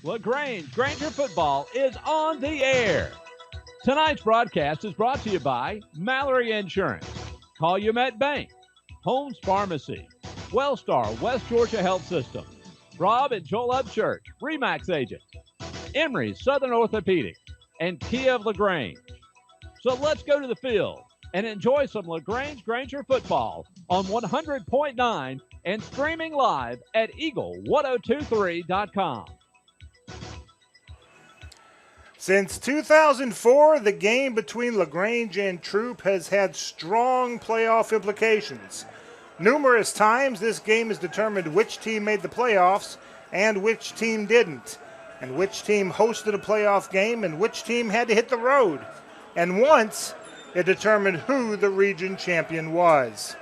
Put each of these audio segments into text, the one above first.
LaGrange Granger football is on the air. Tonight's broadcast is brought to you by Mallory Insurance, Calumet Bank, Holmes Pharmacy, Wellstar West Georgia Health System, Rob and Joel Upchurch, RE/MAX agent, Emory Southern Orthopedic, and Kia of LaGrange. So let's go to the field and enjoy some LaGrange Granger football on 100.9 and streaming live at eagle1023.com. Since 2004, the game between LaGrange and Troup has had strong playoff implications. Numerous times, this game has determined which team made the playoffs and which team didn't, and which team hosted a playoff game and which team had to hit the road. And once, it determined who the region champion was.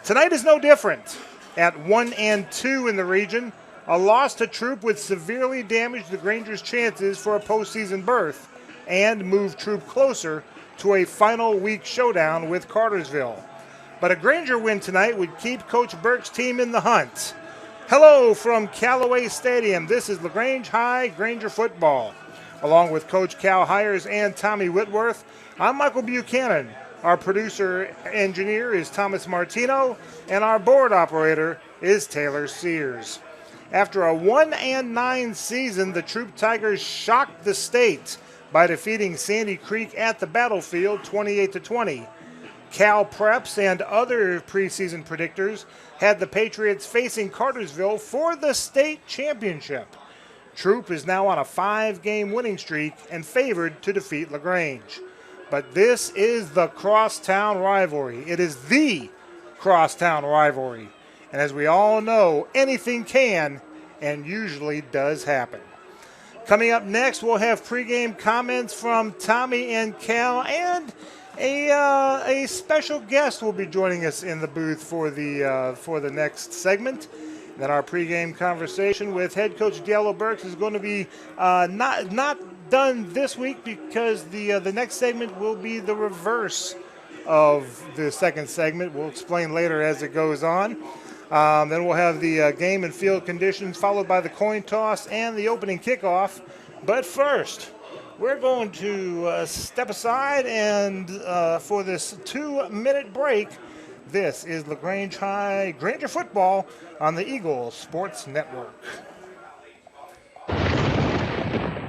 Tonight is no different. At 1-2 in the region, a loss to Troup would severely damage the Granger's chances for a postseason berth and move Troup closer to a final week showdown with Cartersville. But a Granger win tonight would keep Coach Burke's team in the hunt. Hello from Callaway Stadium. This is LaGrange High Granger football. Along with Coach Cal Hires and Tommy Whitworth, I'm Michael Buchanan. Our producer engineer is Thomas Martino, and our board operator is Taylor Sears. After a 1-9 season, the Troup Tigers shocked the state by defeating Sandy Creek at the battlefield 28-20. Cal Preps and other preseason predictors had the Patriots facing Cartersville for the state championship. Troup is now on a 5-game winning streak and favored to defeat LaGrange. But this is the crosstown rivalry. It is the crosstown rivalry. And as we all know, anything can and usually does happen. Coming up next, we'll have pregame comments from Tommy and Cal, and a special guest will be joining us in the booth for the next segment. And then our pregame conversation with head coach Diallo Burks is going to be not done this week, because the next segment will be the reverse of the second segment. We'll explain later as it goes on. Then we'll have the game and field conditions, followed by the coin toss and the opening kickoff. But first, we're going to step aside and for this 2-minute break. This is LaGrange High Granger football on the Eagle Sports Network.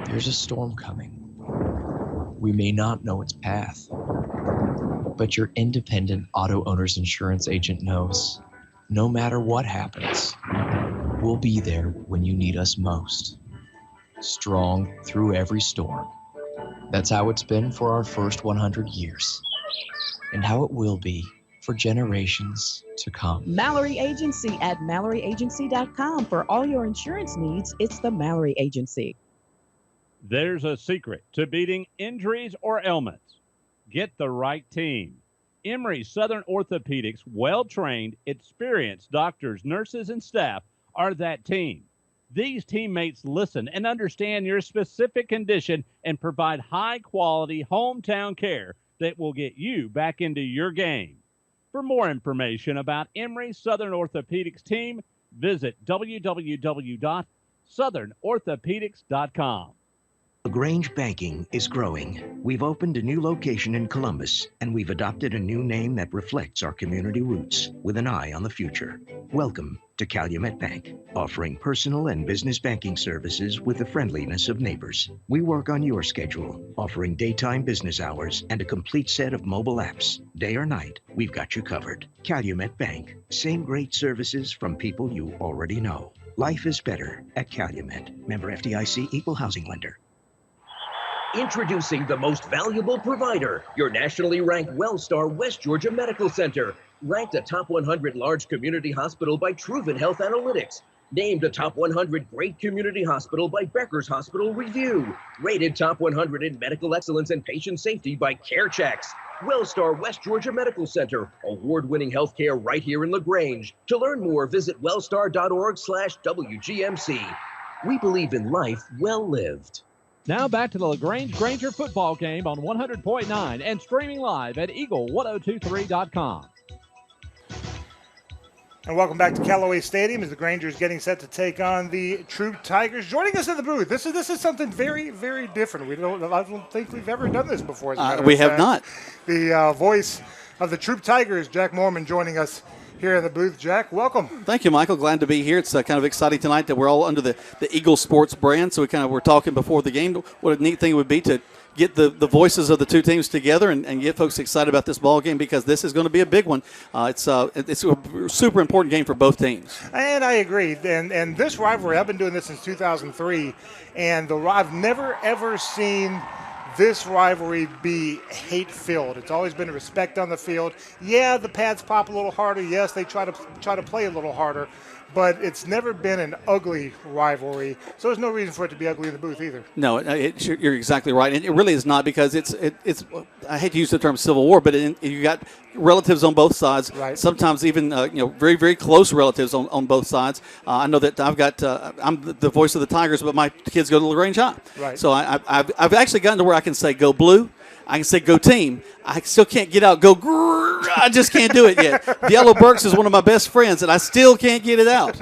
There's a storm coming. We may not know its path, but your independent auto owner's insurance agent knows. No matter what happens, we'll be there when you need us most. Strong through every storm. That's how it's been for our first 100 years, and how it will be for generations to come. Mallory Agency at MalloryAgency.com. For all your insurance needs, it's the Mallory Agency. There's a secret to beating injuries or ailments. Get the right team. Emory Southern Orthopedics' well-trained, experienced doctors, nurses, and staff are that team. These teammates listen and understand your specific condition and provide high-quality hometown care that will get you back into your game. For more information about Emory Southern Orthopedics team, visit www.southernorthopedics.com. LaGrange Banking is growing. We've opened a new location in Columbus, and we've adopted a new name that reflects our community roots with an eye on the future. Welcome to Calumet Bank, offering personal and business banking services with the friendliness of neighbors. We work on your schedule, offering daytime business hours and a complete set of mobile apps. Day or night, we've got you covered. Calumet Bank, same great services from people you already know. Life is better at Calumet. Member FDIC, Equal Housing Lender. Introducing the most valuable provider, your nationally ranked Wellstar West Georgia Medical Center. Ranked a top 100 large community hospital by Truven Health Analytics. Named a top 100 great community hospital by Becker's Hospital Review. Rated top 100 in medical excellence and patient safety by CareChecks. Wellstar West Georgia Medical Center. Award-winning healthcare right here in LaGrange. To learn more, visit wellstar.org/WGMC. We believe in life well lived. Now back to the LaGrange Granger football game on 100.9 and streaming live at eagle1023.com. And welcome back to Callaway Stadium as the Grangers getting set to take on the Troup Tigers. Joining us in the booth, this is something very, very different. I don't think we've ever done this before. We have not. The voice of the Troup Tigers, Jack Mormon, joining us here in the booth. Jack, welcome. Thank you, Michael. Glad to be here. It's kind of exciting tonight that we're all under the Eagle Sports brand. So we were talking before the game. What a neat thing it would be to get the voices of the two teams together and get folks excited about this ball game, because this is going to be a big one. It's a super important game for both teams. And I agree. And this rivalry, I've been doing this since 2003, and I've never ever seen this rivalry be hate-filled. It's always been respect on the field. Yeah, the pads pop a little harder. Yes, they try to play a little harder. But it's never been an ugly rivalry, so there's no reason for it to be ugly in the booth either. No, you're exactly right, and it really is not, because it's. I hate to use the term civil war, but you got relatives on both sides. Right. Sometimes even very, very close relatives on both sides. I know that I'm the voice of the Tigers, but my kids go to LaGrange High. Right. So I've actually gotten to where I can say go blue. I can say go team. I still can't get out go grrr. I just can't do it yet. The Yellow Burks is one of my best friends, and I still can't get it out.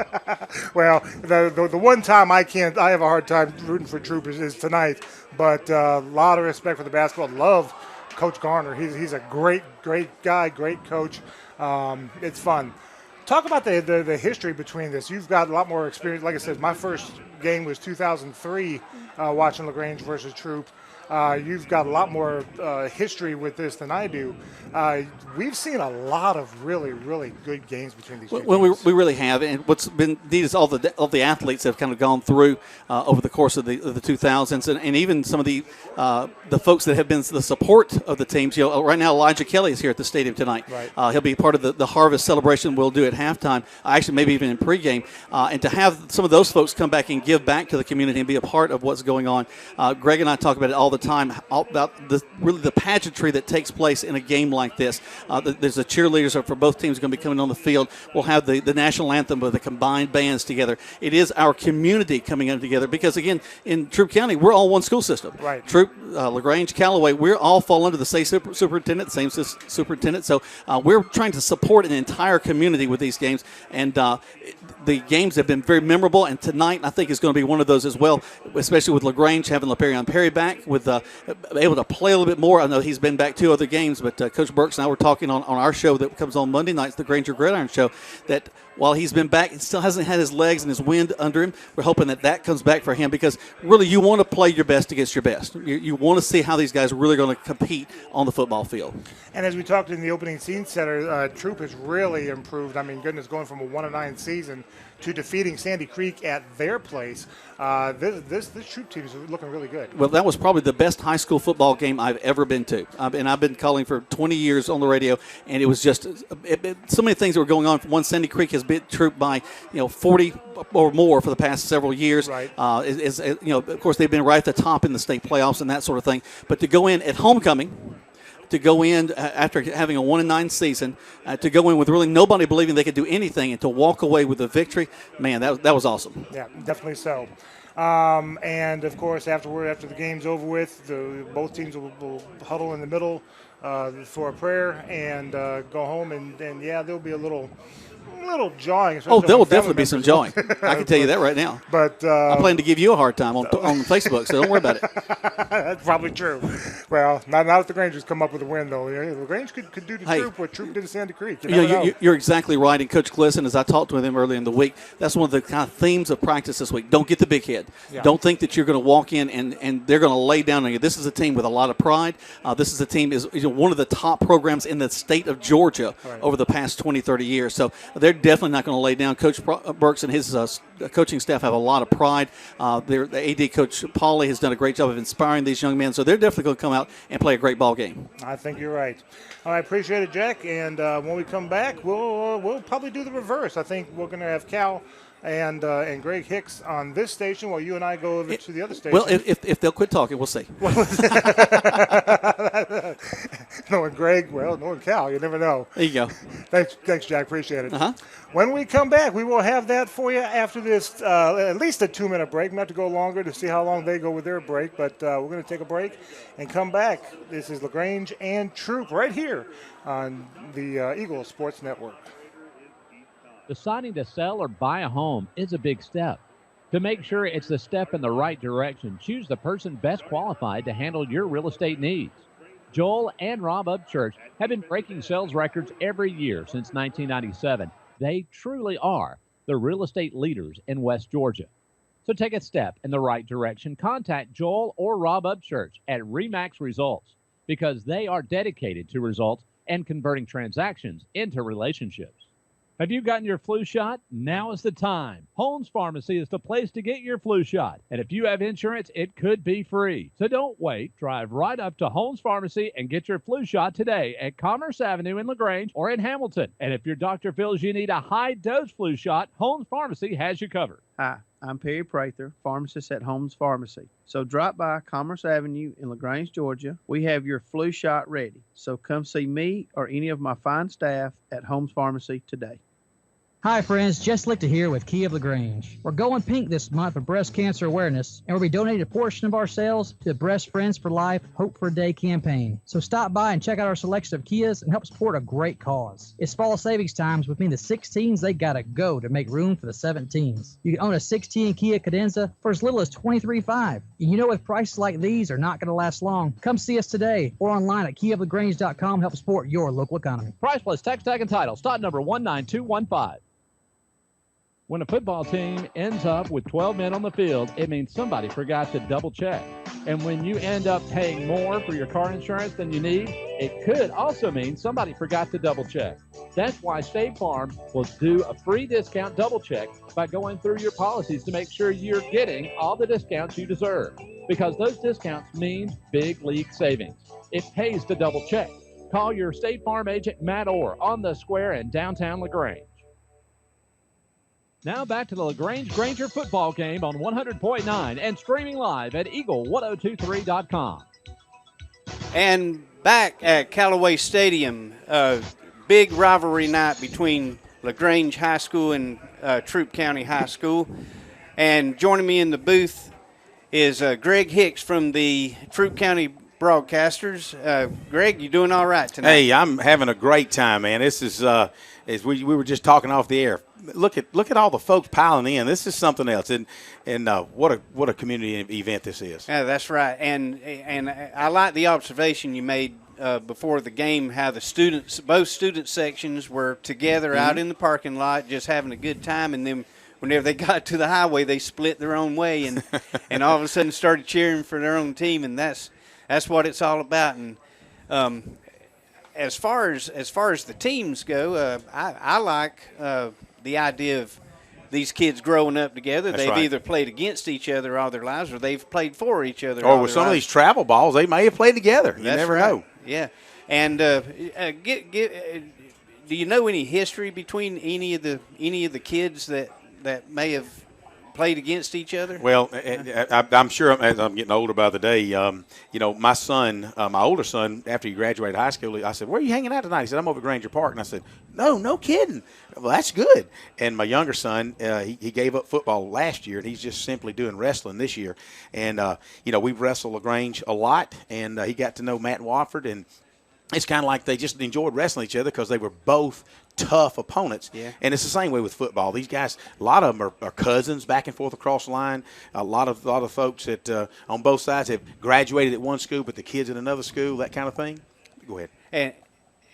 Well, the one time I have a hard time rooting for Troup is tonight. But a lot of respect for the basketball. Love Coach Garner. He's a great guy, great coach. It's fun. Talk about the history between this. You've got a lot more experience. Like I said, my first game was 2003, watching LaGrange versus Troup. You've got a lot more history with this than I do. We've seen a lot of really, really good games between these two teams. We really have, and what's been neat is all the athletes have kind of gone through over the course of the 2000s, and even some of the folks that have been the support of the teams. Right now Elijah Kelly is here at the stadium tonight. Right. He'll be part of the harvest celebration we'll do at halftime. Actually, maybe even in pregame, and to have some of those folks come back and give back to the community and be a part of what's going on. Greg and I talk about it all the time, about the pageantry that takes place in a game like this. There's the cheerleaders for both teams going to be coming on the field. We'll have the national anthem with the combined bands together. It is our community coming in together, because again, in Troup County, we're all one school system. Right. Troup, LaGrange, Callaway, we're all fall under the same superintendent, same superintendent. So we're trying to support an entire community with these games, and the games have been very memorable, and tonight I think is going to be one of those as well, especially with LaGrange having LaPerrion Perry back, with able to play a little bit more. I know he's been back 2 other games, but Coach Burks and I were talking on our show that comes on Monday nights, the Granger Gridiron Show, that while he's been back, he still hasn't had his legs and his wind under him. We're hoping that comes back for him, because really you want to play your best against your best. You want to see how these guys are really going to compete on the football field. And as we talked in the opening scene center, Troup has really improved. I mean, goodness, going from a 1-9 season to defeating Sandy Creek at their place. This Troup team is looking really good. Well, that was probably the best high school football game I've ever been to. And I've been calling for 20 years on the radio, and it was just so many things that were going on. One, Sandy Creek has beat Troup by 40 or more for the past several years. Right. Of course, they've been right at the top in the state playoffs and that sort of thing. But to go in at homecoming, to go in after having a 1-9 season, to go in with really nobody believing they could do anything, and to walk away with a victory, man, that was awesome. Yeah, definitely so. And of course, after the game's over with, both teams will huddle in the middle for a prayer and go home, and there'll be a little jawing. Oh, there will definitely be some jawing. I can tell you that right now. But I plan to give you a hard time on Facebook, so don't worry about it. That's probably true. Well, not if the Grangers come up with a win, though. LaGrange could do to Troup what Troup did to Sandy Creek. You're exactly right. And Coach Glisson, as I talked with him earlier in the week, that's one of the kind of themes of practice this week. Don't get the big head. Yeah. Don't think that you're going to walk in and they're going to lay down on you. This is a team with a lot of pride. This is a team is one of the top programs in the state of Georgia over the past 20, 30 years. So they're definitely not going to lay down. Coach Burks and his coaching staff have a lot of pride. The AD Coach Pauly has done a great job of inspiring these young men. So they're definitely going to come out and play a great ball game. I think you're right. All right, appreciate it, Jack. And when we come back, we'll probably do the reverse. I think we're going to have Cal and Greg Hicks on this station while you and I go over to the other station. Well, if they'll quit talking, we'll see. Knowing Greg, knowing Cal, you never know. There you go. Thanks, Jack. Appreciate it. When we come back, we will have that for you after this, at least a 2-minute break. We might have to go longer to see how long they go with their break, but we're going to take a break and come back. This is LaGrange and Troup right here on the Eagle Sports Network. Deciding to sell or buy a home is a big step. To make sure it's the step in the right direction, choose the person best qualified to handle your real estate needs. Joel and Rob Upchurch have been breaking sales records every year since 1997. They truly are the real estate leaders in West Georgia. So take a step in the right direction. Contact Joel or Rob Upchurch at Remax Results because they are dedicated to results and converting transactions into relationships. Have you gotten your flu shot? Now is the time. Holmes Pharmacy is the place to get your flu shot. And if you have insurance, it could be free. So don't wait. Drive right up to Holmes Pharmacy and get your flu shot today at Commerce Avenue in LaGrange or in Hamilton. And if your doctor feels you need a high-dose flu shot, Holmes Pharmacy has you covered. Hi, I'm Perry Prather, pharmacist at Holmes Pharmacy. So drop by Commerce Avenue in LaGrange, Georgia. We have your flu shot ready. So come see me or any of my fine staff at Holmes Pharmacy today. Hi friends, Jess Lichter here with Key of LaGrange. We're going pink this month for breast cancer awareness, and we'll be donating a portion of our sales to the Breast Friends for Life Hope for a Day campaign. So stop by and check out our selection of Kias and help support a great cause. It's fall savings times, which means the 16s, they gotta go to make room for the 17s. You can own a 16 Kia Cadenza for as little as $23,500. And you know with prices like these are not gonna last long, come see us today or online at keyoflagrange.com to help support your local economy. Price plus tax tag and title. Stock number 19215. When a football team ends up with 12 men on the field, it means somebody forgot to double check. And when you end up paying more for your car insurance than you need, it could also mean somebody forgot to double check. That's why State Farm will do a free discount double check by going through your policies to make sure you're getting all the discounts you deserve. Because those discounts mean big league savings. It pays to double check. Call your State Farm agent, Matt Orr, on the square in downtown LaGrange. Now back to the LaGrange Granger football game on 100.9 and streaming live at eagle1023.com. And back at Callaway Stadium, big rivalry night between LaGrange High School and Troup County High School. And joining me in the booth is Greg Hicks from the Troup County Broadcasters. Greg, you doing all right tonight? Hey, I'm having a great time, man. This is as we were just talking off the air. Look at all the folks piling in. This is something else, and what a community event this is. Yeah, that's right. And I like the observation you made before the game, how the both student sections were together out in the parking lot, just having a good time, and then whenever they got to the highway, they split their own way, and all of a sudden started cheering for their own team, and that's what it's all about. And as far as the teams go, I like the idea of these kids growing up together. They've either played against each other all their lives, or they've played for each other. Or with some of these travel balls, they may have played together. You never know. Yeah, and do you know any history between any of the kids that may have played against each other? Well, I'm sure as I'm getting older by the day, my son, my older son, after he graduated high school, I said, "Where are you hanging out tonight?" He said, "I'm over at Granger Park." And I said, No kidding. Well, that's good. And my younger son, he gave up football last year, and he's just simply doing wrestling this year. And, we've wrestled LaGrange a lot, and he got to know Matt Wofford, and it's kind of like they just enjoyed wrestling each other because they were both tough opponents. Yeah. And it's the same way with football. These guys, a lot of them are cousins back and forth across the line. A lot of folks that on both sides have graduated at one school, but the kids at another school, that kind of thing. Go ahead.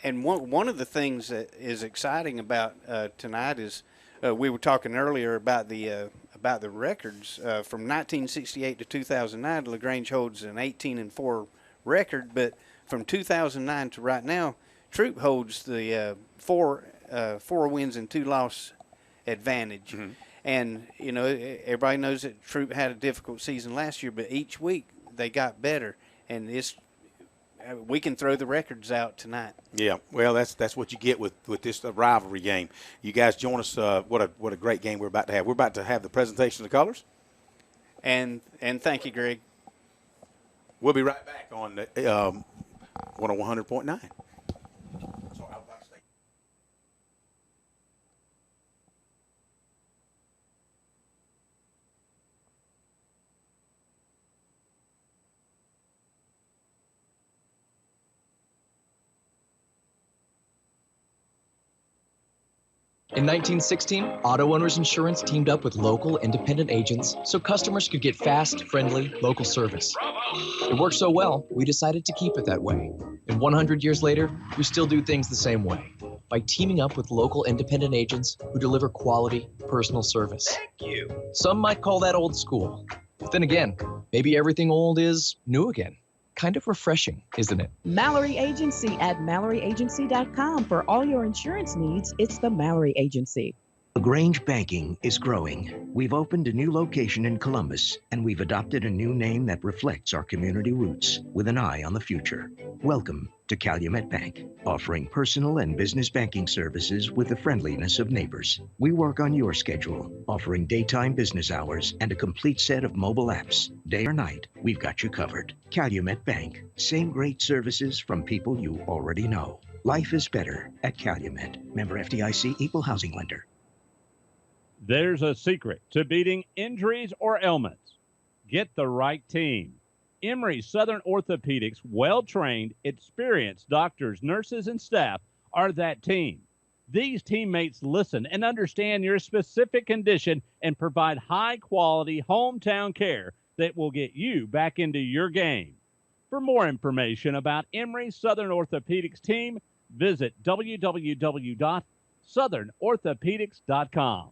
And one of the things that is exciting about tonight is we were talking earlier about the records from 1968 to 2009. LaGrange holds an 18-4 record, but from 2009 to right now, Troup holds the 4 wins and 2 loss advantage. Mm-hmm. And everybody knows that Troup had a difficult season last year, but each week they got better, and we can throw the records out tonight. Yeah, well, that's what you get with this rivalry game. You guys join us. What a great game we're about to have. We're about to have the presentation of the colors. And thank you, Greg. We'll be right back on 101.9. In 1916, Auto Owners Insurance teamed up with local independent agents so customers could get fast, friendly, local service. It worked so well, we decided to keep it that way. And 100 years later, we still do things the same way, by teaming up with local independent agents who deliver quality, personal service. Thank you. Some might call that old school. But then again, maybe everything old is new again. Kind of refreshing, isn't it? Mallory Agency at MalloryAgency.com. For all your insurance needs, it's the Mallory Agency. LaGrange Banking is growing. We've opened a new location in Columbus, and we've adopted a new name that reflects our community roots with an eye on the future. Welcome to Calumet Bank, offering personal and business banking services with the friendliness of neighbors. We work on your schedule, offering daytime business hours and a complete set of mobile apps. Day or night, we've got you covered. Calumet Bank, same great services from people you already know. Life is better at Calumet. Member FDIC, Equal Housing Lender. There's a secret to beating injuries or ailments. Get the right team. Emory Southern Orthopedics, well-trained, experienced doctors, nurses, and staff are that team. These teammates listen and understand your specific condition and provide high-quality hometown care that will get you back into your game. For more information about Emory Southern Orthopedics team, visit www.southernorthopedics.com.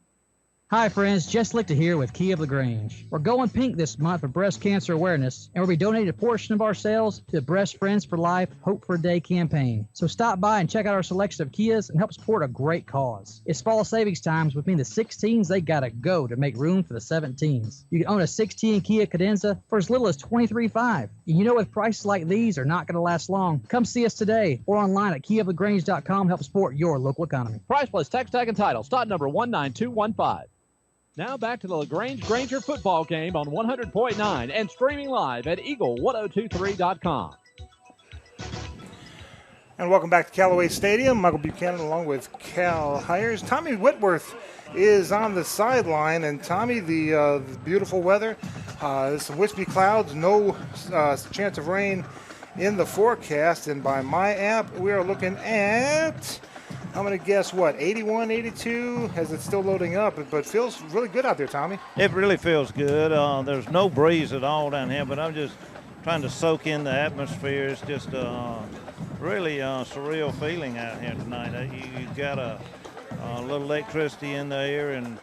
Hi friends, Jess Lichter here with Key of LaGrange. We're going pink this month for breast cancer awareness, and we'll be donating a portion of our sales to the Breast Friends for Life Hope for a Day campaign. So stop by and check out our selection of Kias and help support a great cause. It's fall savings times, which means the 16s, they gotta go to make room for the 17s. You can own a 16 Kia Cadenza for as little as $23,500. And you know with prices like these are not gonna last long. Come see us today or online at keyoflagrange.com to help support your local economy. Price plus tax tag and title. Stock number 19215. Now back to the LaGrange Granger football game on 100.9 and streaming live at eagle1023.com. And welcome back to Callaway Stadium. Michael Buchanan along with Cal Hires. Tommy Whitworth is on the sideline. And Tommy, the beautiful weather, some wispy clouds, no chance of rain in the forecast. And by my app, we are looking at, I'm going to guess, 81, 82, as it's still loading up, but feels really good out there, Tommy. It really feels good. There's no breeze at all down here, but I'm just trying to soak in the atmosphere. It's just really surreal feeling out here tonight. You got a little electricity in the air, and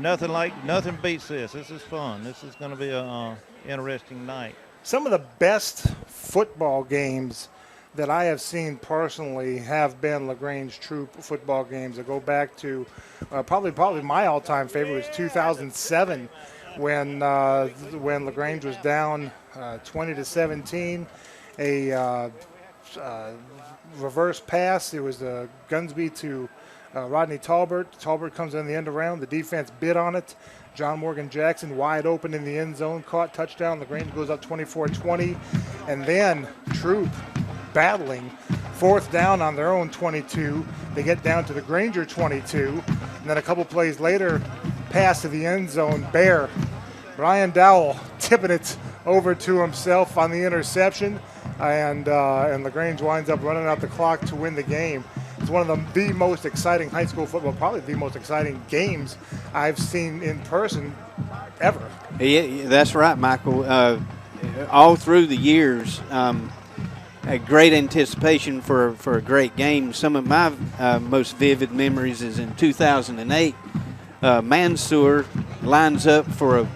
nothing beats this. This is fun. This is going to be an interesting night. Some of the best football games that I have seen personally have been LaGrange Troup football games. I go back to probably my all-time favorite was 2007 when LaGrange was down 20-17. A reverse pass. It was Gunsby to Rodney Talbert. Talbert comes in the end around. The defense bid on it. John Morgan Jackson wide open in the end zone, caught, touchdown. LaGrange goes up 24-20. And then Troup battling fourth down on their own 22. They get down to the Granger 22. And then a couple plays later, pass to the end zone. Brian Dowell tipping it over to himself on the interception. And LaGrange winds up running out the clock to win the game. It's one of the most exciting high school football, probably the most exciting games I've seen in person ever. Yeah, that's right, Michael. All through the years, a great anticipation for a great game. Some of my most vivid memories is in 2008. Mansour lines up for a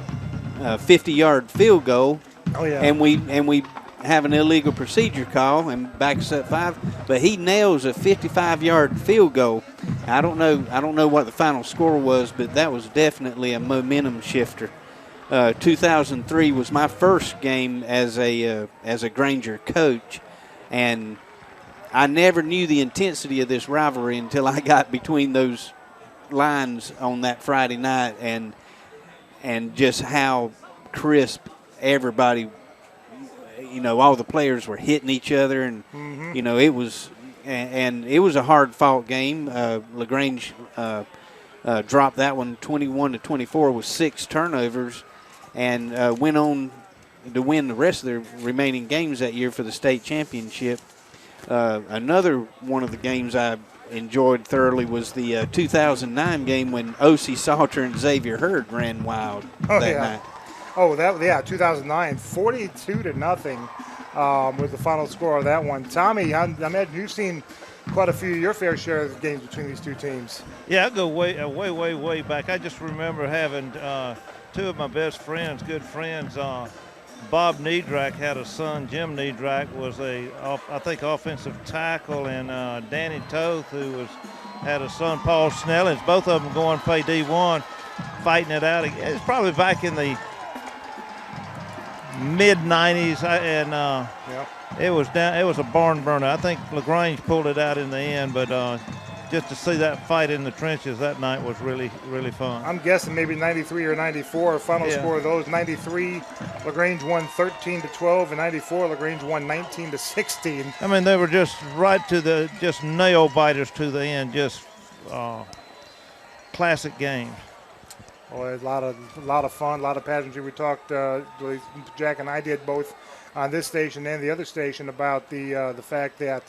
50-yard field goal, and we have an illegal procedure call and backs up 5. But he nails a 55-yard field goal. I don't know what the final score was, but that was definitely a momentum shifter. 2003 was my first game as a Granger coach. And I never knew the intensity of this rivalry until I got between those lines on that Friday night, and just how crisp everybody, all the players were hitting each other, and it was a hard fought game. LaGrange dropped that one 21-24 with 6 turnovers, and went on to win the rest of their remaining games that year for the state championship. Another one of the games I enjoyed thoroughly was the 2009 game when O.C. Salter and Xavier Hurd ran wild that night. Oh, 2009, 42-0 was the final score of that one. Tommy, I imagine you've seen quite a few of your fair share of games between these two teams. Yeah, I go way back. I just remember having two of my best friends, good friends. Bob Niedrak had a son. Jim Niedrak was I think offensive tackle, and Danny Toth, who had a son, Paul Snellings. Both of them going to play D1, fighting it out. It's probably back in the mid-90s, and it was a barn burner. I think LaGrange pulled it out in the end, but just to see that fight in the trenches that night was really, really fun. I'm guessing maybe 93 or 94. Final score of those: 93, LaGrange won 13-12, and 94, LaGrange won 19-16. I mean, they were just right to just nail biters to the end. Just classic games. Well, a lot of fun, a lot of pageantry. We talked, Jack and I did both on this station and the other station about the fact that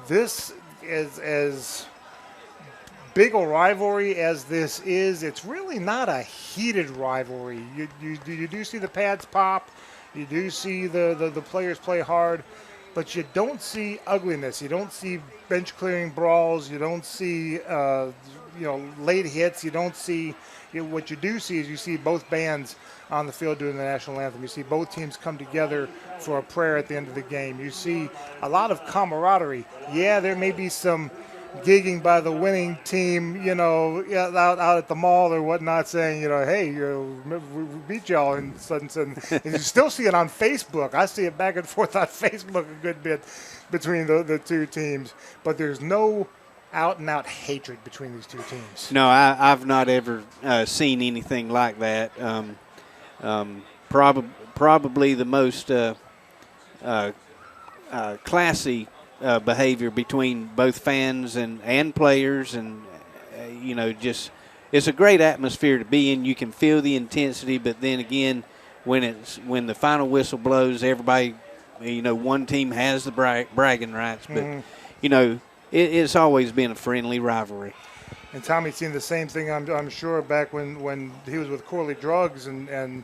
this is as big a rivalry as this is. It's really not a heated rivalry. You do see the pads pop, you do see the players play hard, but you don't see ugliness. You don't see bench clearing brawls. You don't see late hits. You don't see. What you do see is you see both bands on the field doing the national anthem. You see both teams come together for a prayer at the end of the game. You see a lot of camaraderie. Yeah, there may be some gigging by the winning team, out at the mall or whatnot, saying, hey, we beat y'all, and sudden. And you still see it on Facebook. I see it back and forth on Facebook a good bit between the two teams. But there's no out-and-out hatred between these two teams. No, I've not ever seen anything like that. Probably the most classy behavior between both fans and players, and just it's a great atmosphere to be in. You can feel the intensity, but then again, when the final whistle blows, everybody, one team has the bragging rights, but It's always been a friendly rivalry. And Tommy's seen the same thing, I'm sure, back when he was with Corley Drugs, and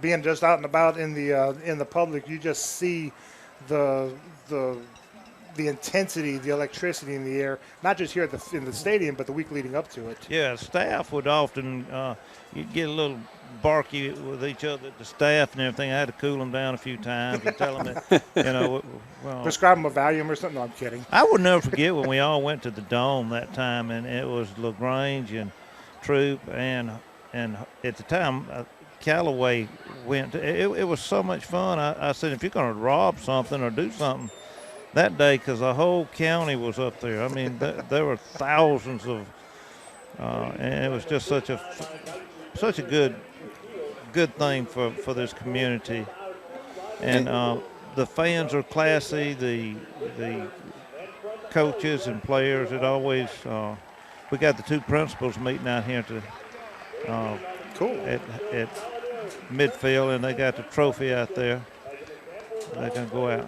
being just out and about in the public, you just see the intensity, the electricity in the air, not just here in the stadium, but the week leading up to it. Yeah, staff would often you'd get a little barky with each other, the staff and everything. I had to cool them down a few times and tell them that, prescribe them a Valium or something. No, I'm kidding. I will never forget when we all went to the Dome that time, and it was LaGrange and Troup, and at the time Callaway went. It was so much fun. I said, if you're going to rob something or do something that day, because the whole county was up there. I mean, there were thousands of, and it was just such a good thing for this community. And the fans are classy. The coaches and players. It always. We got the two principals meeting out here at midfield, and they got the trophy out there. They're gonna go out.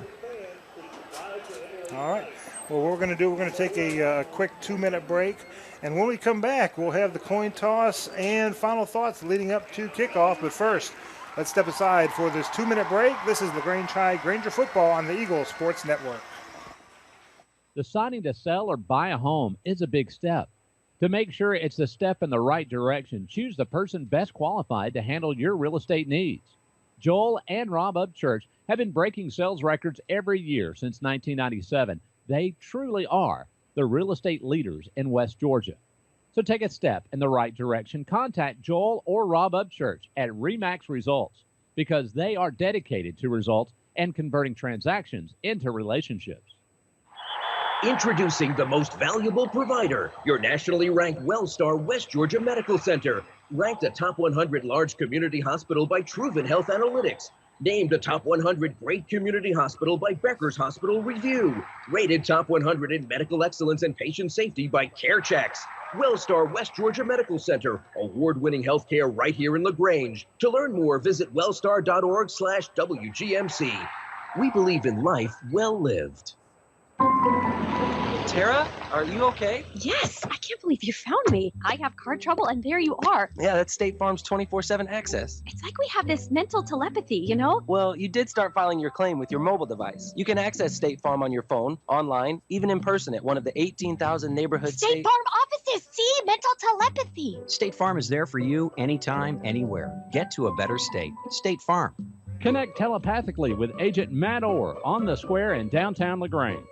All right. Well, what we're going to do, we're going to take a quick 2-minute break. And when we come back, we'll have the coin toss and final thoughts leading up to kickoff. But first, let's step aside for this 2-minute break. This is LaGrange High Granger football on the Eagle Sports Network. Deciding to sell or buy a home is a big step. To make sure it's the step in the right direction, choose the person best qualified to handle your real estate needs. Joel and Rob Upchurch have been breaking sales records every year since 1997. They truly are the real estate leaders in West Georgia. So take a step in the right direction. Contact Joel or Rob Upchurch at RE/MAX Results, because they are dedicated to results and converting transactions into relationships. Introducing the most valuable provider, your nationally ranked WellStar West Georgia Medical Center. Ranked a top 100 large community hospital by Troup Health Analytics. Named a top 100 great community hospital by Becker's Hospital Review. Rated top 100 in medical excellence and patient safety by CareChecks. WellStar West Georgia Medical Center. Award-winning healthcare right here in LaGrange. To learn more, visit wellstar.org/WGMC. We believe in life well lived. Tara, are you okay? Yes, I can't believe you found me. I have car trouble, and there you are. Yeah, that's State Farm's 24/7 access. It's like we have this mental telepathy, you know? Well, you did start filing your claim with your mobile device. You can access State Farm on your phone, online, even in person at one of the 18,000 neighborhood State Farm offices. See, mental telepathy. State Farm is there for you anytime, anywhere. Get to a better state. State Farm. Connect telepathically with Agent Matt Orr on the square in downtown LaGrange.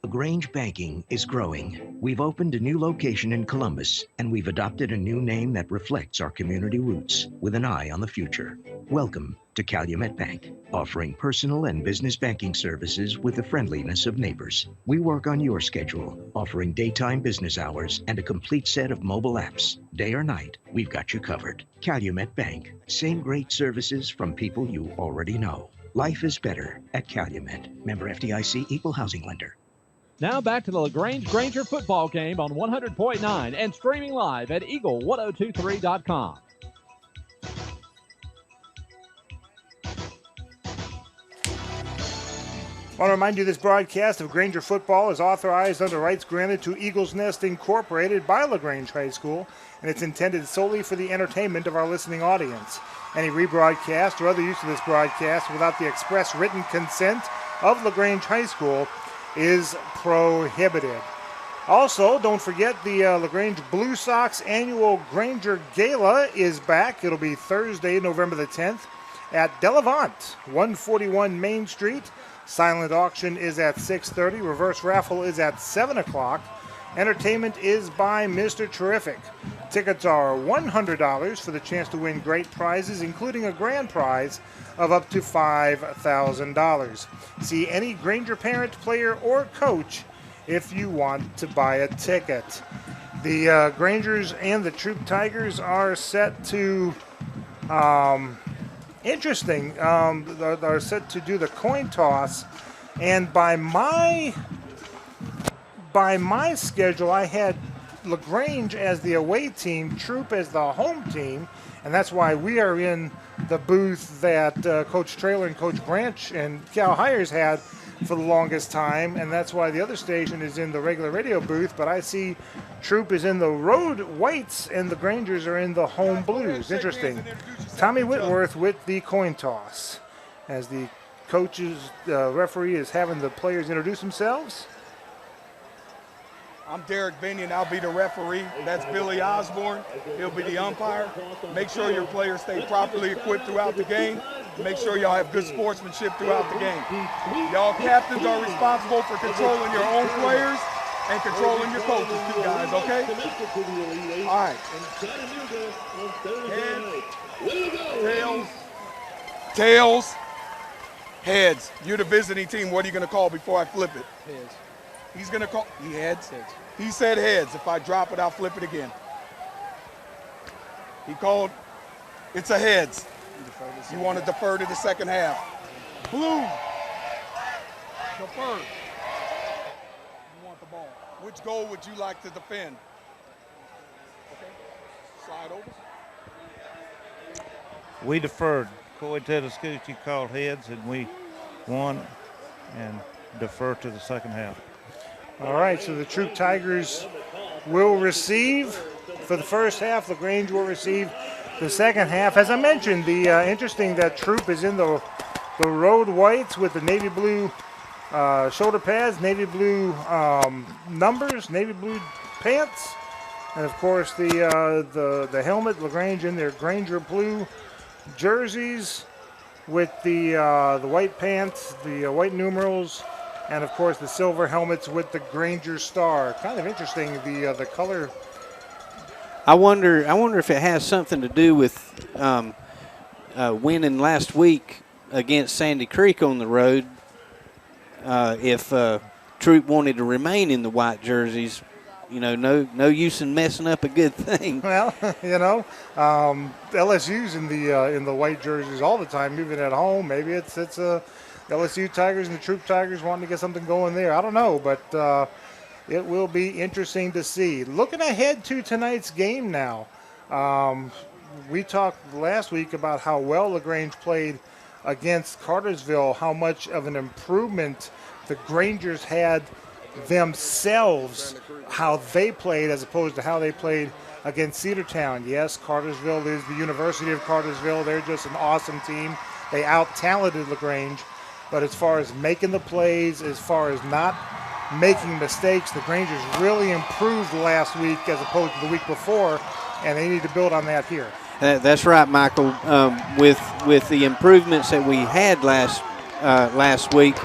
LaGrange Banking is growing. We've opened a new location in Columbus, and we've adopted a new name that reflects our community roots with an eye on the future. Welcome to Calumet Bank, offering personal and business banking services with the friendliness of neighbors. We work on your schedule, offering daytime business hours and a complete set of mobile apps. Day or night, we've got you covered. Calumet Bank, same great services from people you already know. Life is better at Calumet. Member FDIC, Equal Housing Lender. Now back to the LaGrange Granger football game on 100.9 and streaming live at eagle1023.com. I want to remind you this broadcast of Granger football is authorized under rights granted to Eagles Nest Incorporated by LaGrange High School, and it's intended solely for the entertainment of our listening audience. Any rebroadcast or other use of this broadcast without the express written consent of LaGrange High School is prohibited. Also, don't forget the LaGrange Blue Sox annual Granger Gala is back. It'll be Thursday, November the 10th at Delavant, 141 Main Street. Silent auction is at 6:30. Reverse raffle is at 7 o'clock. Entertainment is by Mr. Terrific. Tickets are $100 for the chance to win great prizes, including a grand prize of up to $5,000. See any Granger parent, player, or coach if you want to buy a ticket. The Grangers and the Troup Tigers are set to, are set to do the coin toss. And by my schedule, I had LaGrange as the away team, Troup as the home team, and that's why we are in the booth that Coach Traylor and Coach Branch and Cal Hires had for the longest time, and that's why the other station is in the regular radio booth, but I see Troup is in the road whites and the Grangers are in the home blues. Interesting. Tommy Whitworth with the coin toss. As the coach's referee is having the players introduce themselves. I'm Derek Binion. I'll be the referee. That's Billy Osborne. He'll be the umpire. Make sure your players stay properly equipped throughout the game. Make sure y'all have good sportsmanship throughout the game. Y'all captains are responsible for controlling your own players and controlling your coaches too, guys, okay? All right. Heads, tails, heads. You're the visiting team. What are you going to call before I flip it? Heads. He's going to call heads. He said heads. If I drop it, I'll flip it again. He called, it's a heads. You want to defer to the second half. Blue. Defer. You want the ball. Which goal would you like to defend? Okay. Slide over. We deferred. Coy Tedescucci called heads, and we won and defer to the second half. All right, so the Troup Tigers will receive for the first half. LaGrange will receive the second half. As I mentioned, the interesting that Troup is in the road whites with the navy blue shoulder pads, navy blue numbers, navy blue pants, and of course the helmet. LaGrange in their Granger blue jerseys with the white pants, the white numerals, and of course the silver helmets with the Granger star. Kind of interesting, the color. I wonder if it has something to do with winning last week against Sandy Creek on the road. If Troup wanted to remain in the white jerseys, you know, no use in messing up a good thing. Well, you know, LSU's in the white jerseys all the time, even at home. Maybe it's LSU Tigers and the Troup Tigers wanting to get something going there. I don't know, but it will be interesting to see. Looking ahead to tonight's game now, we talked last week about how well LaGrange played against Cartersville, how much of an improvement the Grangers had themselves, how they played as opposed to how they played against Cedartown. Yes, Cartersville is the University of Cartersville. They're just an awesome team. They out-talented LaGrange. But as far as making the plays, as far as not making mistakes, the Grangers really improved last week as opposed to the week before, and they need to build on that here. That's right, Michael. With the improvements that we had last week,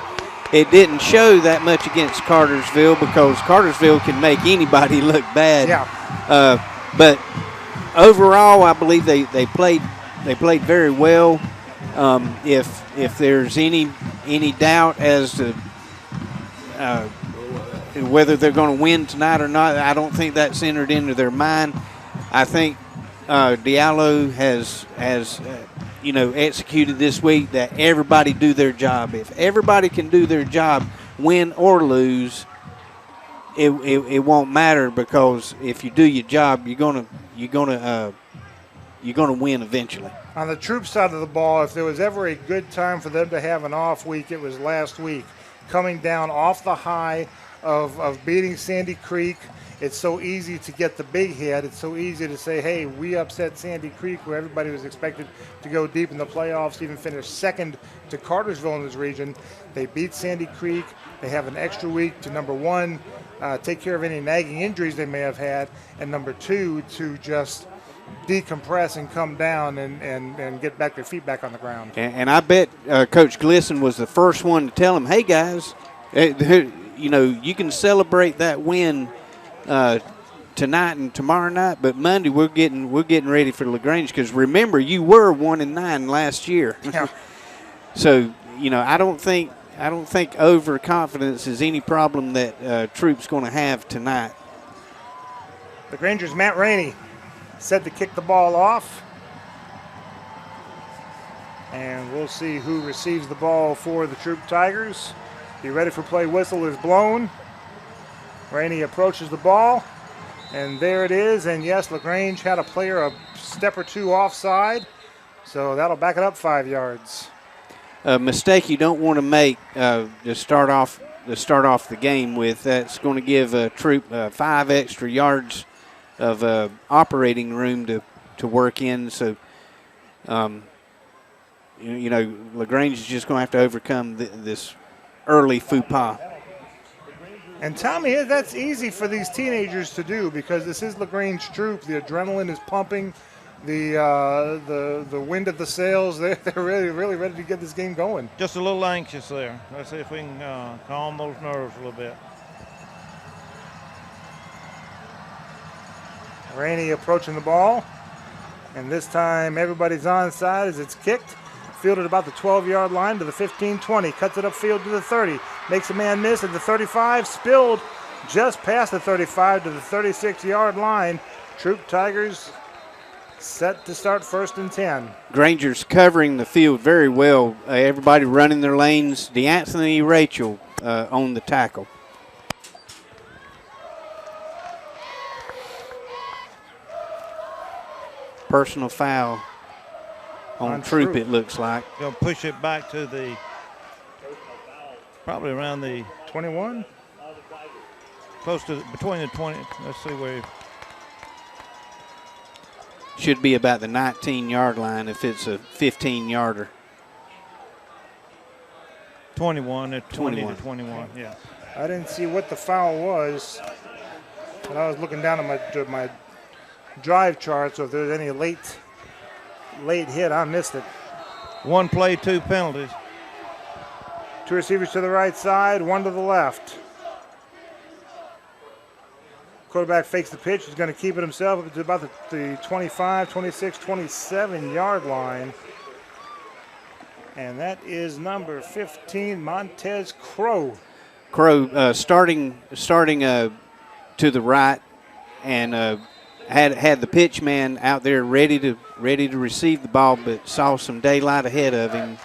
it didn't show that much against Cartersville because Cartersville can make anybody look bad. Yeah. But overall, I believe they played very well. If there's any doubt as to whether they're going to win tonight or not, I don't think that's entered into their mind. I think Diallo has executed this week that everybody do their job. If everybody can do their job, win or lose, it won't matter, because if you do your job, you're gonna win eventually. On the Troup side of the ball, if there was ever a good time for them to have an off week, it was last week. Coming down off the high of beating Sandy Creek, it's so easy to get the big hit. It's so easy to say, hey, we upset Sandy Creek, where everybody was expected to go deep in the playoffs, even finish second to Cartersville in this region. They beat Sandy Creek. They have an extra week to, number one, take care of any nagging injuries they may have had, and number two, to just decompress and come down and get back their feet back on the ground. And I bet Coach Glisson was the first one to tell them, hey, guys, you can celebrate that win tonight and tomorrow night, but Monday we're getting ready for LaGrange, because remember, you were 1-9 last year. Yeah. So I don't think overconfidence is any problem that Troup's going to have tonight. LaGranger's Matt Rainey set to kick the ball off, and we'll see who receives the ball for the Troup Tigers. Be ready for play. Whistle is blown. Rainey approaches the ball, and there it is. And yes, LaGrange had a player a step or two offside, so that'll back it up 5 yards. A mistake you don't want to make to start off the game with. That's going to give Troup 5 extra yards of operating room to work in. So, LaGrange is just going to have to overcome this early faux pas. And Tommy, that's easy for these teenagers to do, because this is LaGrange Troup. The adrenaline is pumping, the wind at the sails. They're really ready to get this game going. Just a little anxious there. Let's see if we can calm those nerves a little bit. Rainey approaching the ball, and this time everybody's onside as it's kicked. Fielded about the 12-yard line to the 15-20. Cuts it upfield to the 30. Makes a man miss at the 35. Spilled just past the 35 to the 36-yard line. Troup Tigers set to start 1st and 10. Granger's covering the field very well. Everybody running their lanes. DeAnthony Rachel on the tackle. Personal foul on Troup, it looks like. Going to push it back to probably around the 21? Close to between the 20. Let's see where. Should be about the 19-yard line if it's a 15-yarder. 21 at 20 to 21, yeah. I didn't see what the foul was, but I was looking down at my drive chart, so if there's any late hit, I missed it. 1 play, 2 penalties. 2 receivers to the right side, 1 to the left. Quarterback fakes the pitch. He's going to keep it himself up to about the 25, 26, 27-yard line. And that is number 15, Montez Crow. Crow starting to the right, and had the pitch man out there ready to receive the ball, but saw some daylight ahead of him.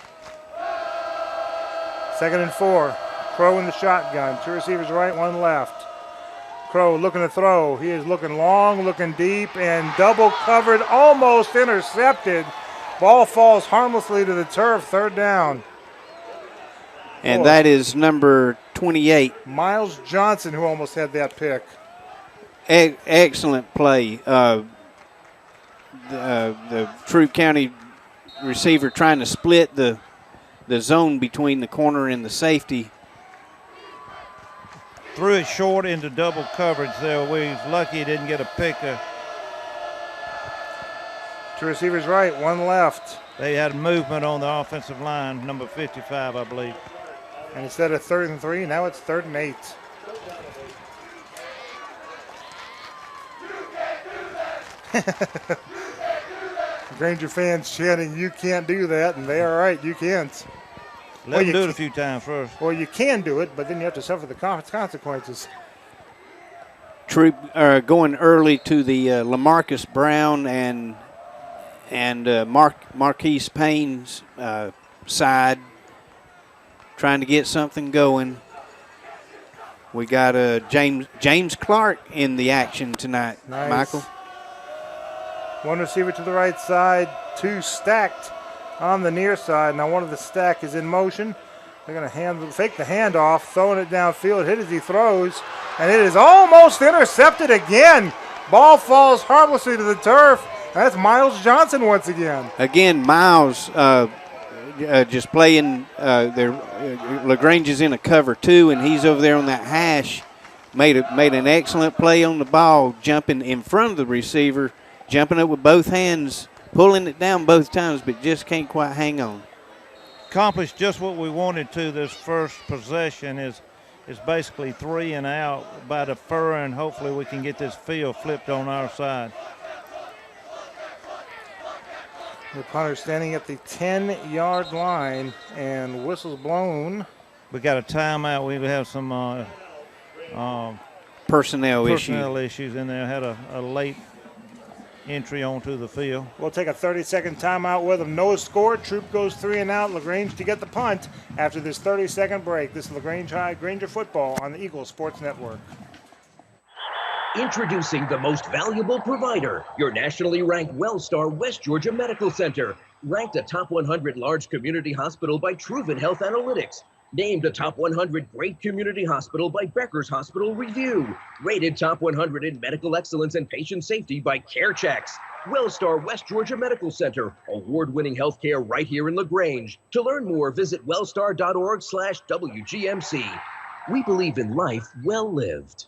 2nd and 4. Crow in the shotgun. 2 receivers right, 1 left. Crow looking to throw. He is looking long, looking deep, and double covered, almost intercepted. Ball falls harmlessly to the turf, 3rd down. And that is number 28. Miles Johnson, who almost had that pick. Excellent play. The Troup County receiver trying to split the zone between the corner and the safety. Threw it short into double coverage there. We was lucky he didn't get a picker. Two receivers right, one left. They had movement on the offensive line, number 55, I believe. And instead of 3rd and 3, now it's 3rd and 8. Granger fans chanting, "You can't do that," and they are right, you can't. Let them do it a few times first. Well, you can do it, but then you have to suffer the consequences. Troup going early to the LaMarcus Brown and Marquise Payne's side, trying to get something going. We got James Clark in the action tonight, Nice. Michael. One receiver to the right side, two stacked on the near side. Now one of the stack is in motion. They're going to fake the handoff, throwing it downfield, hit as he throws, and it is almost intercepted again. Ball falls harmlessly to the turf. That's Miles Johnson once again. Again, Miles just playing. LaGrange is in a cover 2, and he's over there on that hash. Made an excellent play on the ball, jumping in front of the receiver, jumping up with both hands, pulling it down both times, but just can't quite hang on. Accomplished just what we wanted to. This first possession is basically 3 and out by defer, and hopefully we can get this field flipped on our side. The punter standing at the 10-yard line, and whistles blown. We got a timeout. We have some personnel issues in there. Had a late entry onto the field. We'll take a 30-second timeout with them. No score. Troup goes 3 and out. LaGrange to get the punt after this 30-second break. This is LaGrange High Granger football on the Eagles Sports Network. Introducing the most valuable provider, your nationally ranked WellStar West Georgia Medical Center. Ranked a top 100 large community hospital by Troup Health Analytics. Named a top 100 great community hospital by Becker's Hospital Review. Rated top 100 in medical excellence and patient safety by CareChecks. WellStar West Georgia Medical Center. Award-winning healthcare right here in LaGrange. To learn more, visit wellstar.org/WGMC. We believe in life well lived.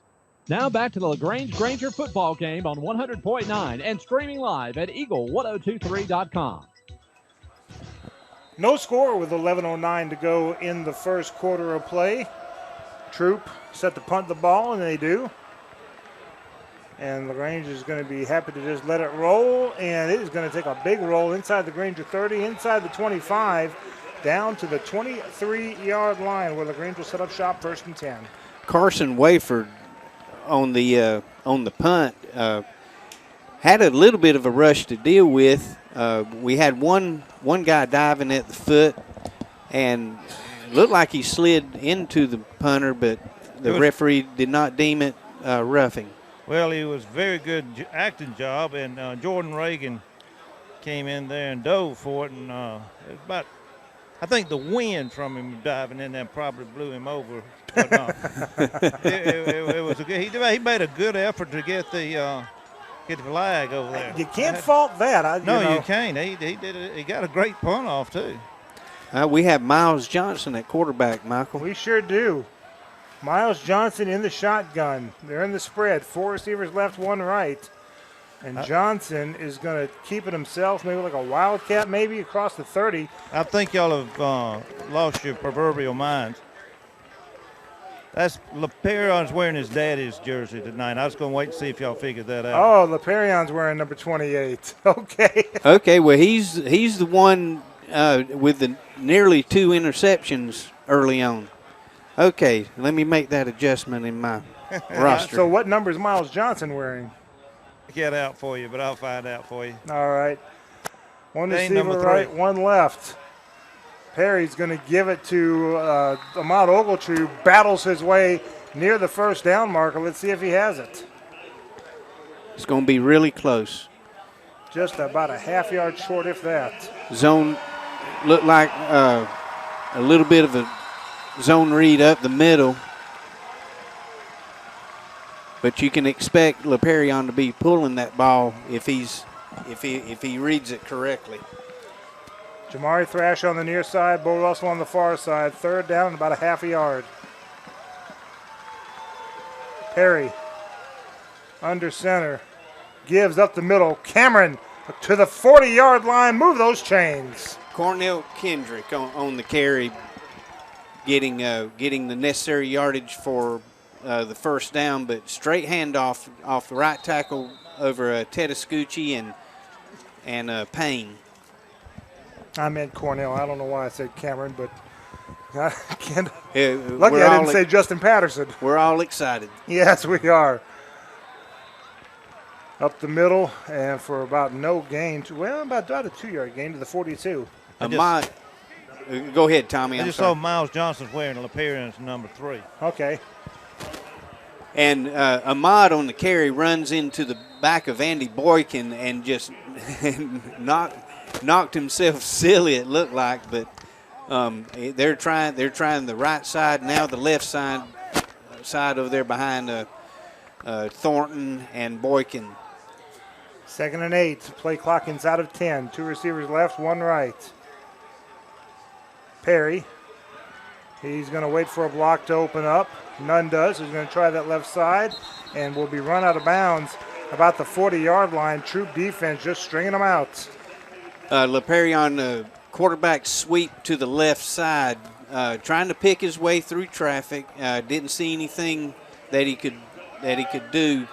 Now back to the LaGrange Granger football game on 100.9 and streaming live at eagle1023.com. No score with 11:09 to go in the first quarter of play. Troup set to punt the ball, and they do. And LaGrange is going to be happy to just let it roll, and it is going to take a big roll inside the Granger 30, inside the 25, down to the 23-yard line where LaGrange will set up shop 1st and 10. Carson Wayford on the punt had a little bit of a rush to deal with. We had one guy diving at the foot, and it looked like he slid into the punter, but the referee did not deem it roughing. Well, he was very good acting job, and Jordan Reagan came in there and dove for it, and it was about, I think the wind from him diving in there probably blew him over. But it was he made a good effort to get the flag over there. You can't fault that. You can't. He did it. He got a great punt off too. We have Miles Johnson at quarterback, Michael. We sure do. Miles Johnson in the shotgun. They're in the spread. 4 receivers left, 1 right. And Johnson is going to keep it himself, maybe like a wildcat, maybe across the 30. I think y'all have lost your proverbial minds. That's LaPerion's wearing his daddy's jersey tonight. I was going to wait and see if y'all figured that out. Oh, LaPerion's wearing number 28. Okay. Okay, well, he's the one with the nearly 2 interceptions early on. Okay, let me make that adjustment in my roster. So what number is Miles Johnson wearing? Get out for you, but I'll find out for you. All right. One Name receiver number 3. right, 1 left. Perry's going to give it to Ahmad Ogletree, battles his way near the first down marker. Let's see if he has it. It's going to be really close. Just about a half-yard short, if that. Zone looked like a little bit of a zone read up the middle. But you can expect LaPerion to be pulling that ball if he reads it correctly. Jamari Thrash on the near side, Bo Russell on the far side. Third down and about a half a yard. Perry under center, gives up the middle. Cameron to the 40-yard line. Move those chains. Cornell Kendrick on the carry, getting the necessary yardage for the first down, but straight handoff off the right tackle over Tedescucci and Payne. I meant Cornell. I don't know why I said Cameron, but I can't. Lucky I didn't say Justin Patterson. We're all excited. Yes, we are. Up the middle, and for about no gain. About a 2-yard gain to the 42. Go ahead, Tommy. I just saw Miles Johnson's wearing LaPerion's number 3. Okay. And Ahmad on the carry runs into the back of Andy Boykin and just knocked himself silly, it looked like. But they're trying the right side, now the left side over there behind Thornton and Boykin. 2nd and 8. Play clock inside of 10. 2 receivers left, 1 right. Perry. He's going to wait for a block to open up. None does. He's going to try that left side and will be run out of bounds about the 40-yard line. Troup defense just stringing them out. LaPerion quarterback sweep to the left side, trying to pick his way through traffic. Didn't see anything that he could do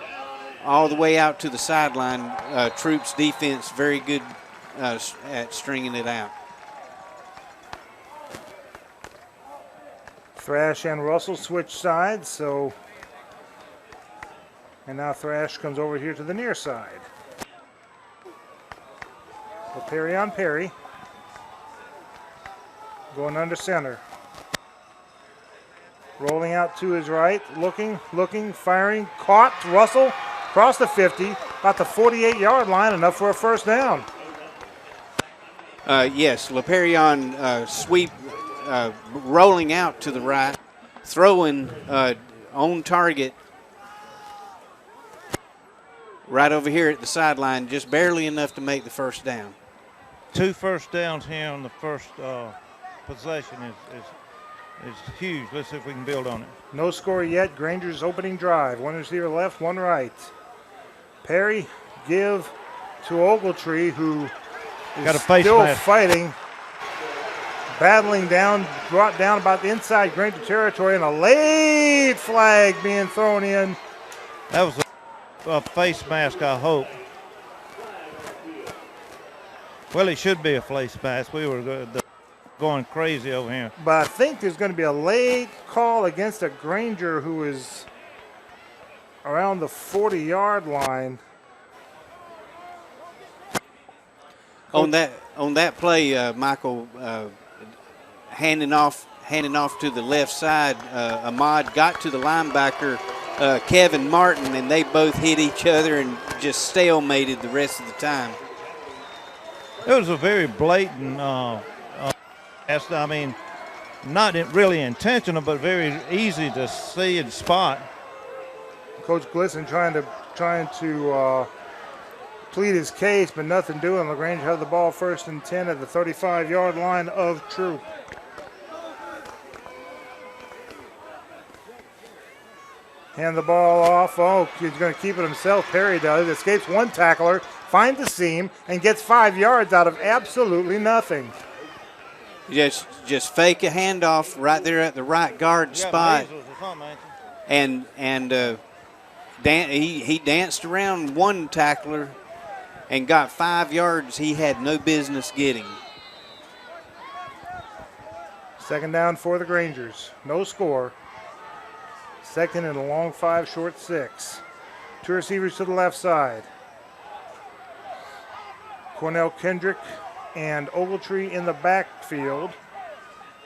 all the way out to the sideline. Troup's defense very good at stringing it out. Thrash and Russell switch sides, and now Thrash comes over here to the near side. Perry on Perry. Going under center. Rolling out to his right, looking, firing, caught. Russell across the 50, about the 48-yard line, enough for a first down. Yes, LaPerion sweep, rolling out to the right, throwing on target right over here at the sideline, just barely enough to make the first down. 2 first downs here on the first possession is huge. Let's see if we can build on it. No score yet. Granger's opening drive. 1 receiver left, 1 right. Perry give to Ogletree, who is still fighting. Battling down, brought down about the inside Granger territory, and a late flag being thrown in. That was a face mask, I hope. Well, it should be a face mask. We were going crazy over here. But I think there's going to be a late call against a Granger who is around the 40-yard line. On that play, Michael, handing off to the left side, Ahmad got to the linebacker, Kevin Martin, and they both hit each other and just stalemated the rest of the time. It was a very blatant pass. I mean, not really intentional, but very easy to see and spot. Coach Glisson trying to plead his case, but nothing doing. LaGrange had the ball 1st and 10 at the 35-yard line of Troup. Hand the ball off. Oh, he's going to keep it himself. Perry does. Escapes one tackler, finds the seam, and gets 5 yards out of absolutely nothing. Just fake a handoff right there at the right guard spot, and he danced around one tackler and got 5 yards he had no business getting. 2nd down for the Grangers. No score. 2nd and a long 5, short 6. 2 receivers to the left side. Cornell Kendrick and Ogletree in the backfield.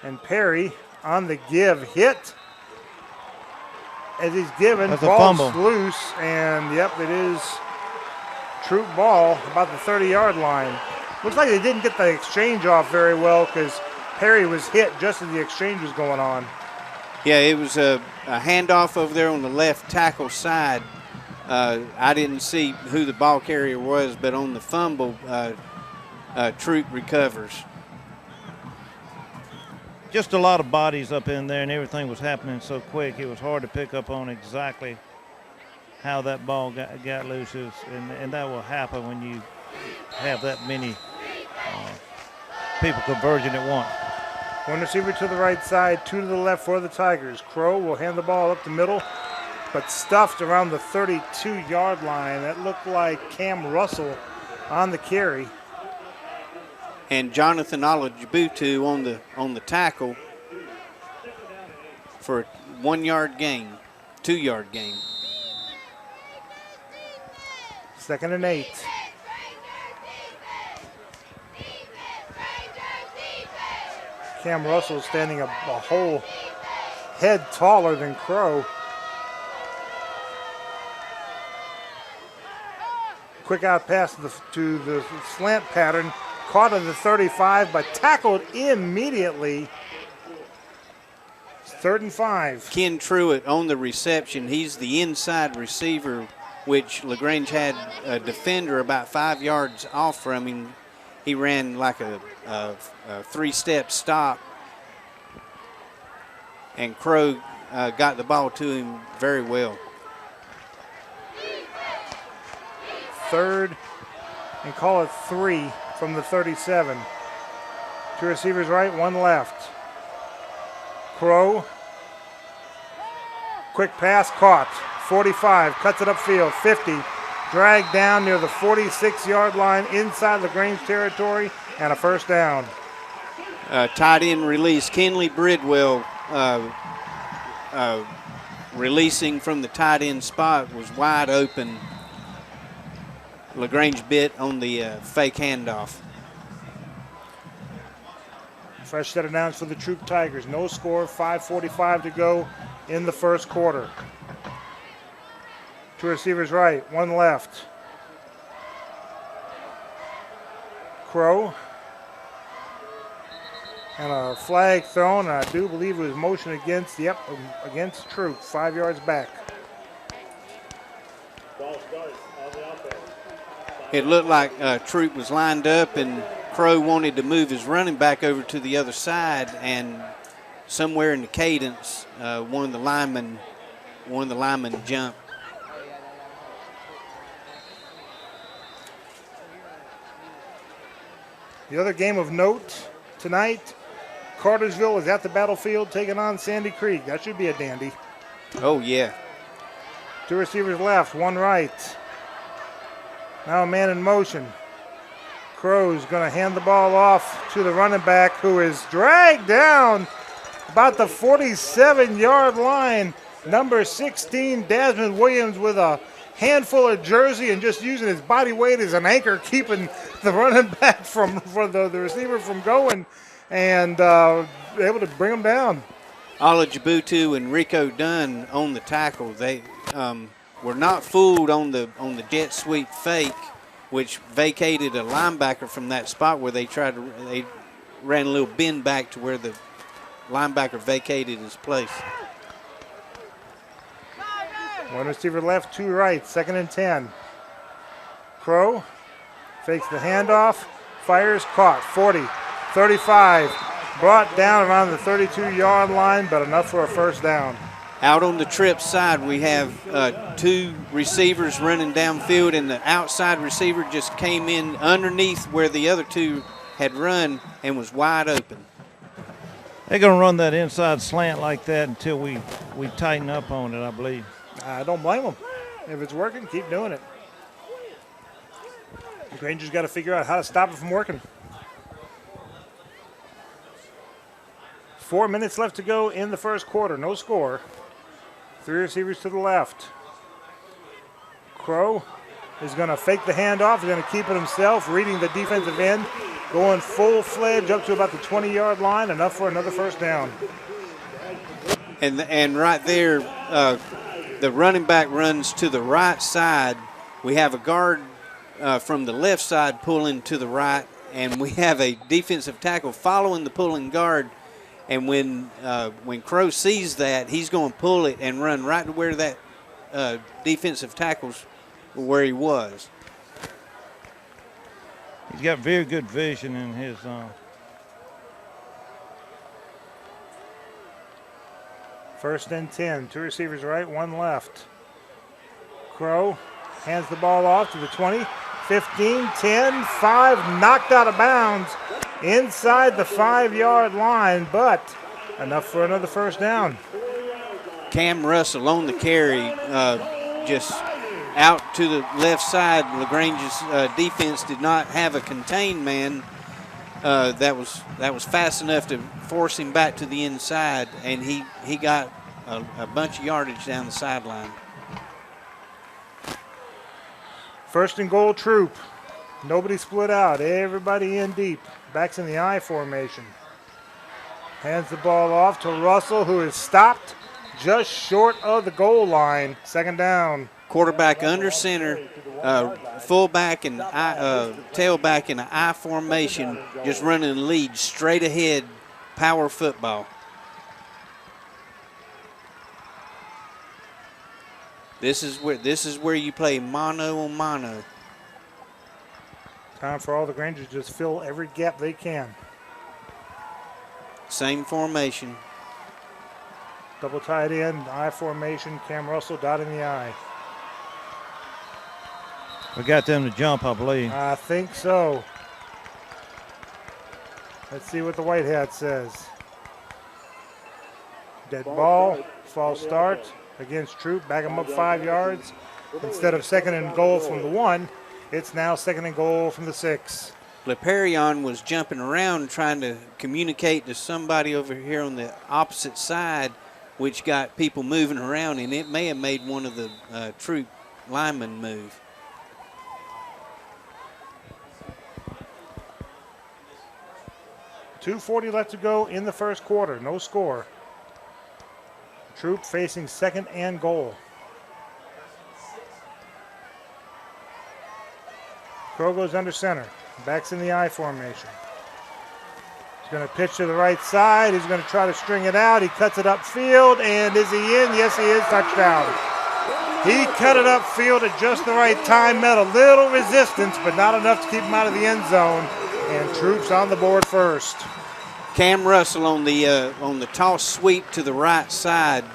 And Perry on the give, hit. As he's given, ball's loose, and yep, it is Troup ball about the 30-yard line. Looks like they didn't get the exchange off very well because Perry was hit just as the exchange was going on. Yeah, it was a handoff over there on the left tackle side. I didn't see who the ball carrier was, but on the fumble, Troup recovers. Just a lot of bodies up in there, and everything was happening so quick. It was hard to pick up on exactly how that ball got loose. And that will happen when you have that many people converging at once. One receiver to the right side, 2 to the left for the Tigers. Crow will hand the ball up the middle, but stuffed around the 32-yard line. That looked like Cam Russell on the carry. And Jonathan Olajibutu on the tackle for a 1-yard gain, 2-yard gain. 2nd and 8. Cam Russell standing a whole head taller than Crow. Quick out pass to the slant pattern. Caught at the 35, but tackled immediately. It's 3rd and 5. Ken Truitt on the reception. He's the inside receiver, which LaGrange had a defender about 5 yards off from him. He ran like a 3-step stop, and Crow got the ball to him very well. 3rd and call it 3 from the 37. 2 receivers right, 1 left. Crow. Quick pass caught. 45, cuts it upfield, 50. Dragged down near the 46-yard line inside LaGrange territory, and a 1st down. Tight end release. Kenley Bridwell releasing from the tight end spot was wide open. LaGrange bit on the fake handoff. Fresh set of downs for the Troup Tigers. No score, 5:45 to go in the 1st quarter. 2 receivers right, 1 left. Crow. And a flag thrown, and I do believe it was motion against Troup, 5 yards back. It looked like Troup was lined up, and Crow wanted to move his running back over to the other side, and somewhere in the cadence, one of the linemen jumped. The other game of note tonight, Cartersville is at the battlefield taking on Sandy Creek. That should be a dandy. Oh, yeah. 2 receivers left, 1 right. Now a man in motion. Crow's going to hand the ball off to the running back, who is dragged down about the 47-yard line. Number 16, Desmond Williams, with a handful of jersey and just using his body weight as an anchor, keeping the running back for the receiver from going, and able to bring him down. Olajibutu and Rico Dunn on the tackle. They were not fooled on the jet sweep fake, which vacated a linebacker from that spot where they ran a little bend back to where the linebacker vacated his place. 1 receiver left, 2 right, 2nd and 10. Crow fakes the handoff, fires, caught, 40, 35, brought down around the 32-yard line, but enough for a 1st down. Out on the trip side, we have 2 receivers running downfield, and the outside receiver just came in underneath where the other 2 had run and was wide open. They're going to run that inside slant like that until we tighten up on it, I believe. I don't blame them. If it's working, keep doing it. The Rangers got to figure out how to stop it from working. 4 minutes left to go in the 1st quarter. No score. 3 receivers to the left. Crow is going to fake the handoff. He's going to keep it himself, reading the defensive end, going full-fledged up to about the 20-yard line, enough for another 1st down. And right there, the running back runs to the right side. We have a guard from the left side pulling to the right, and we have a defensive tackle following the pulling guard. And when Crow sees that, he's going to pull it and run right to where that defensive tackle's where he was. He's got very good vision in his. First and 10. 2 receivers right, 1 left. Crow hands the ball off to the 20, 15, 10, 5, knocked out of bounds inside the 5-yard line, but enough for another first down. Cam Russell on the carry, just out to the left side. LaGrange's defense did not have a contained man that was fast enough to force him back to the inside, and he got a bunch of yardage down the sideline. First and goal, Troup. Nobody split out. Everybody in deep. Backs in the I formation. Hands the ball off to Russell, who is stopped just short of the goal line. Second down. Quarterback under center, fullback and tailback in an I formation, just running the lead straight ahead, power football. This is where you play mano on mano. Time for all the Grangers to just fill every gap they can. Same formation. Double tight end, I formation. Cam Russell dotting the I. We got them to jump, I believe. I think so. Let's see what the white hat says. Dead ball, false start against Troup. Back him up 5 yards. Instead of second and goal from the 1, it's now second and goal from the 6. Leperion was jumping around trying to communicate to somebody over here on the opposite side, which got people moving around, and it may have made one of the Troup linemen move. .240 left to go in the first quarter. No score. Troup facing second and goal. Crow goes under center. Backs in the I formation. He's going to pitch to the right side. He's going to try to string it out. He cuts it upfield. And is he in? Yes, he is. Touchdown. He cut it upfield at just the right time. Met a little resistance, but not enough to keep him out of the end zone. And Troup's on the board first. Cam Russell on the toss sweep to the right side.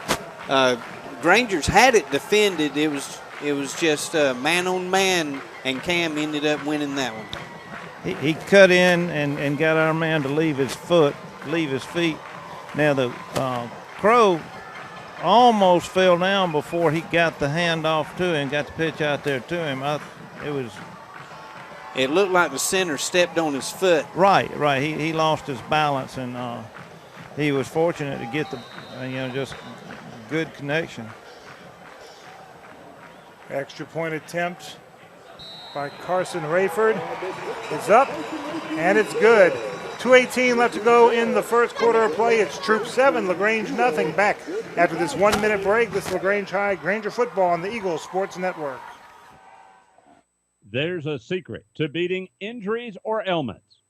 Grangers had it defended. It was just man on man, and Cam ended up winning that one. He cut in and got our man to leave his feet. Now the Crow almost fell down before he got the handoff to him, got the pitch out there to him. It looked like the center stepped on his foot. Right. He lost his balance, and he was fortunate to get the, just good connection. Extra point attempt by Carson Rayford is up, and it's good. 2:18 left to go in the first quarter of play. It's Troup 7, LaGrange nothing. Back after this 1-minute break. This is LaGrange High Granger football on the Eagle Sports Network. There's a secret to beating injuries or ailments.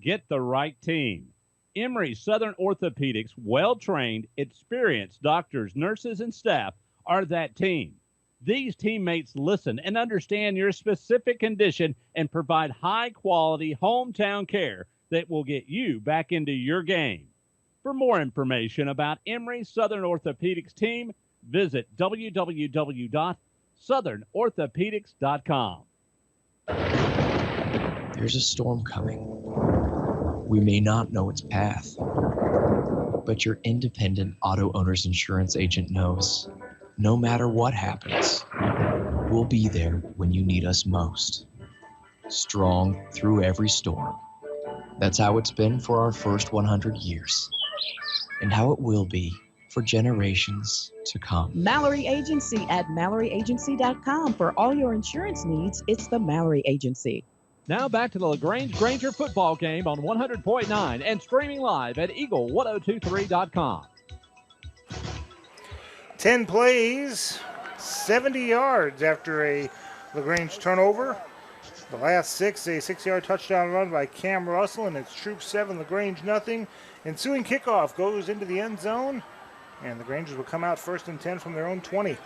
Get the right team. Emory Southern Orthopedics, well-trained, experienced doctors, nurses, and staff are that team. These teammates listen and understand your specific condition and provide high-quality hometown care that will get you back into your game. For more information about Emory Southern Orthopedics team, visit www.southernorthopedics.com. There's a storm coming. We may not know its path, but your independent auto owner's insurance agent knows no matter what happens, we'll be there when you need us most. Strong through every storm. That's how it's been for our first 100 years, and how it will be for generations to come. Mallory Agency at MalloryAgency.com. For all your insurance needs, it's the Mallory Agency. Now back to the LaGrange Granger football game on 100.9 and streaming live at Eagle1023.com. 10 plays, 70 yards after a LaGrange turnover. The last 6, a 6-yard touchdown run by Cam Russell, and it's Troup 7, LaGrange nothing. Ensuing kickoff goes into the end zone, and the Grangers will come out 1st and 10 from their own 20.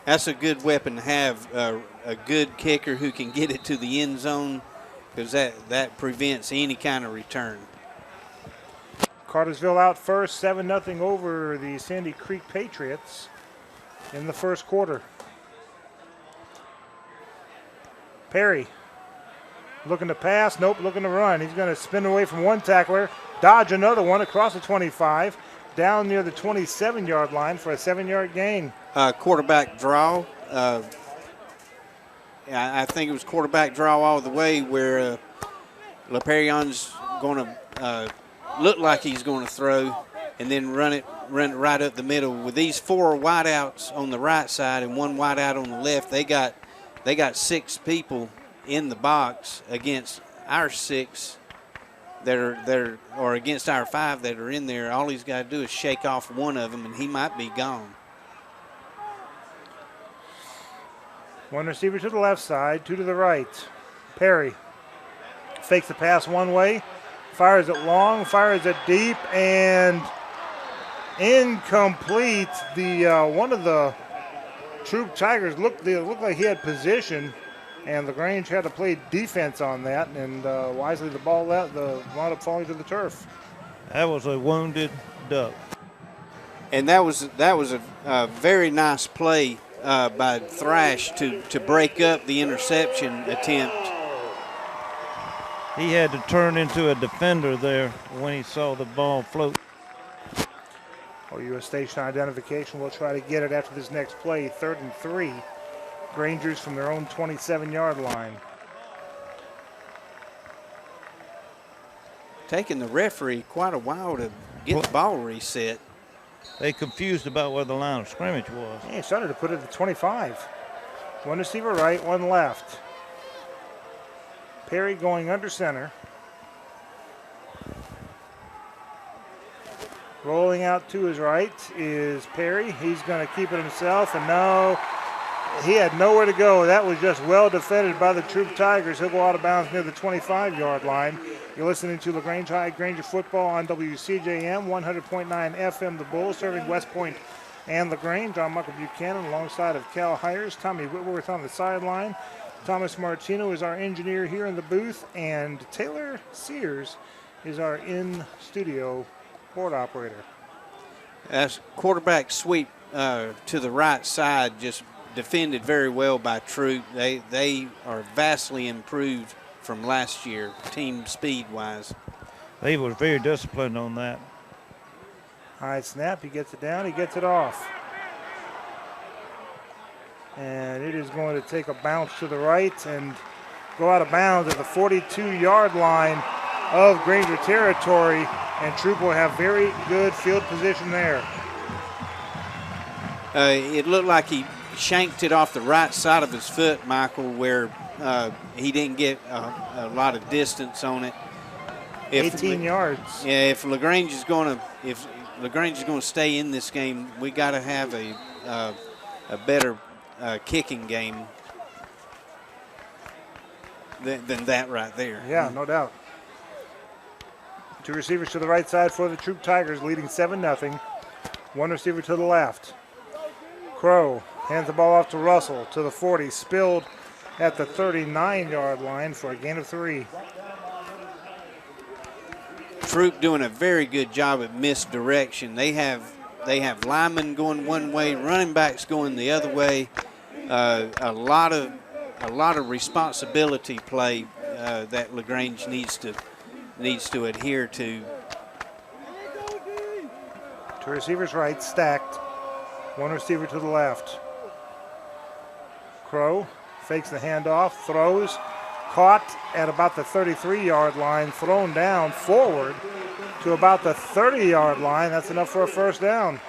That's a good weapon to have, a good kicker who can get it to the end zone, because that prevents any kind of return. Cartersville out first, 7-0 over the Sandy Creek Patriots in the first quarter. Perry looking to pass, nope, looking to run. He's going to spin away from one tackler, dodge another one across the 25, down near the 27-yard line for a 7-yard gain. Quarterback draw. I think it was quarterback draw all the way where LaPerrion's going to look like he's going to throw and then run it right up the middle. With these 4 wideouts on the right side and 1 wideout on the left, they got 6 people in the box against our 6 that are or against our 5 that are in there. All he's got to do is shake off one of them, and he might be gone. One receiver to the left side, 2 to the right. Perry fakes the pass one way, fires it long, fires it deep, and incomplete. One of the Troup Tigers looked like he had position, and LaGrange had to play defense on that, and wisely the ball wound up falling to the turf. That was a wounded duck. And that was a very nice play by Thrash to break up the interception attempt. He had to turn into a defender there when he saw the ball float. OUS station identification. We'll try to get it after this next play. 3rd and 3. Grangers from their own 27-yard line. Taking the referee quite a while to get the ball reset. They confused about where the line of scrimmage was. He started to put it at 25. 1 receiver right, 1 left. Perry going under center. Rolling out to his right is Perry. He's going to keep it himself, and no, he had nowhere to go. That was just well defended by the Troup Tigers. He'll go out of bounds near the 25-yard line. You're listening to LaGrange High Granger football on WCJM 100.9 FM. The Bulls serving West Point and LaGrange. I'm Michael Buchanan alongside of Cal Hires, Tommy Whitworth on the sideline. Thomas Martino is our engineer here in the booth, and Taylor Sears is our in-studio board operator. That's quarterback sweep to the right side, just defended very well by Troup. They are vastly improved from last year, team speed-wise. They were very disciplined on that. High snap, he gets it down, he gets it off. And it is going to take a bounce to the right and go out of bounds at the 42-yard line of Granger territory, and Troup will have very good field position there. It looked like he shanked it off the right side of his foot, Michael, where he didn't get a lot of distance on it. 18 yards. Yeah, if LaGrange is going to stay in this game, we got to have a better kicking game than that right there. Yeah, no doubt. 2 receivers to the right side for the Troup Tigers, leading 7-0. 1 receiver to the left. Crow hands the ball off to Russell to the 40, spilled at the 39-yard line for a gain of 3. Troup doing a very good job at misdirection. They have linemen going one way, running backs going the other way. A lot of responsibility play that LaGrange needs to adhere to. 2 receivers right, stacked. 1 receiver to the left. Crow fakes the handoff, throws, caught at about the 33-yard line, thrown down forward to about the 30-yard line. That's enough for a first down.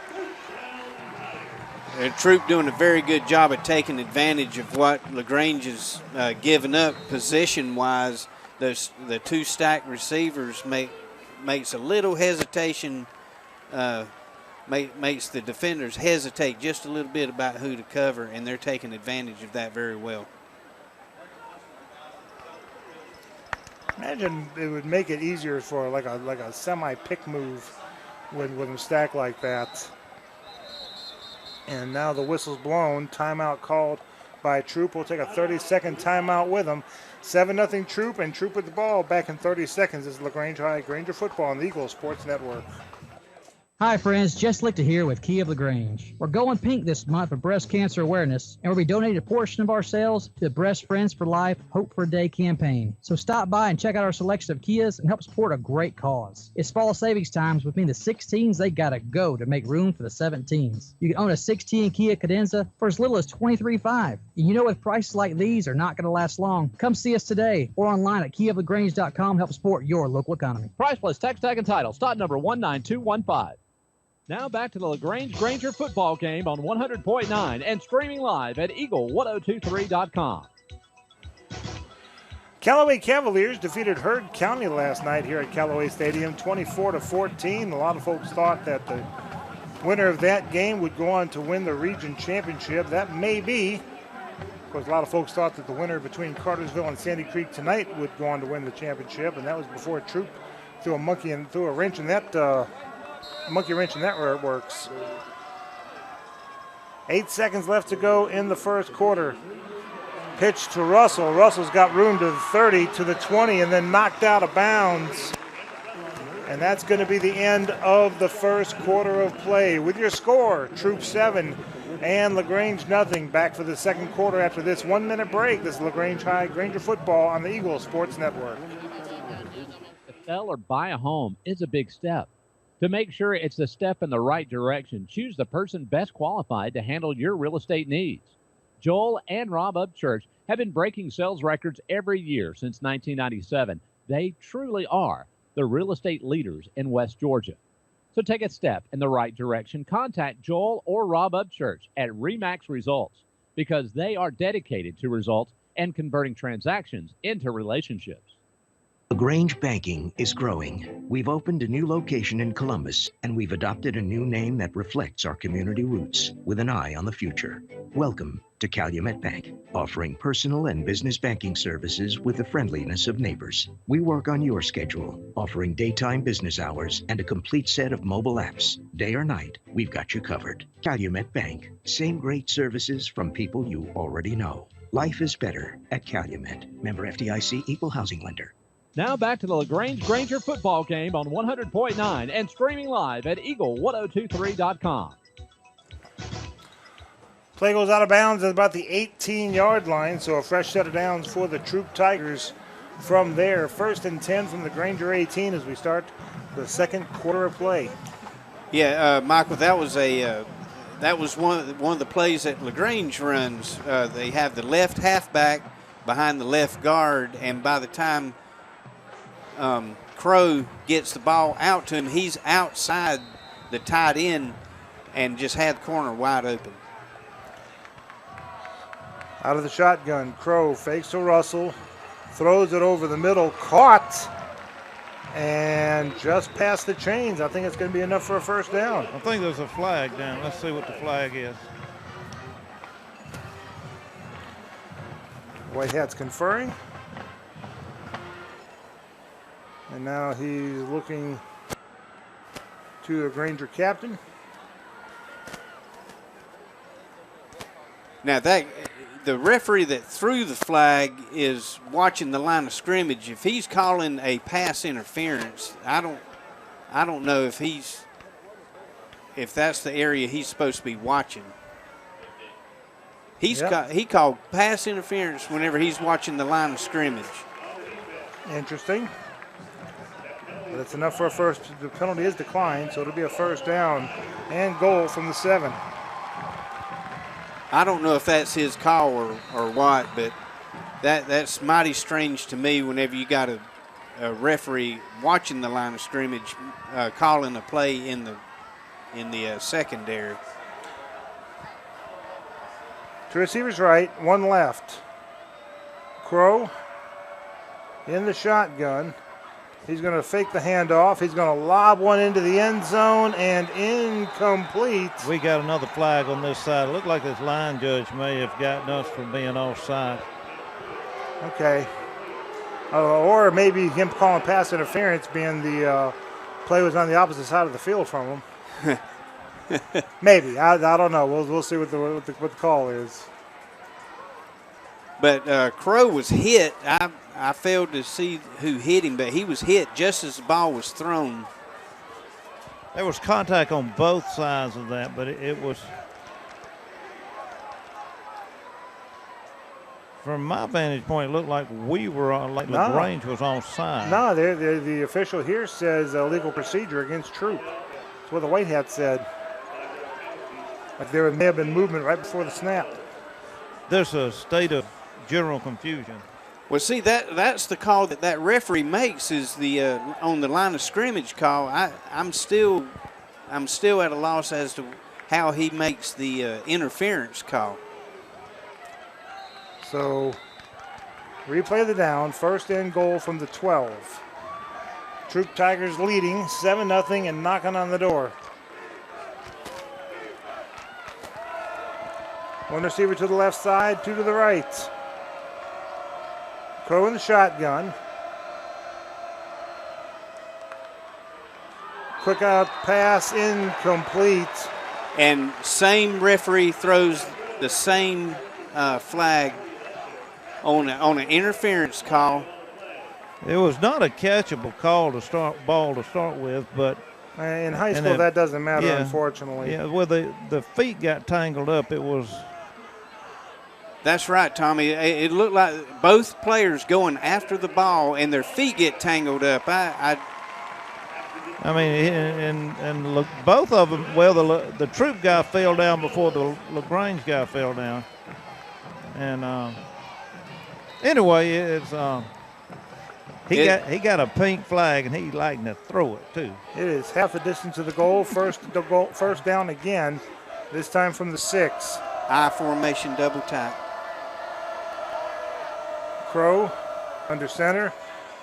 Troup doing a very good job at taking advantage of what LaGrange has given up position-wise. The 2 stacked receivers makes a little hesitation, makes the defenders hesitate just a little bit about who to cover, and they're taking advantage of that very well. Imagine it would make it easier for like a semi-pick move with them stacked like that. And now the whistle's blown. Timeout called by Troup. We'll take a 30-second timeout with them. 7-0 Troup, and Troup with the ball back in 30 seconds. This is LaGrange High Granger football on the Eagles Sports Network. Hi friends, Jess Lichter here with Key of LaGrange. We're going pink this month for breast cancer awareness, and we'll be donating a portion of our sales to the Breast Friends for Life Hope for a Day campaign. So stop by and check out our selection of Kias and help support a great cause. It's fall savings times, which means the 16s, they gotta go to make room for the 17s. You can own a 16 Kia Cadenza for as little as $23,500. And you know with prices like these are not gonna last long. Come see us today or online at keyoflagrange.com to help support your local economy. Price plus tax tag and title. Stock number 19215. Now back to the LaGrange Granger football game on 100.9 and streaming live at eagle1023.com. Callaway Cavaliers defeated Heard County last night here at Callaway Stadium, 24-14. A lot of folks thought that the winner of that game would go on to win the region championship. That may be. Of course, a lot of folks thought that the winner between Cartersville and Sandy Creek tonight would go on to win the championship, and that was before Troup threw a wrench in that. Monkey wrench in that where it works. 8 seconds left to go in the first quarter. Pitch to Russell. Russell's got room to the 30, to the 20, and then knocked out of bounds. And that's going to be the end of the first quarter of play. With your score, Troup 7 and LaGrange nothing. Back for the second quarter after this 1 minute break. This is LaGrange High Granger football on the Eagles Sports Network. To sell or buy a home is a big step. To make sure it's a step in the right direction, choose the person best qualified to handle your real estate needs. Joel and Rob Upchurch have been breaking sales records every year since 1997. They truly are the real estate leaders in West Georgia. So take a step in the right direction. Contact Joel or Rob Upchurch at RE/MAX Results because they are dedicated to results and converting transactions into relationships. LaGrange Banking is growing. We've opened a new location in Columbus, and we've adopted a new name that reflects our community roots with an eye on the future. Welcome to Calumet Bank, offering personal and business banking services with the friendliness of neighbors. We work on your schedule, offering daytime business hours and a complete set of mobile apps. Day or night, we've got you covered. Calumet Bank, same great services from people you already know. Life is better at Calumet. Member FDIC, equal housing lender. Now back to the LaGrange Granger football game on 100.9 and streaming live at eagle1023.com. Play goes out of bounds at about the 18-yard line, so a fresh set of downs for the Troup Tigers from there. 1st and 10 from the Granger 18 as we start the second quarter of play. Yeah, Michael, that was one of the plays that LaGrange runs. They have the left halfback behind the left guard, and by the time Crow gets the ball out to him, he's outside the tight end and just had the corner wide open. Out of the shotgun, Crow fakes to Russell, throws it over the middle, caught, and just past the chains. I think it's going to be enough for a first down. I think there's a flag down. Let's see what the flag is. White hat's conferring. And now he's looking to the Granger captain. Now the referee that threw the flag is watching the line of scrimmage. If he's calling a pass interference, I don't know if that's the area he's supposed to be watching. He called pass interference whenever he's watching the line of scrimmage. Interesting. But it's enough for a first. The penalty is declined, so it'll be a first down and goal from the 7. I don't know if that's his call or what, but that's mighty strange to me whenever you got a referee watching the line of scrimmage calling a play in the secondary. To receiver's right, 1 left. Crow in the shotgun. He's going to fake the handoff. He's going to lob one into the end zone and incomplete. We got another flag on this side. It looked like this line judge may have gotten us from being offside. Okay. Or maybe him calling pass interference, being the play was on the opposite side of the field from him. Maybe. I don't know. We'll see what the call is. But Crow was hit. I failed to see who hit him, but he was hit just as the ball was thrown. There was contact on both sides of that, but it was, from my vantage point, it looked like we were on, like LaGrange was on side. No, the official here says illegal procedure against Troup. That's what the white hat said. Like there may have been movement right before the snap. There's a state of general confusion. Well, see, that's the call that referee makes is the on the line of scrimmage call. I'm still at a loss as to how he makes the interference call. So, replay the down. First and goal from the 12. Troup Tigers leading 7-0 and knocking on the door. One receiver to the left side, two to the right. Crow in the shotgun. Quick out pass, incomplete. And same referee throws the same flag on an interference call. It was not a catchable ball to start with, but in high school that doesn't matter, unfortunately. Yeah, well the feet got tangled up. It was. That's right, Tommy. It looked like both players going after the ball and their feet get tangled up. I mean, and look, both of them. Well, the Troup guy fell down before the LaGrange guy fell down, and anyway, it's he got a pink flag and he liking to throw it too. It is half the distance to the goal. First down again. This time from the 6. I formation double tight. Crow under center,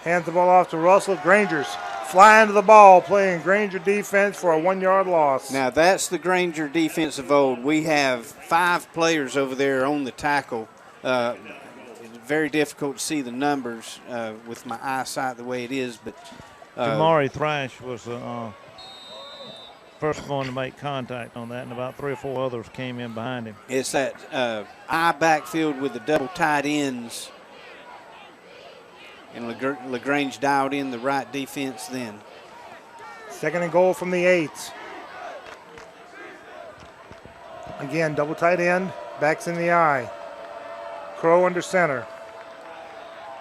hands the ball off to Russell. Granger's flying to the ball, playing Granger defense for a 1-yard loss. Now that's the Granger defense of old. We have 5 players over there on the tackle. It's very difficult to see the numbers with my eyesight the way it is, but Jamari Thrash was first one to make contact on that, and about 3 or 4 others came in behind him. It's that I backfield with the double tight ends. And LaGrange dialed in the right defense then. Second and goal from the 8. Again, double tight end, backs in the eye. Crow under center.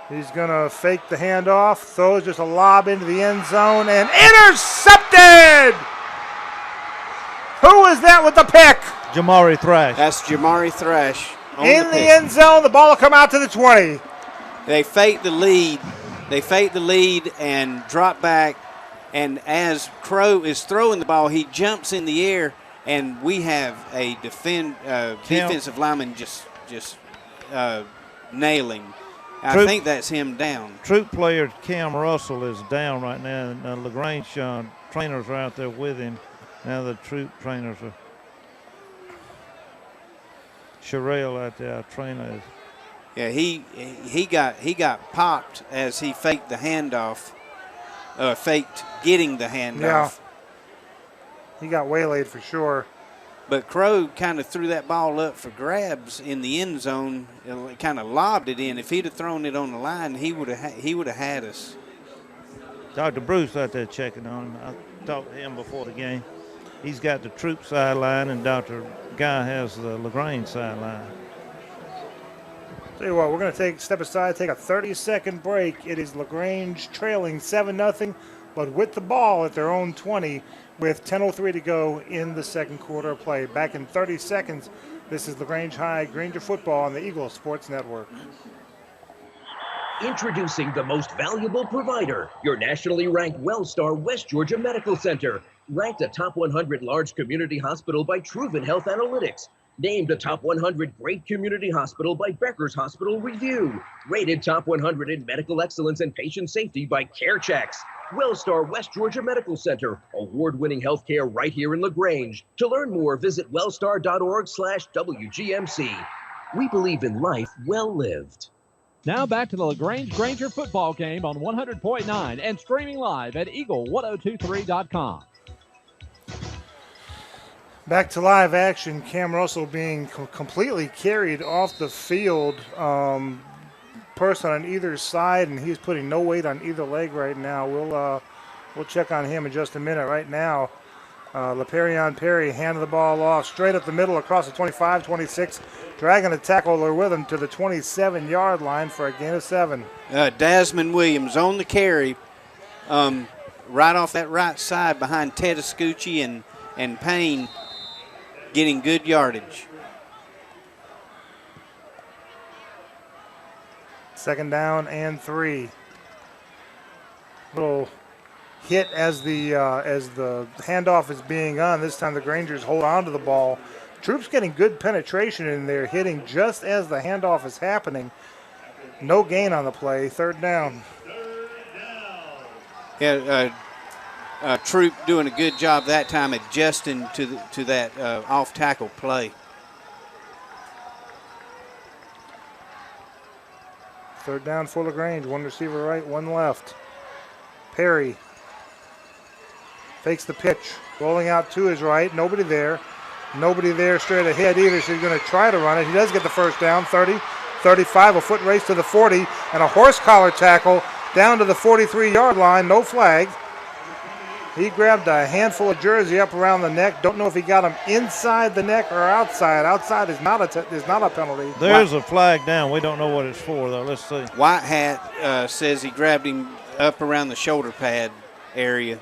He's going to fake the handoff, throws just a lob into the end zone, and intercepted! Who is that with the pick? Jamari Thrash. That's Jamari Thrash. In the end zone, the ball will come out to the 20. They fake the lead. They fake the lead and drop back. And as Crow is throwing the ball, he jumps in the air, and we have a defensive lineman just nail him. I think that's him down. Troup player Cam Russell is down right now. And LaGrange trainers are out there with him. Now the Troup trainers are. Sherrill out there, our trainer is. Yeah, he got popped as he faked the handoff, faked getting the handoff. Yeah, he got waylaid for sure. But Crow kind of threw that ball up for grabs in the end zone, kind of lobbed it in. If he'd have thrown it on the line, he would have had us. Dr. Bruce out there checking on him. I talked to him before the game. He's got the Troup sideline, and Dr. Guy has the LaGrange sideline. Tell you what, we're going to step aside, take a 30-second break. It is LaGrange trailing 7-0, but with the ball at their own 20 with 10:03 to go in the second quarter of play. Back in 30 seconds, this is LaGrange High Granger football on the Eagle Sports Network. Introducing the most valuable provider, your nationally ranked WellStar West Georgia Medical Center. Ranked a top 100 large community hospital by Troup Health Analytics. Named a top 100 great community hospital by Becker's Hospital Review. Rated top 100 in medical excellence and patient safety by CareChecks. WellStar West Georgia Medical Center. Award-winning healthcare right here in LaGrange. To learn more, visit wellstar.org/WGMC. We believe in life well lived. Now back to the LaGrange Granger football game on 100.9 and streaming live at eagle1023.com. Back to live action. Cam Russell being completely carried off the field. Person on either side, and he's putting no weight on either leg right now. We'll check on him in just a minute. Right now, LaPerion Perry handed the ball off straight up the middle across the 25, 26, dragging the tackler with him to the 27-yard line for a gain of 7. Desmond Williams on the carry, right off that right side behind Tedescucci and Payne, getting good yardage. Second down and 3. Little hit as the handoff is being on. This time the Grangers hold on to the ball. Troup's getting good penetration in there, hitting just as the handoff is happening. No gain on the play. Third down. Yeah, Troup doing a good job that time adjusting to that off-tackle play. Third down for LaGrange. One receiver right, one left. Perry fakes the pitch. Rolling out to his right. Nobody there. Nobody there straight ahead either, so he's going to try to run it. He does get the first down. 30, 35, a foot race to the 40, and a horse collar tackle down to the 43-yard line. No flag. He grabbed a handful of jersey up around the neck. Don't know if he got him inside the neck or outside. Outside is not a penalty. There's a flag down. We don't know what it's for, though. Let's see. White Hat says he grabbed him up around the shoulder pad area.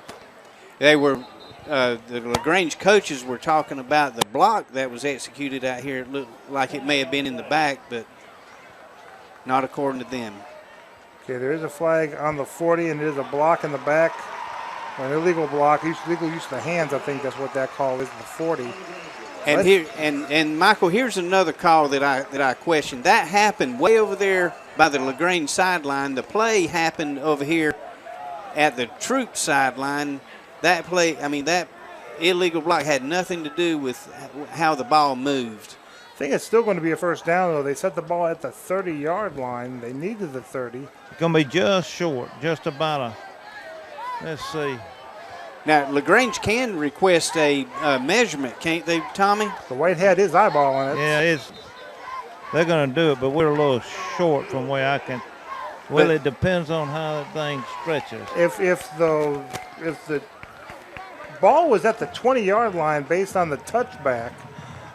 They were the LaGrange coaches were talking about the block that was executed out here. It looked like it may have been in the back, but not according to them. Okay, there is a flag on the 40, and there's a block in the back. An illegal block, illegal use of the hands. I think that's what that call is, the 40. And here, and Michael, here's another call that I questioned. That happened way over there by the LaGrange sideline. The play happened over here at the Troup sideline. That play, I mean, that illegal block had nothing to do with how the ball moved. I think it's still going to be a first down, though. They set the ball at the 30-yard line. They needed the 30. It's going to be just short, just about a. Let's see. Now, LaGrange can request a measurement, can't they, Tommy? The White had his eyeball on it. Yeah, they're going to do it, but we're a little short from where I can. Well, it depends on how that thing stretches. If the ball was at the 20-yard line based on the touchback,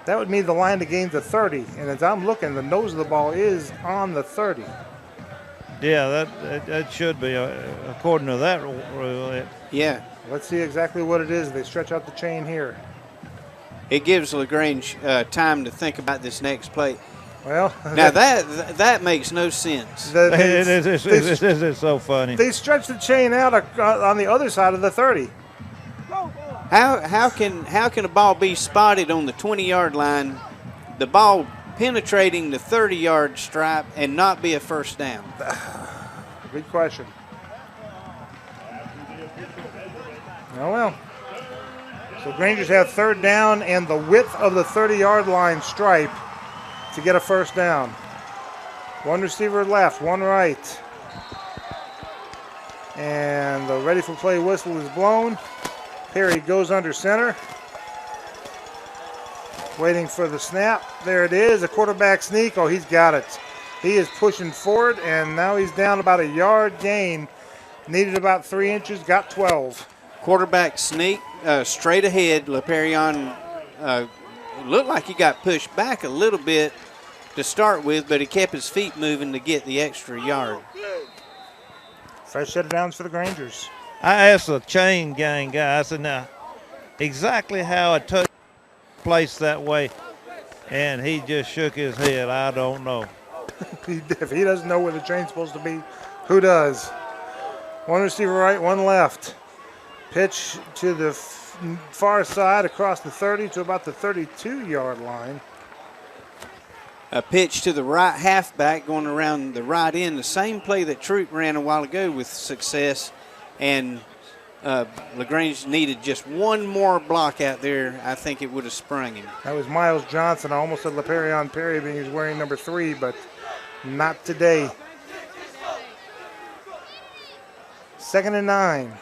that would mean the line to gain the 30. And as I'm looking, the nose of the ball is on the 30. Yeah, that should be, according to that rule. Yeah. Let's see exactly what it is. They stretch out the chain here. It gives LaGrange time to think about this next play. Well, now that makes no sense. This is so funny. They stretch the chain out on the other side of the 30. How can a ball be spotted on the 20-yard line, the ball penetrating the 30-yard stripe, and not be a first down? Good question. Oh, well. So Grangers have third down and the width of the 30-yard line stripe to get a first down. One receiver left, one right. And the ready for play whistle is blown. Perry goes under center. Waiting for the snap. There it is, a quarterback sneak. Oh, he's got it. He is pushing forward, and now he's down about a yard gain. Needed about 3 inches, got 12. Quarterback sneak straight ahead. LaPerion looked like he got pushed back a little bit to start with, but he kept his feet moving to get the extra yard. Fresh set of downs for the Grangers. I asked the chain gang guy, I said, now, exactly how a touch placed that way, and he just shook his head. I don't know. If he doesn't know where the chain's supposed to be, who does? One receiver right, one left. Pitch to the far side across the 30 to about the 32-yard line. A pitch to the right halfback going around the right end. The same play that Troup ran a while ago with success. And LaGrange needed just one more block out there. I think it would have sprung him. That was Miles Johnson. I almost said LaPerion Perry being he's wearing number 3, but not today. 2nd and 9.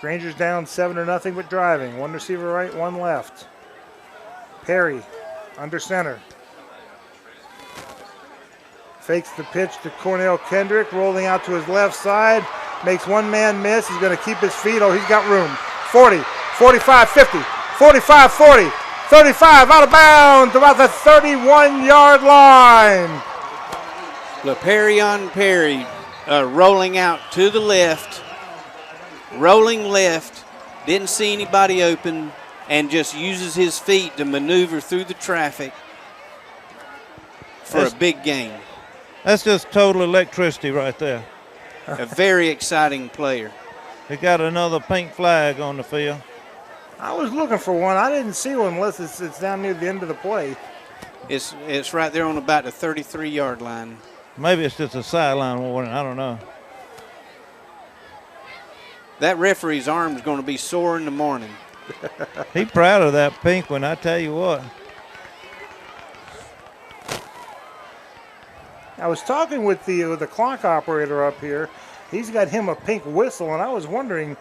Rangers down 7-0 with driving. One receiver right, one left. Perry under center. Fakes the pitch to Cornell Kendrick, rolling out to his left side. Makes one man miss. He's going to keep his feet. Oh, he's got room. 40, 45, 50, 45, 40, 35, out of bounds, about the 31-yard line. LaPerion Perry rolling out to the left, rolling left, didn't see anybody open, and just uses his feet to maneuver through the traffic for a big gain. That's just total electricity right there. A very exciting player. He got another pink flag on the field. I was looking for one. I didn't see one unless it's down near the end of the play. It's right there on about the 33-yard line. Maybe it's just a sideline warning. I don't know. That referee's arm is going to be sore in the morning. He proud of that pink one, I tell you what. I was talking with the clock operator up here. He's got him a pink whistle, and I was wondering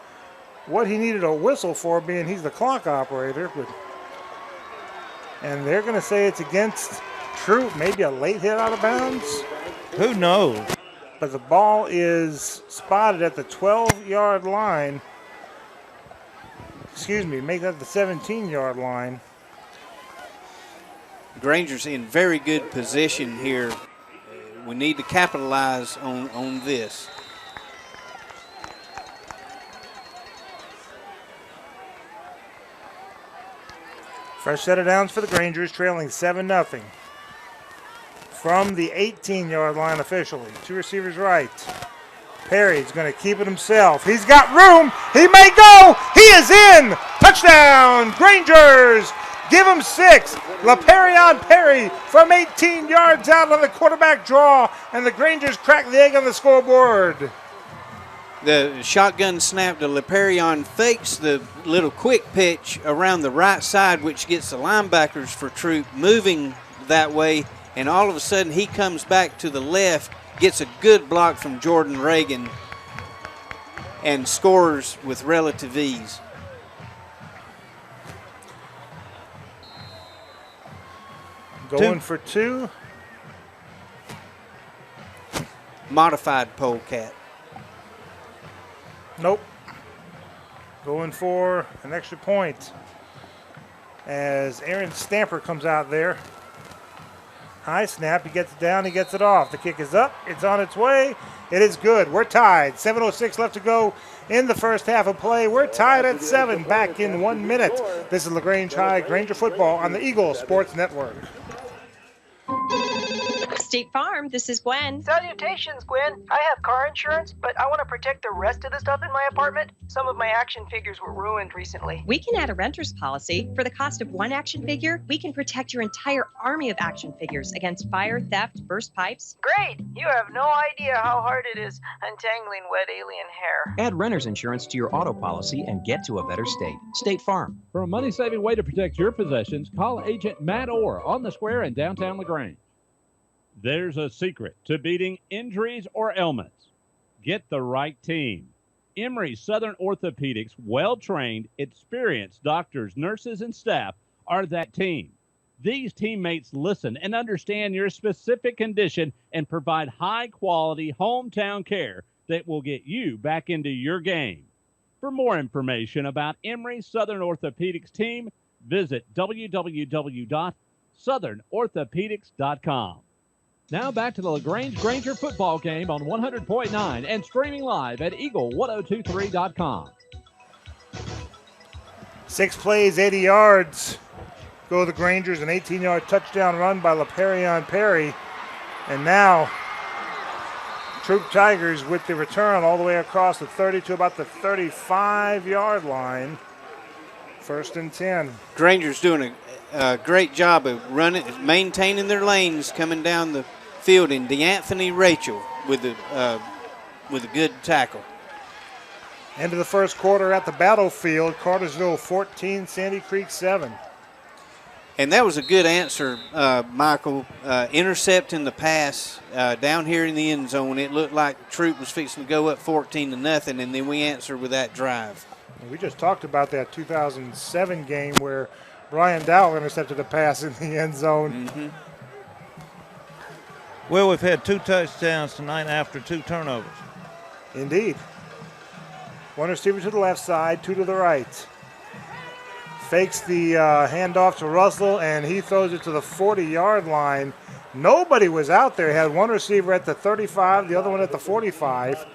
what he needed a whistle for, being he's the clock operator. And they're going to say it's against Troup, maybe a late hit out of bounds. Who knows? But the ball is spotted at the 12-yard line. Excuse me, make that the 17-yard line. Granger's in very good position here. We need to capitalize on this. Fresh set of downs for the Grangers, trailing 7-0. From the 18-yard line officially. Two receivers right. Perry's going to keep it himself. He's got room. He may go. He is in. Touchdown, Grangers. Give him 6. LaPerion Perry from 18 yards out on the quarterback draw, and the Grangers crack the egg on the scoreboard. The shotgun snap to LaPerion fakes the little quick pitch around the right side, which gets the linebackers for Troup moving that way, and all of a sudden he comes back to the left, gets a good block from Jordan Reagan, and scores with relative ease. Going for 2. Modified polecat. Nope. Going for an extra point as Aaron Stamper comes out there. High snap, he gets it down, he gets it off. The kick is up, it's on its way. It is good. We're tied. 7:06 left to go in the first half of play. We're tied at 7, back in 1 minute. This is LaGrange High Granger football on the Eagle Sports Network. State Farm, this is Gwen. Salutations, Gwen. I have car insurance, but I want to protect the rest of the stuff in my apartment. Some of my action figures were ruined recently. We can add a renter's policy. For the cost of one action figure, we can protect your entire army of action figures against fire, theft, burst pipes. Great! You have no idea how hard it is untangling wet alien hair. Add renter's insurance to your auto policy and get to a better state. State Farm. For a money-saving way to protect your possessions, call Agent Matt Orr on the square in downtown LaGrange. There's a secret to beating injuries or ailments. Get the right team. Emory Southern Orthopedics, well-trained, experienced doctors, nurses, and staff are that team. These teammates listen and understand your specific condition and provide high-quality hometown care that will get you back into your game. For more information about Emory Southern Orthopedics team, visit www.southernorthopedics.com. Now back to the LaGrange Granger football game on 100.9 and streaming live at eagle1023.com. 6 plays, 80 yards. Go the Grangers, an 18-yard touchdown run by LaPerion Perry. And now, Troup Tigers with the return all the way across the 30 to about the 35-yard line. 1st and 10. Granger's doing a great job of running, maintaining their lanes coming down the field, and DeAnthony Rachel with a good tackle. End of the first quarter at the battlefield. Cartersville 14, Sandy Creek 7. And that was a good answer, Michael. Intercepting the pass down here in the end zone. It looked like Troup was fixing to go up 14-0, and then we answered with that drive. We just talked about that 2007 game where Brian Dowell intercepted a pass in the end zone. Mm-hmm. Well, we've had 2 touchdowns tonight after 2 turnovers. Indeed. 1 receiver to the left side, 2 to the right. Fakes the handoff to Russell, and he throws it to the 40-yard line. Nobody was out there. He had 1 receiver at the 35, the other one at the 45.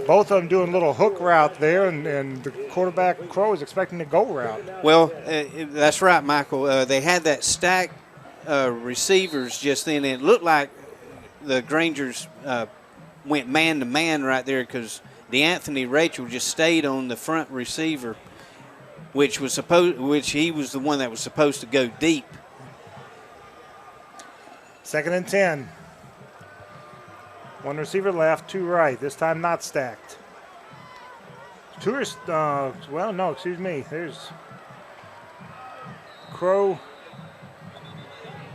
Both of them doing a little hook route there, and the quarterback, Crow, is expecting a go route. Well, that's right, Michael. They had that stack receivers just then, and it looked like the Grangers went man-to-man right there because DeAnthony Rachel just stayed on the front receiver, which he was the one that was supposed to go deep. 2nd and 10. 1 receiver left, 2 right. This time not stacked. There's Crow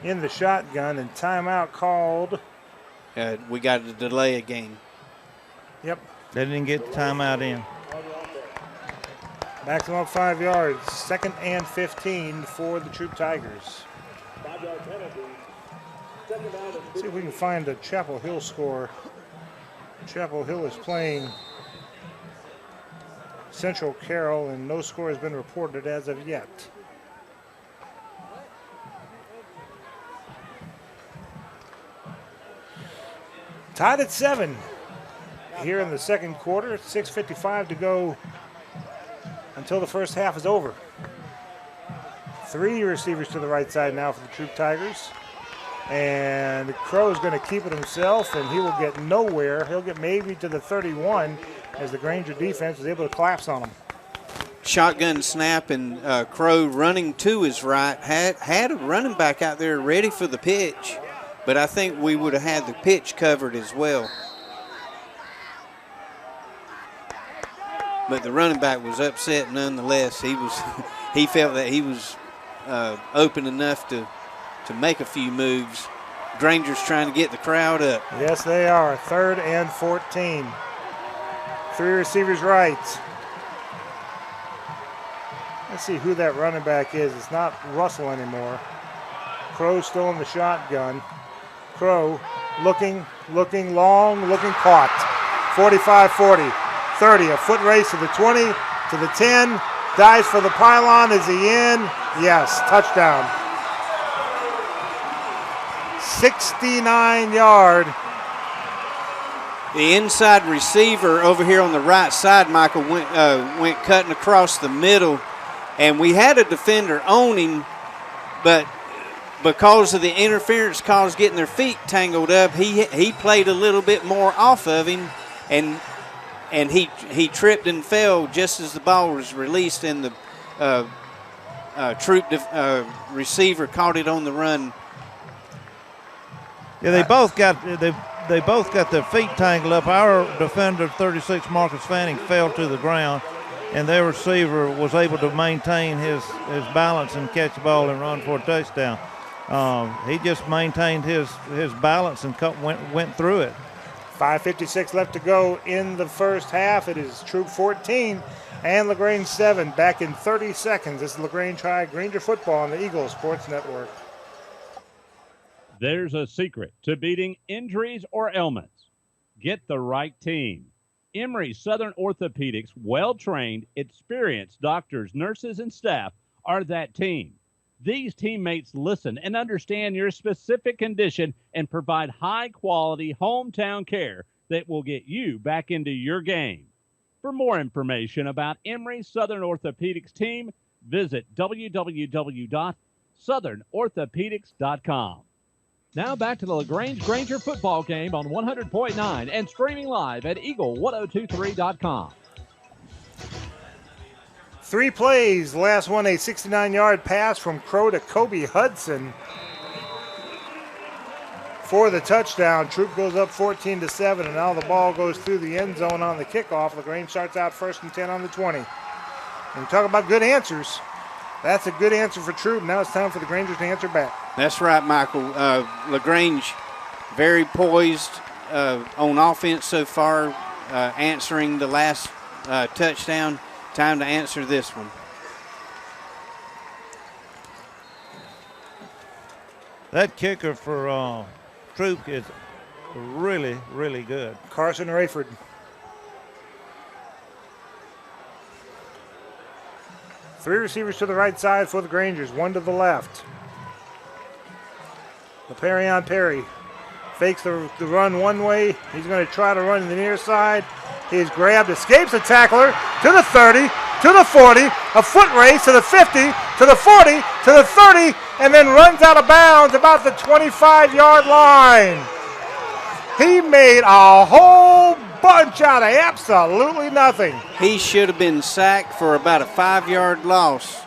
in the shotgun, and timeout called. We got to delay a game. Yep. They didn't get the timeout in. Backs them up 5 yards. 2nd and 15 for the Troup Tigers. See if we can find a Chapel Hill score. Chapel Hill is playing Central Carroll, and no score has been reported as of yet. Tied at 7 here in the second quarter. 6:55 to go until the first half is over. 3 receivers to the right side now for the Troup Tigers. And Crow is going to keep it himself, and he will get nowhere. He'll get maybe to the 31 as the Granger defense is able to collapse on him. Shotgun snap, and Crow running to his right. Had a running back out there ready for the pitch, but I think we would have had the pitch covered as well. But the running back was upset nonetheless. He felt that he was open enough to make a few moves. Granger's trying to get the crowd up. Yes, they are. 3rd and 14. 3 receivers right. Let's see who that running back is. It's not Russell anymore. Crow still in the shotgun. Crow looking long, looking caught. 45-40. 30, a foot race to the 20, to the 10. Dives for the pylon. Is he in? Yes, touchdown. 69-yard. The inside receiver over here on the right side, Michael, went cutting across the middle, and we had a defender on him, but because of the interference calls getting their feet tangled up, he played a little bit more off of him, and he tripped and fell just as the ball was released, and the Troup receiver caught it on the run. Yeah, they both got their feet tangled up. Our defender, 36, Marcus Fanning, fell to the ground, and their receiver was able to maintain his balance and catch the ball and run for a touchdown. He just maintained his balance and went through it. 5:56 left to go in the first half. It is Troup 14 and LaGrange 7. Back in 30 seconds. This is LaGrange High Granger football on the Eagle Sports Network. There's a secret to beating injuries or ailments. Get the right team. Emory Southern Orthopedics, well-trained, experienced doctors, nurses, and staff are that team. These teammates listen and understand your specific condition and provide high-quality hometown care that will get you back into your game. For more information about Emory Southern Orthopedics team, visit www.southernorthopedics.com. Now back to the LaGrange Granger football game on 100.9 and streaming live at eagle1023.com. 3 plays. Last one, a 69-yard pass from Crow to Kobe Hudson for the touchdown. Troup goes up 14-7, and now the ball goes through the end zone on the kickoff. LaGrange starts out 1st and 10 on the 20. And we talk about good answers. That's a good answer for Troup. Now it's time for the Grangers to answer back. That's right, Michael. LaGrange very poised on offense so far, answering the last touchdown. Time to answer this one. That kicker for Troup is really, really good. Carson Rayford. Three receivers to the right side for the Grangers, one to the left. LePerion Perry fakes the run one way. He's going to try to run to the near side. He's grabbed, escapes the tackler to the 30, to the 40, a foot race to the 50, to the 40, to the 30, and then runs out of bounds about the 25-yard line. He made a whole bunch out of absolutely nothing. He should have been sacked for about a 5-yard loss.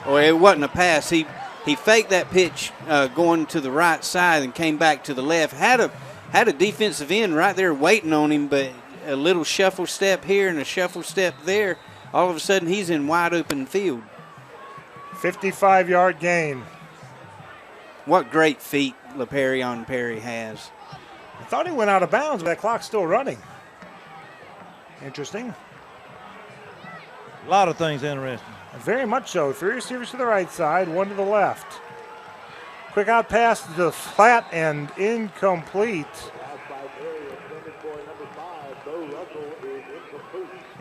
Or it wasn't a pass. He faked that pitch going to the right side and came back to the left. Had a defensive end right there waiting on him, but a little shuffle step here and a shuffle step there. All of a sudden, he's in wide open field. 55-yard gain. What great feet LePerion Perry has. I thought he went out of bounds, but that clock's still running. Interesting. A lot of things interesting. Very much so. Three receivers to the right side, one to the left. Quick out pass to the flat and incomplete.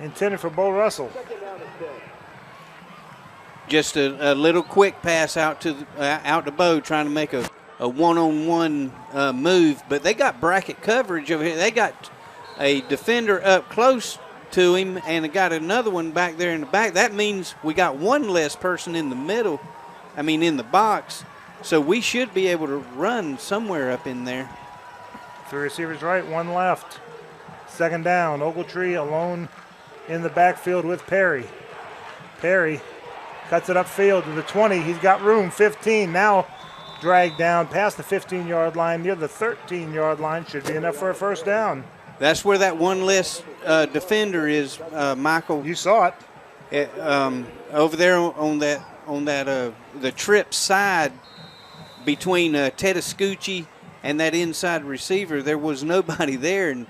Intended for Bo Russell. Just a little quick pass out to Bo, trying to make a one-on-one move, but they got bracket coverage over here. They got a defender up close to him, and they got another one back there in the back. That means we got one less person in the middle, in the box, so we should be able to run somewhere up in there. Three receivers right, one left. Second down, Ogletree alone in the backfield with Perry. Perry cuts it upfield to the 20. He's got room, 15. Now dragged down past the 15-yard line, near the 13-yard line. Should be enough for a first down. That's where that one less defender is, Michael. You saw it. Over there on the trip side between Tedescucci and that inside receiver, there was nobody there, and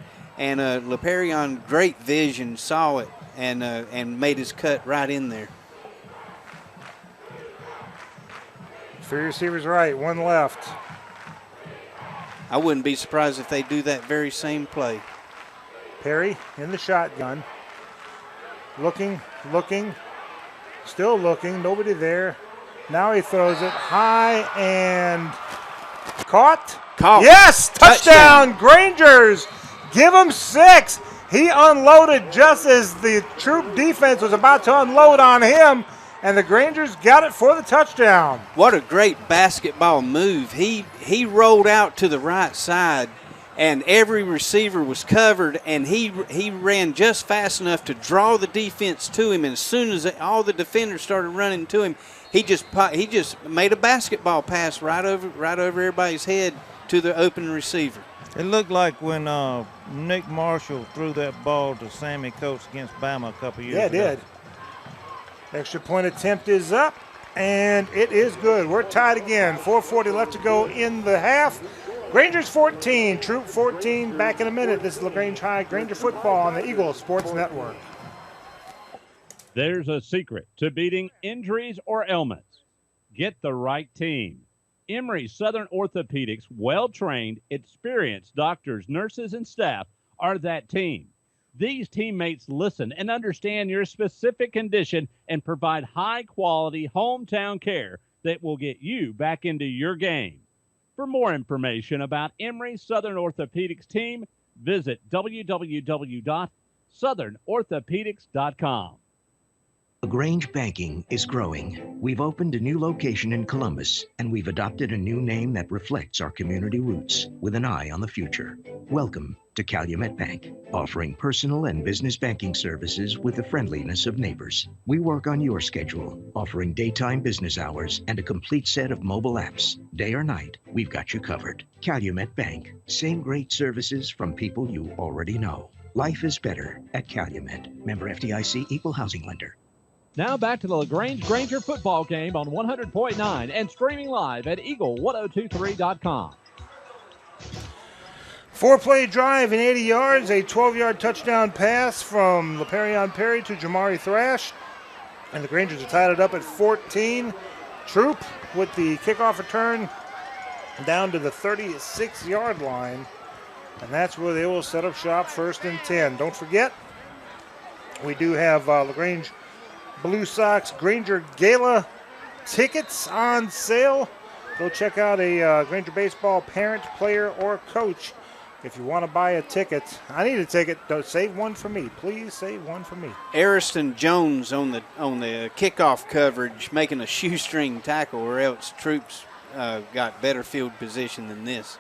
LePerion, great vision, saw it and made his cut right in there. Three receivers right, one left. I wouldn't be surprised if they do that very same play. Perry in the shotgun. Looking, still looking, nobody there. Now he throws it high and caught. Yes, touchdown, Grangers. Give him 6. He unloaded just as the Troup defense was about to unload on him, and the Grangers got it for the touchdown. What a great basketball move. He rolled out to the right side, and every receiver was covered, and he ran just fast enough to draw the defense to him. And as soon as all the defenders started running to him, he just made a basketball pass right over everybody's head to the open receiver. It looked like when Nick Marshall threw that ball to Sammy Coates against Bama a couple years ago. Yeah, it did. Extra point attempt is up, and it is good. We're tied again. 4:40 left to go in the half. Grangers 14, Troup 14. Back in a minute. This is LaGrange High Granger football on the Eagle Sports Network. There's a secret to beating injuries or ailments. Get the right team. Emory Southern Orthopedics, well-trained, experienced doctors, nurses, and staff are that team. These teammates listen and understand your specific condition and provide high-quality hometown care that will get you back into your game. For more information about Emory Southern Orthopedics team, visit www.southernorthopedics.com. LaGrange Banking is growing. We've opened a new location in Columbus, and we've adopted a new name that reflects our community roots with an eye on the future. Welcome to Calumet Bank, offering personal and business banking services with the friendliness of neighbors. We work on your schedule, offering daytime business hours and a complete set of mobile apps. Day or night, we've got you covered. Calumet Bank, same great services from people you already know. Life is better at Calumet. Member FDIC, Equal Housing Lender. Now back to the LaGrange Granger football game on 100.9 and streaming live at eagle1023.com. 4-play drive in 80 yards, a 12-yard touchdown pass from LaPerion Perry to Jamari Thrash. And the Grangers have tied it up at 14. Troup with the kickoff return down to the 36-yard line. And that's where they will set up shop, 1st and 10. Don't forget, we do have LaGrange Blue Sox Granger Gala tickets on sale. Go check out a Granger baseball parent, player, or coach if you want to buy a ticket. I need a ticket. Don't save one for me. Please save one for me. Ariston Jones on the kickoff coverage making a shoestring tackle, or else Troup's got better field position than this.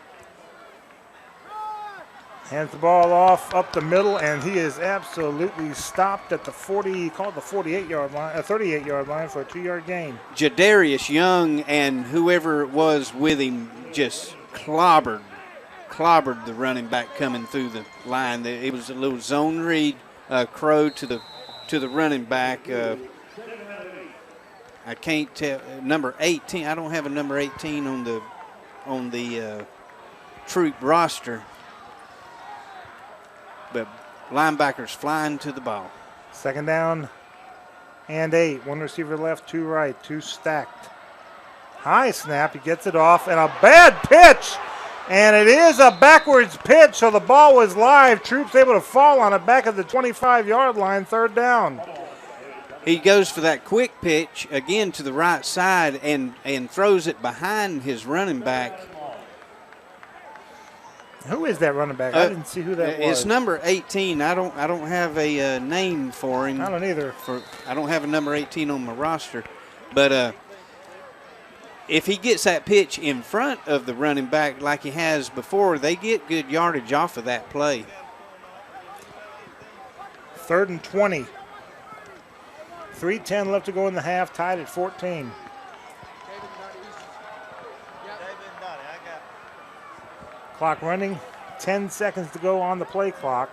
Hands the ball off up the middle, and he is absolutely stopped at the 38-yard line, 38-yard line for a 2-yard gain. Jadarius Young and whoever it was with him just clobbered the running back coming through the line. It was a little zone read, Crow to the running back. I can't tell number 18. I don't have a number 18 on the Troup roster. But linebackers flying to the ball. 2nd down and 8. 1 receiver left, 2 right, 2 stacked. High snap, he gets it off, and a bad pitch. And it is a backwards pitch, so the ball was live. Troup's able to fall on it back at the 25-yard line, 3rd down. He goes for that quick pitch again to the right side and throws it behind his running back. Who is that running back? I didn't see who that was. It's number 18. I don't have a name for him. I don't either. I don't have a number 18 on my roster. But if he gets that pitch in front of the running back like he has before, they get good yardage off of that play. 3rd and 20. 3:10 left to go in the half, tied at 14. Clock running, 10 seconds to go on the play clock.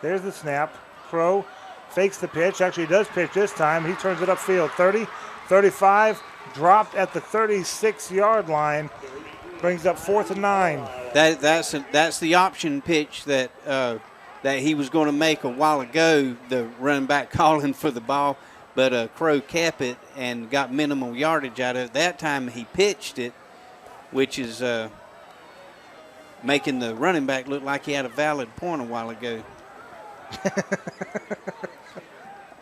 There's the snap. Crow fakes the pitch. Actually, he does pitch this time. He turns it upfield. 30, 35, dropped at the 36-yard line. Brings up 4th and 9. That's the option pitch that he was going to make a while ago, the running back calling for the ball. But Crow kept it and got minimal yardage out of it. That time he pitched it, which is making the running back look like he had a valid point a while ago.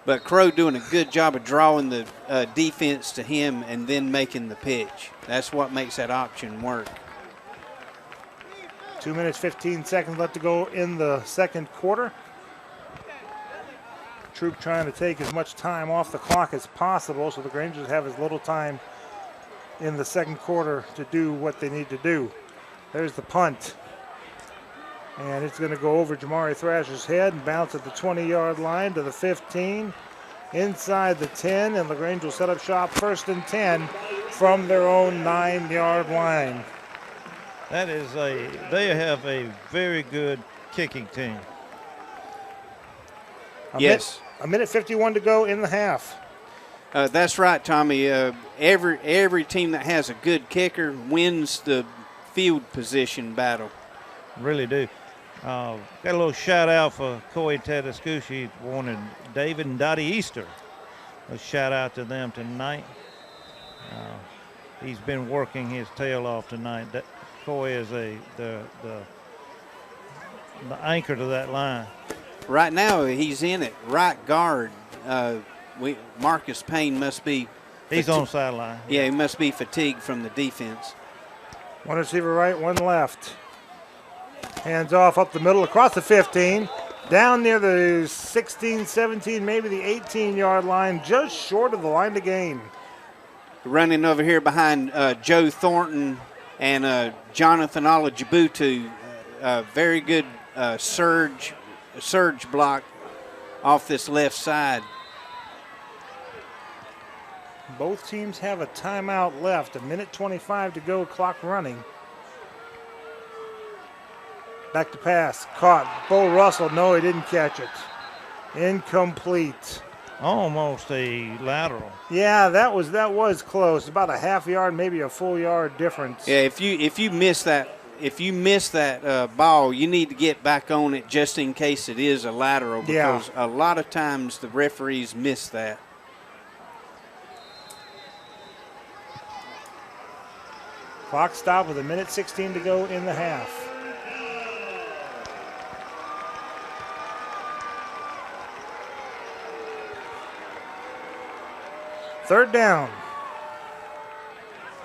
But Crow doing a good job of drawing the defense to him and then making the pitch. That's what makes that option work. 2 minutes, 15 seconds left to go in the 2nd quarter. Troup trying to take as much time off the clock as possible so the Grangers have as little time in the 2nd quarter to do what they need to do. There's the punt. And it's going to go over Jamari Thrash's head and bounce at the 20-yard line to the 15. Inside the 10, and LaGrange will set up shop 1st and 10 from their own 9-yard line. They have a very good kicking team. Yes. A minute 51 to go in the half. That's right, Tommy. Every team that has a good kicker wins the field position battle. Really do. Got a little shout out for Coy Tedescucci, wanted David and Dottie Easter. A shout out to them tonight. He's been working his tail off tonight. Coy is the anchor to that line. Right now he's in at right guard. Marcus Payne must be. He's on the sideline. Yeah, he must be fatigued from the defense. 1 receiver right, 1 left. Hands off up the middle, across the 15, down near the 16, 17, maybe the 18-yard line, just short of the line to gain. Running over here behind Joe Thornton and Jonathan Olajibutu. Very good surge block off this left side. Both teams have a timeout left. 1:25 to go, clock running. Back to pass, caught. Bo Russell, no, he didn't catch it. Incomplete. almost a lateral. Yeah, that was close. About a half yard, maybe a full yard difference. Yeah, if you miss that ball, you need to get back on it just in case it is a lateral, because a lot of times the referees miss that. Clock stopped with 1:16 to go in the half. Third down.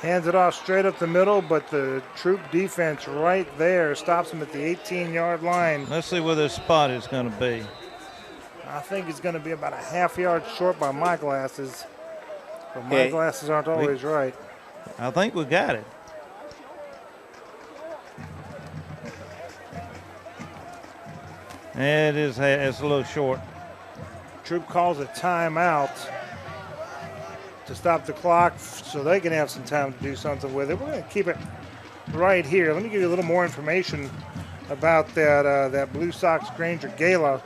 Hands it off straight up the middle, but the Troup defense right there stops him at the 18-yard line. Let's see where this spot is going to be. I think it's going to be about a half yard short by my glasses, but my glasses aren't always right. I think we got it. It's a little short. Troup calls a timeout to stop the clock so they can have some time to do something with it. We're going to keep it right here. Let me give you a little more information about that Blue Sox Granger Gala.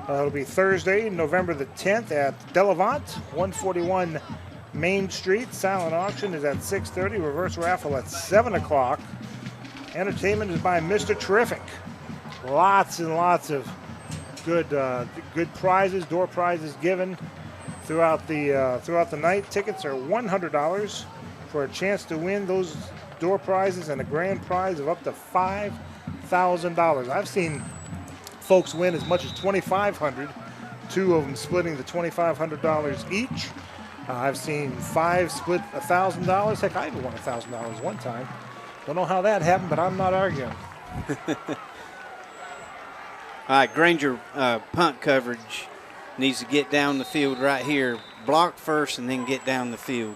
It'll be Thursday, November the 10th at Delavant, 141 Main Street. Silent auction is at 6:30. Reverse raffle at 7 o'clock. Entertainment is by Mr. Terrific. Lots and lots of good prizes, door prizes given throughout the night. Tickets are $100 for a chance to win those door prizes and a grand prize of up to $5,000. I've seen folks win as much as $2,500. Two of them splitting the $2,500 each. I've seen 5 split $1,000. Heck, I even won $1,000 one time. Don't know how that happened, but I'm not arguing. All right, Granger punt coverage needs to get down the field right here. Block first and then get down the field.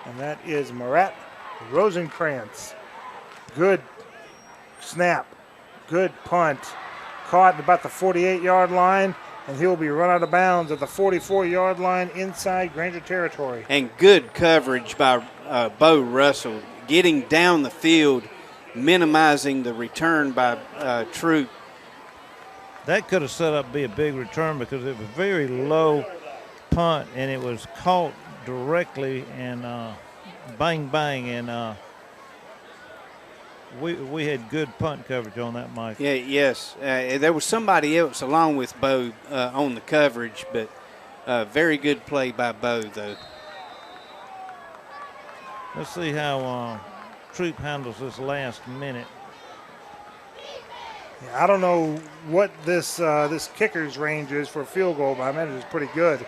And that is Marat Rosenkrantz. Good snap. Good punt. Caught at about the 48-yard line, and he'll be run out of bounds at the 44-yard line inside Granger territory. And good coverage by Bo Russell, getting down the field, minimizing the return by Troup. That could have set up to be a big return because it was a very low punt, and it was caught directly and bang, bang, and we had good punt coverage on that, Mike. Yeah, yes. There was somebody else along with Bo on the coverage, but very good play by Bo, though. Let's see how Troup handles this last minute. I don't know what this kicker's range is for a field goal, but I imagine it's pretty good.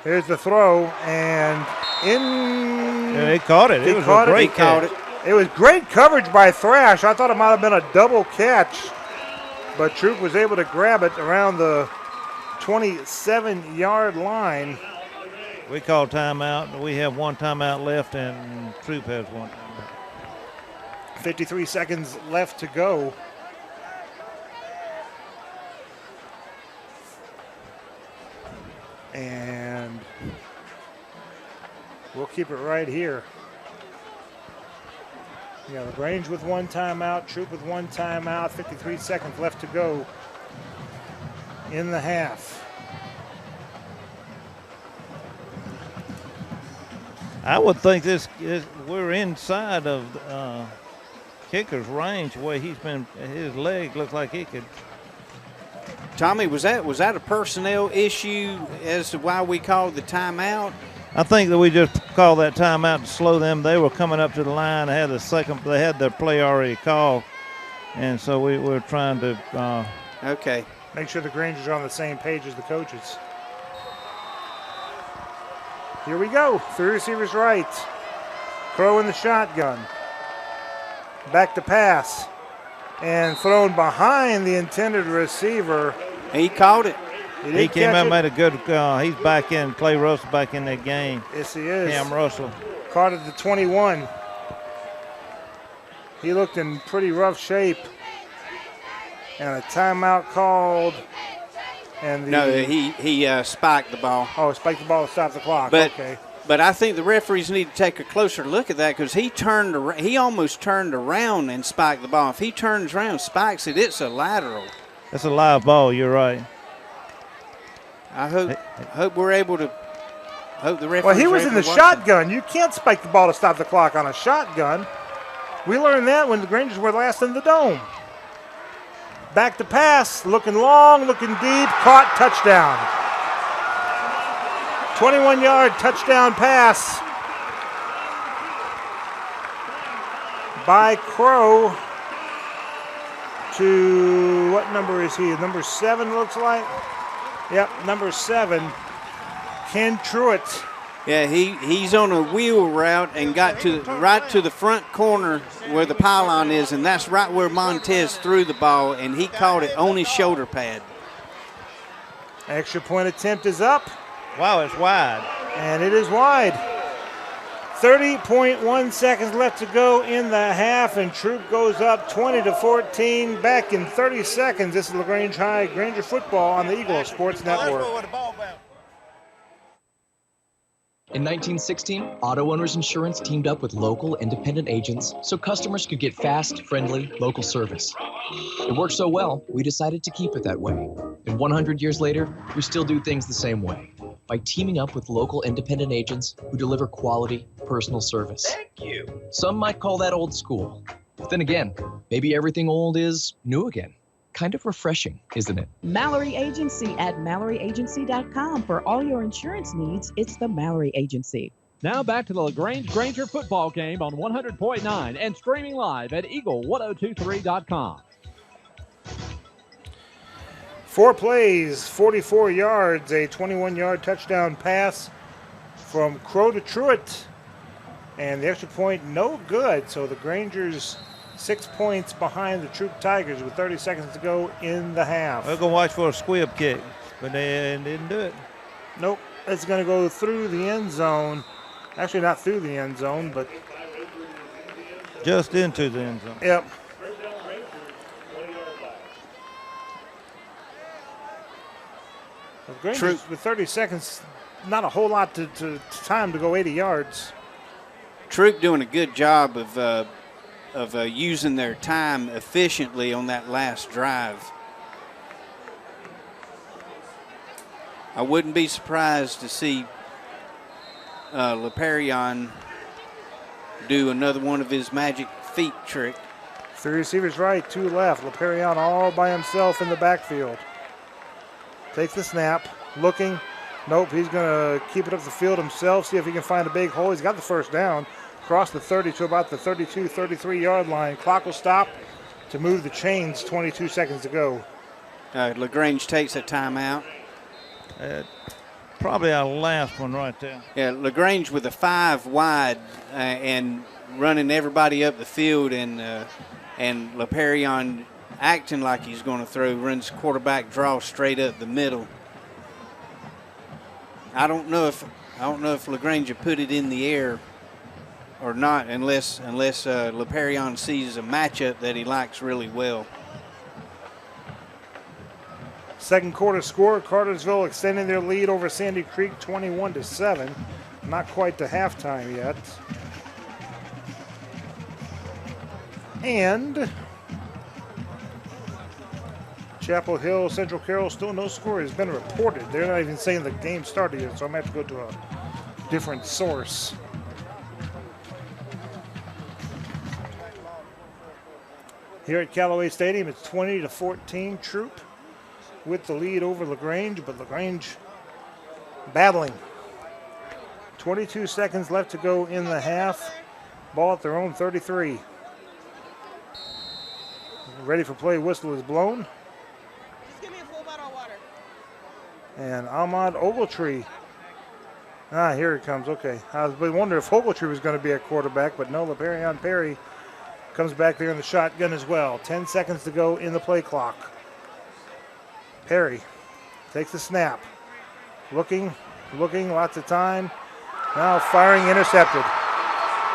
Here's the throw, and they caught it. It was a great catch. It was great coverage by Thrash. I thought it might have been a double catch, but Troup was able to grab it around the 27-yard line. We call timeout. We have one timeout left, and Troup has one timeout. 53 seconds left to go. And we'll keep it right here. Yeah, LaGrange with one timeout, Troup with one timeout, 53 seconds left to go in the half. I would think we're inside of kicker's range where he's been. His leg looks like he could. Tommy, was that a personnel issue as to why we called the timeout? I think that we just called that timeout to slow them. They were coming up to the line. They had their play already called, and so we were trying to. Okay. Make sure the Grangers are on the same page as the coaches. Here we go. Three receivers right. Crow in the shotgun. Back to pass. And thrown behind the intended receiver. He caught it. He came out and made a good he's back in. Clay Russell back in that game. Yes, he is. Cam Russell. Caught at the 21. He looked in pretty rough shape. And a timeout called. And he spiked the ball. Oh, spiked the ball to stop the clock. Okay. But I think the referees need to take a closer look at that because he almost turned around and spiked the ball. If he turns around and spikes it, it's a lateral. That's a live ball. You're right. I hope we're able to. Hope the referees. Well, he was are in able the to watch shotgun. You can't spike the ball to stop the clock on a shotgun. We learned that when the Rangers were last in the dome. Back to pass, looking long, looking deep, caught, touchdown. 21-yard touchdown pass by Crow to, what number is he? Number 7, looks like. Yep, number 7, Ken Truitt. Yeah, he's on a wheel route and got right to the front corner where the pylon is, and that's right where Montez threw the ball, and he caught it on his shoulder pad. Extra point attempt is up. Wow, it's wide. And it is wide. 30.1 seconds left to go in the half, and Troup goes up 20-14. Back in 30 seconds. This is LaGrange High Granger football on the Eagle Sports Network. In 1916, Auto Owners Insurance teamed up with local independent agents so customers could get fast, friendly, local service. It worked so well, we decided to keep it that way. And 100 years later, we still do things the same way, by teaming up with local independent agents who deliver quality, personal service. Thank you. Some might call that old school. But then again, maybe everything old is new again. Kind of refreshing, isn't it? Mallory Agency at MalloryAgency.com. For all your insurance needs, it's the Mallory Agency. Now back to the LaGrange Granger football game on 100.9 and streaming live at Eagle1023.com. 4 plays, 44 yards, a 21-yard touchdown pass from Crow to Truitt. And the extra point, no good. So the Grangers 6 points behind the Troup Tigers with 30 seconds to go in the half. We're going to watch for a squib kick, but they didn't do it. Nope. It's going to go through the end zone. Actually, not through the end zone, but just into the end zone. Yep. The Grangers with 30 seconds, not a whole lot to time to go 80 yards. Troup doing a good job of using their time efficiently on that last drive. I wouldn't be surprised to see LaPerion do another one of his magic feet trick. 3 receivers right, 2 left. LaPerion all by himself in the backfield. Takes the snap, looking. Nope, he's going to keep it up the field himself, see if he can find a big hole. He's got the first down. Across the 30 to about the 32, 33-yard line. Clock will stop to move the chains. 22 seconds to go. LaGrange takes a timeout. Probably our last one right there. Yeah, LaGrange with a 5 wide and running everybody up the field, and LaPerion acting like he's going to throw, runs quarterback draw straight up the middle. I don't know if LaGrange put it in the air or not, unless LaPerion sees a matchup that he likes really well. Second quarter score, Cartersville extending their lead over Sandy Creek 21-7. Not quite to halftime yet. And Chapel Hill, Central Carroll, still no score has been reported. They're not even saying the game started yet, so I'm going to have to go to a different source. Here at Callaway Stadium, it's 20-14 Troup with the lead over LaGrange, but LaGrange battling. 22 seconds left to go in the half. Ball at their own 33. Ready for play, whistle is blown. Just give me a full bottle of water. And Ahmad Ogletree. Here it comes, okay. I was wondering if Ogletree was going to be a quarterback, but no, LaPerion Perry comes back there in the shotgun as well. 10 seconds to go in the play clock. Perry takes the snap. Looking, lots of time. Now firing, intercepted.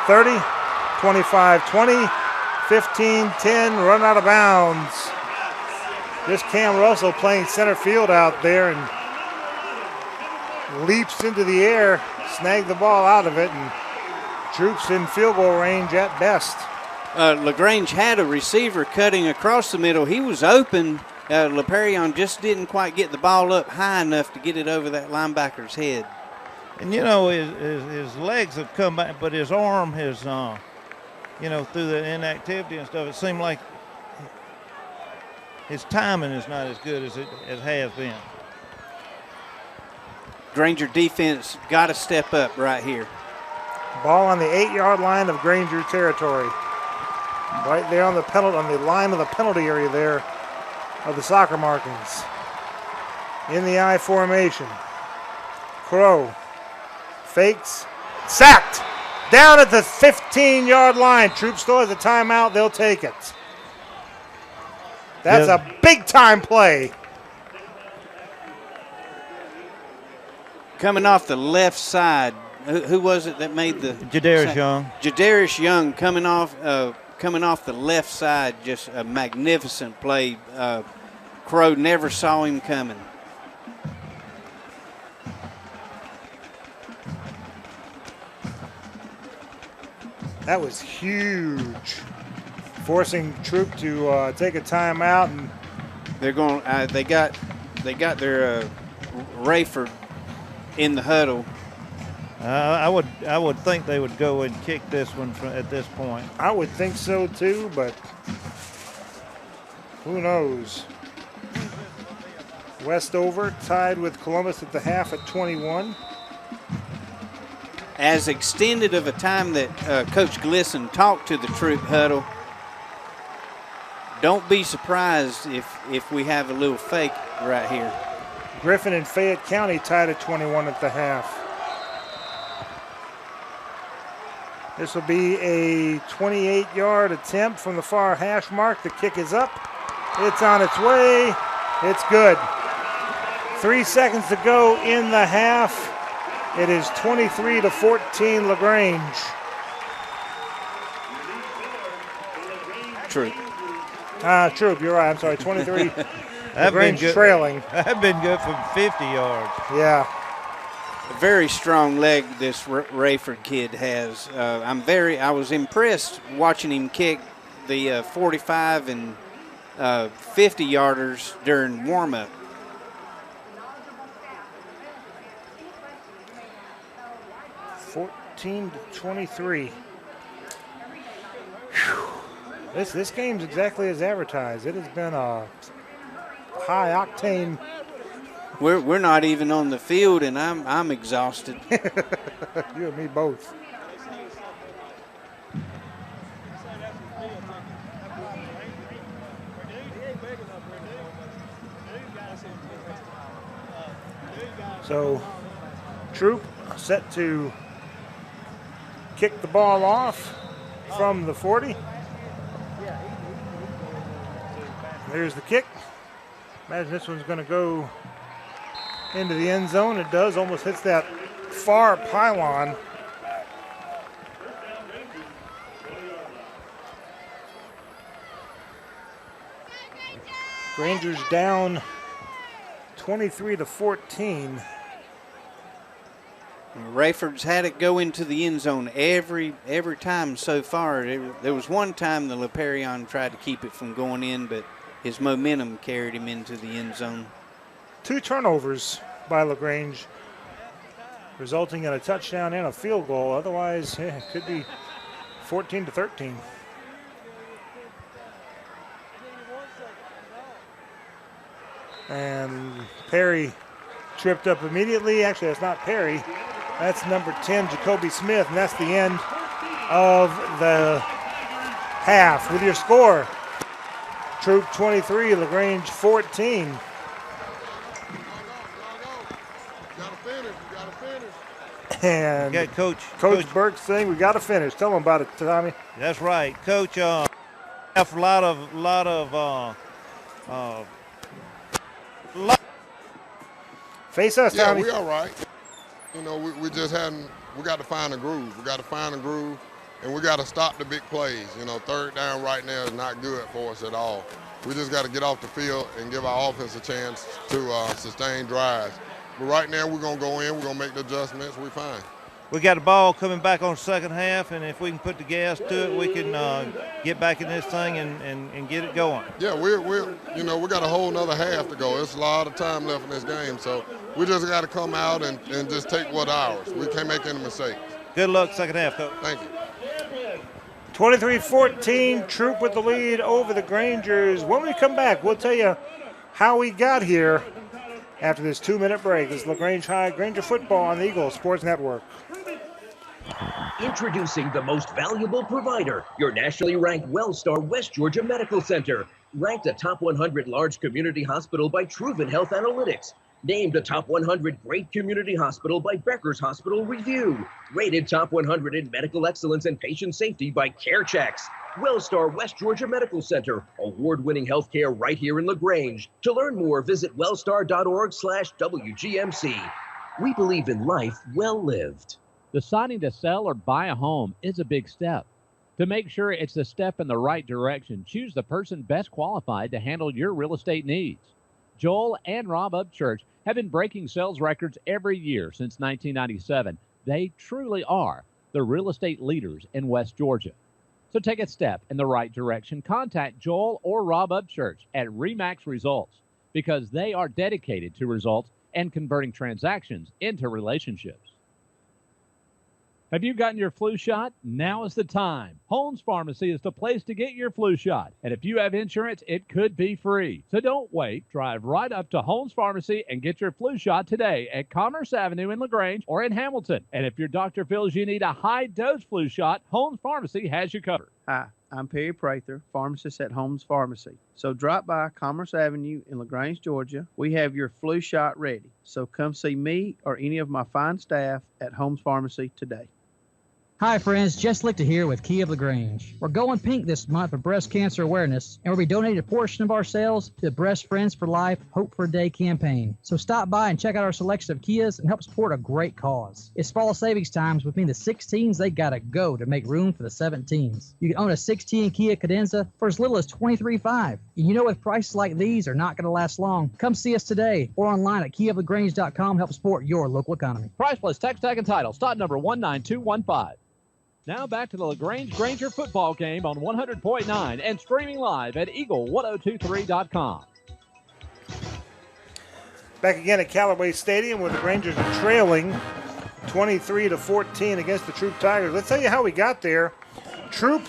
30, 25, 20, 15, 10, run out of bounds. Just Cam Russell playing center field out there and leaps into the air, snagged the ball out of it, and Troup's in field goal range at best. LaGrange had a receiver cutting across the middle. He was open, LaPerion just didn't quite get the ball up high enough to get it over that linebacker's head. And, his legs have come back, but his arm has, through the inactivity and stuff, it seemed like his timing is not as good as it has been. Granger defense got to step up right here. Ball on the 8-yard line of Granger territory. Right there on the line of the penalty area there of the soccer markings. In the I formation. Crow fakes, sacked, down at the 15-yard line. Troup still has a timeout. They'll take it. That's a big-time play. Coming off the left side, who was it that made the? Jadarius Young. Jadarius Young coming off the left side, just a magnificent play. Crow never saw him coming. That was huge, forcing Troup to take a timeout, and they're going. They got their Rayford in the huddle. I would think they would go and kick this one at this point. I would think so too, but who knows? Westover tied with Columbus at the half at 21. As extended of a time that Coach Glisson talked to the Troup huddle, don't be surprised if we have a little fake right here. Griffin and Fayette County tied at 21 at the half. This will be a 28-yard attempt from the far hash mark. The kick is up. It's on its way. It's good. 3 seconds to go in the half. It is 23-14 LaGrange. Troup. Troup, you're right. I'm sorry, 23. LaGrange trailing. I've been good from 50 yards. Yeah. A very strong leg this Rayford kid has. I was impressed watching him kick the 45 and 50 yarders during warm-up. To 23. This game's exactly as advertised. It has been a high octane. We're not even on the field, and I'm exhausted. You and me both. So, Troup set to kick the ball off from the 40. There's the kick. Imagine this one's going to go into the end zone. It does, almost hits that far pylon. Granger's down 23-14. Rayford's had it go into the end zone every time so far. There was one time the LaPerion tried to keep it from going in, but his momentum carried him into the end zone. 2 turnovers by LaGrange, resulting in a touchdown and a field goal. Otherwise, it could be 14-13. And Perry tripped up immediately. Actually, that's not Perry. That's number 10, Jacoby Smith, and that's the end of the half. With your score, Troup 23, LaGrange 14. And Coach Burke's saying we got to finish. Tell him about it, Tommy. That's right, Coach. A lot of face us, yeah, Tommy. We all right. You know, we just hadn't. We got to find a groove. We got to find a groove, and we got to stop the big plays. You know, third down right now is not good for us at all. We just got to get off the field and give our offense a chance to sustain drives. But right now, we're going to go in. We're going to make the adjustments. We're fine. We got the ball coming back on second half, and if we can put the gas to it, we can get back in this thing and get it going. Yeah, we got a whole nother half to go. There's a lot of time left in this game, so we just got to come out and just take what's ours. We can't make any mistakes. Good luck second half, Coach. Thank you. 23-14, Troup with the lead over the Grangers. When we come back, we'll tell you how we got here after this 2-minute break. This is LaGrange High Granger football on the Eagle Sports Network. Introducing the most valuable provider, your nationally ranked WellStar West Georgia Medical Center. Ranked a top 100 large community hospital by Troup Health Analytics. Named a top 100 great community hospital by Becker's Hospital Review. Rated top 100 in medical excellence and patient safety by CareChecks. WellStar West Georgia Medical Center. Award-winning healthcare right here in LaGrange. To learn more, visit wellstar.org/WGMC. We believe in life well lived. Deciding to sell or buy a home is a big step. To make sure it's a step in the right direction, choose the person best qualified to handle your real estate needs. Joel and Rob Upchurch have been breaking sales records every year since 1997. They truly are the real estate leaders in West Georgia. So take a step in the right direction. Contact Joel or Rob Upchurch at RE/MAX Results because they are dedicated to results and converting transactions into relationships. Have you gotten your flu shot? Now is the time. Holmes Pharmacy is the place to get your flu shot. And if you have insurance, it could be free. So don't wait. Drive right up to Holmes Pharmacy and get your flu shot today at Commerce Avenue in LaGrange or in Hamilton. And if your doctor feels you need a high-dose flu shot, Holmes Pharmacy has you covered. Hi, I'm Perry Prather, pharmacist at Holmes Pharmacy. So drop by Commerce Avenue in LaGrange, Georgia. We have your flu shot ready. So come see me or any of my fine staff at Holmes Pharmacy today. Hi friends, Jess Lichter here with Key of LaGrange. We're going pink this month for breast cancer awareness, and we'll be donating a portion of our sales to the Breast Friends for Life Hope for a Day campaign. So stop by and check out our selection of Kias and help support a great cause. It's fall savings times. Between the 16s, they gotta go to make room for the 17s. You can own a 16 Kia Cadenza for as little as $23,500. And you know with prices like these are not gonna last long. Come see us today or online at keyoflagrange.com. Help support your local economy. Price plus tax tag and title. Stock number 19215. Now back to the LaGrange Granger football game on 100.9 and streaming live at eagle1023.com. Back again at Callaway Stadium where the Grangers are trailing 23-14 against the Troup Tigers. Let's tell you how we got there. Troup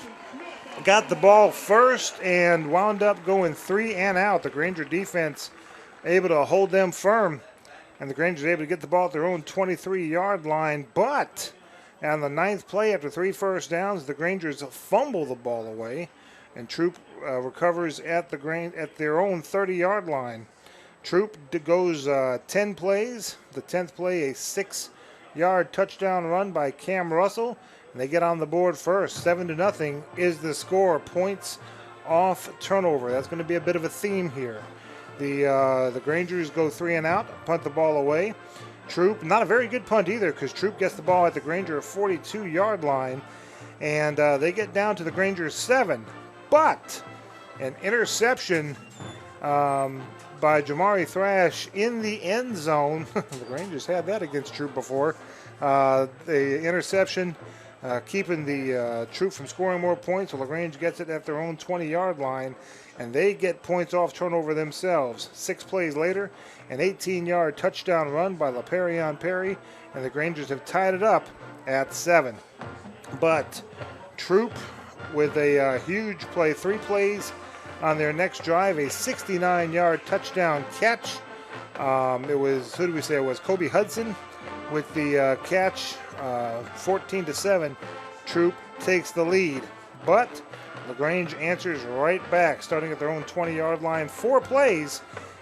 got the ball first and wound up going 3 and out. The Granger defense able to hold them firm, and the Grangers able to get the ball at their own 23-yard line, but on the 9th play, after 3 first downs, the Grangers fumble the ball away, and Troup recovers at their own 30-yard line. Troup goes 10 plays. The 10th play, a 6-yard touchdown run by Cam Russell, and they get on the board first. 7-0 is the score. Points off turnover. That's going to be a bit of a theme here. The Grangers go 3 and out, punt the ball away. Troup, not a very good punt either, because Troup gets the ball at the Granger 42-yard line, and they get down to the Granger 7. But an interception by Jamari Thrash in the end zone. The Grangers had that against Troup before. The interception keeping the Troup from scoring more points. So LaGrange gets it at their own 20-yard line, and they get points off turnover themselves. 6 plays later, an 18-yard touchdown run by LaPerion Perry, and the Grangers have tied it up at 7. But Troup with a huge play, 3 plays on their next drive, a 69-yard touchdown catch. It was, who did we say it was? Kobe Hudson with the catch, 14-7. Troup takes the lead, but LaGrange answers right back, starting at their own 20-yard line. 4 plays,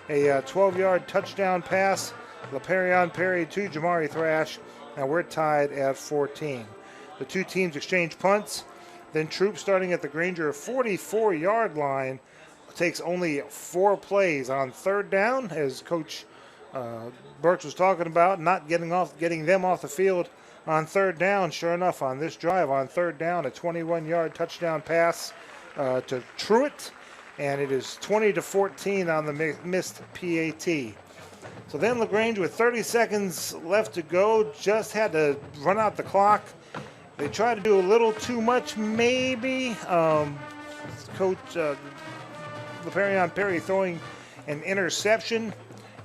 a 12-yard touchdown pass, LaPerion Perry to Jamari Thrash, and we're tied at 14. The two teams exchange punts. Then Troup, starting at the Granger 44-yard line, takes only 4 plays on 3rd down, as Coach Birch was talking about, not getting them off the field on 3rd down. Sure enough, on this drive, on 3rd down, a 21-yard touchdown pass to Truitt, and it is 20-14 on the missed PAT. So then LaGrange, with 30 seconds left to go, just had to run out the clock. They tried to do a little too much, maybe. Coach LePerion Perry throwing an interception,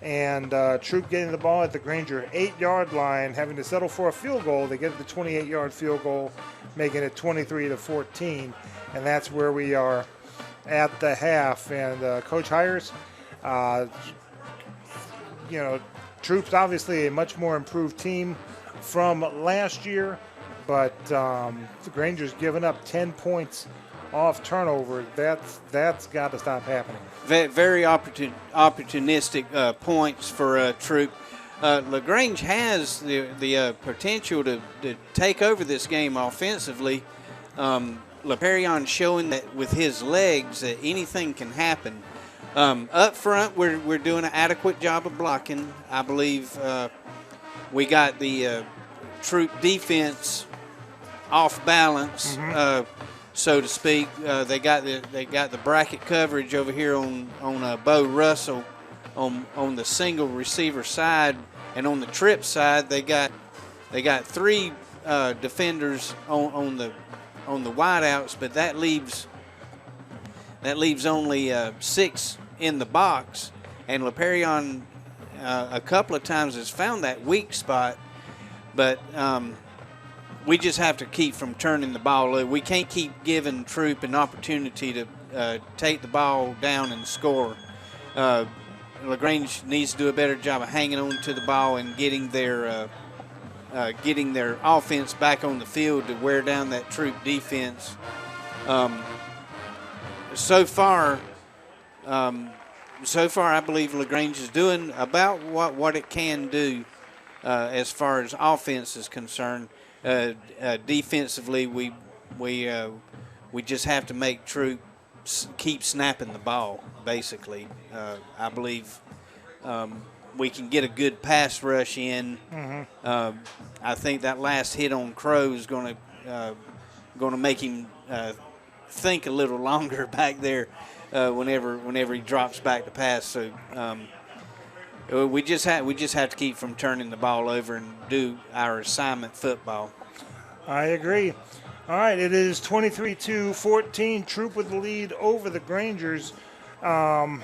and Troup getting the ball at the Granger 8-yard line, having to settle for a field goal. They get the 28-yard field goal, making it 23-14, and that's where we are at the half. And Coach Hires, Troup's obviously a much more improved team from last year, but the Granger's given up 10 points off turnover. That's got to stop happening. Very opportunistic points for Troup. LaGrange has the potential to take over this game offensively. LePerion showing that with his legs that anything can happen. Up front, we're doing an adequate job of blocking. I believe we got the Troup defense off balance, so to speak. They got the bracket coverage over here on Bo Russell on the single receiver side, and on the trip side they got 3 defenders on the wideouts, but that leaves only 6 in the box, and LePerion a couple of times has found that weak spot, but we just have to keep from turning the ball over. We can't keep giving Troup an opportunity to take the ball down and score. LaGrange needs to do a better job of hanging on to the ball and getting their offense back on the field to wear down that Troup defense. So far, I believe LaGrange is doing about what it can do as far as offense is concerned. Defensively, we just have to make Troup keep snapping the ball. Basically, I believe we can get a good pass rush in. I think that last hit on Crow is going to make him think a little longer back there whenever he drops back to pass. So we just have to keep from turning the ball over and do our assignment football. I agree. All right, it is 23-14. Troup with the lead over the Grangers. Want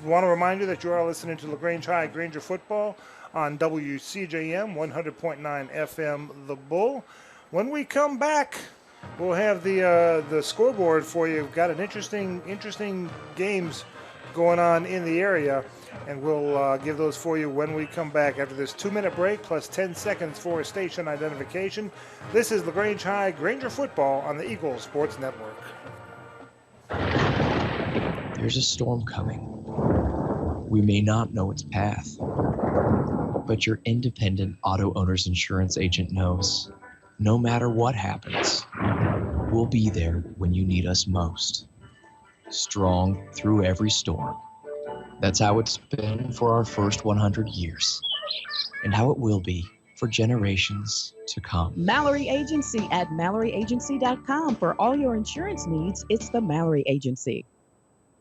to remind you that you are listening to LaGrange High Granger football on WCJM 100.9 FM The Bull. When we come back, we'll have the scoreboard for you. We've got an interesting games going on in the area, and we'll give those for you when we come back after this 2-minute break plus 10 seconds for station identification. This is LaGrange High Granger football on the Eagles Sports Network. There's a storm coming. We may not know its path, but your independent auto owner's insurance agent knows no matter what happens, we'll be there when you need us most. Strong through every storm. That's how it's been for our first 100 years, and how it will be for generations to come. Mallory Agency at MalloryAgency.com. For all your insurance needs, it's the Mallory Agency.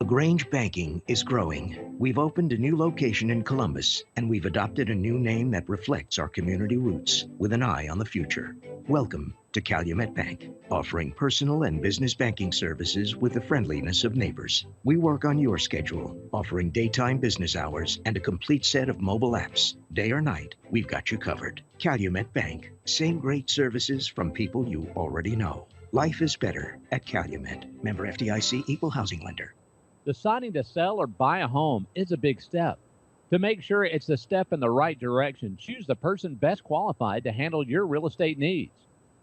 LaGrange Banking is growing. We've opened a new location in Columbus, and we've adopted a new name that reflects our community roots with an eye on the future. Welcome to Calumet Bank, offering personal and business banking services with the friendliness of neighbors. We work on your schedule, offering daytime business hours and a complete set of mobile apps. Day or night, we've got you covered. Calumet Bank, same great services from people you already know. Life is better at Calumet. Member FDIC, equal housing lender. Deciding to sell or buy a home is a big step. To make sure it's a step in the right direction, choose the person best qualified to handle your real estate needs.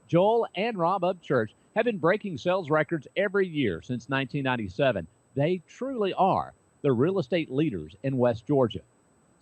Joel and Rob Upchurch have been breaking sales records every year since 1997. They truly are the real estate leaders in West Georgia.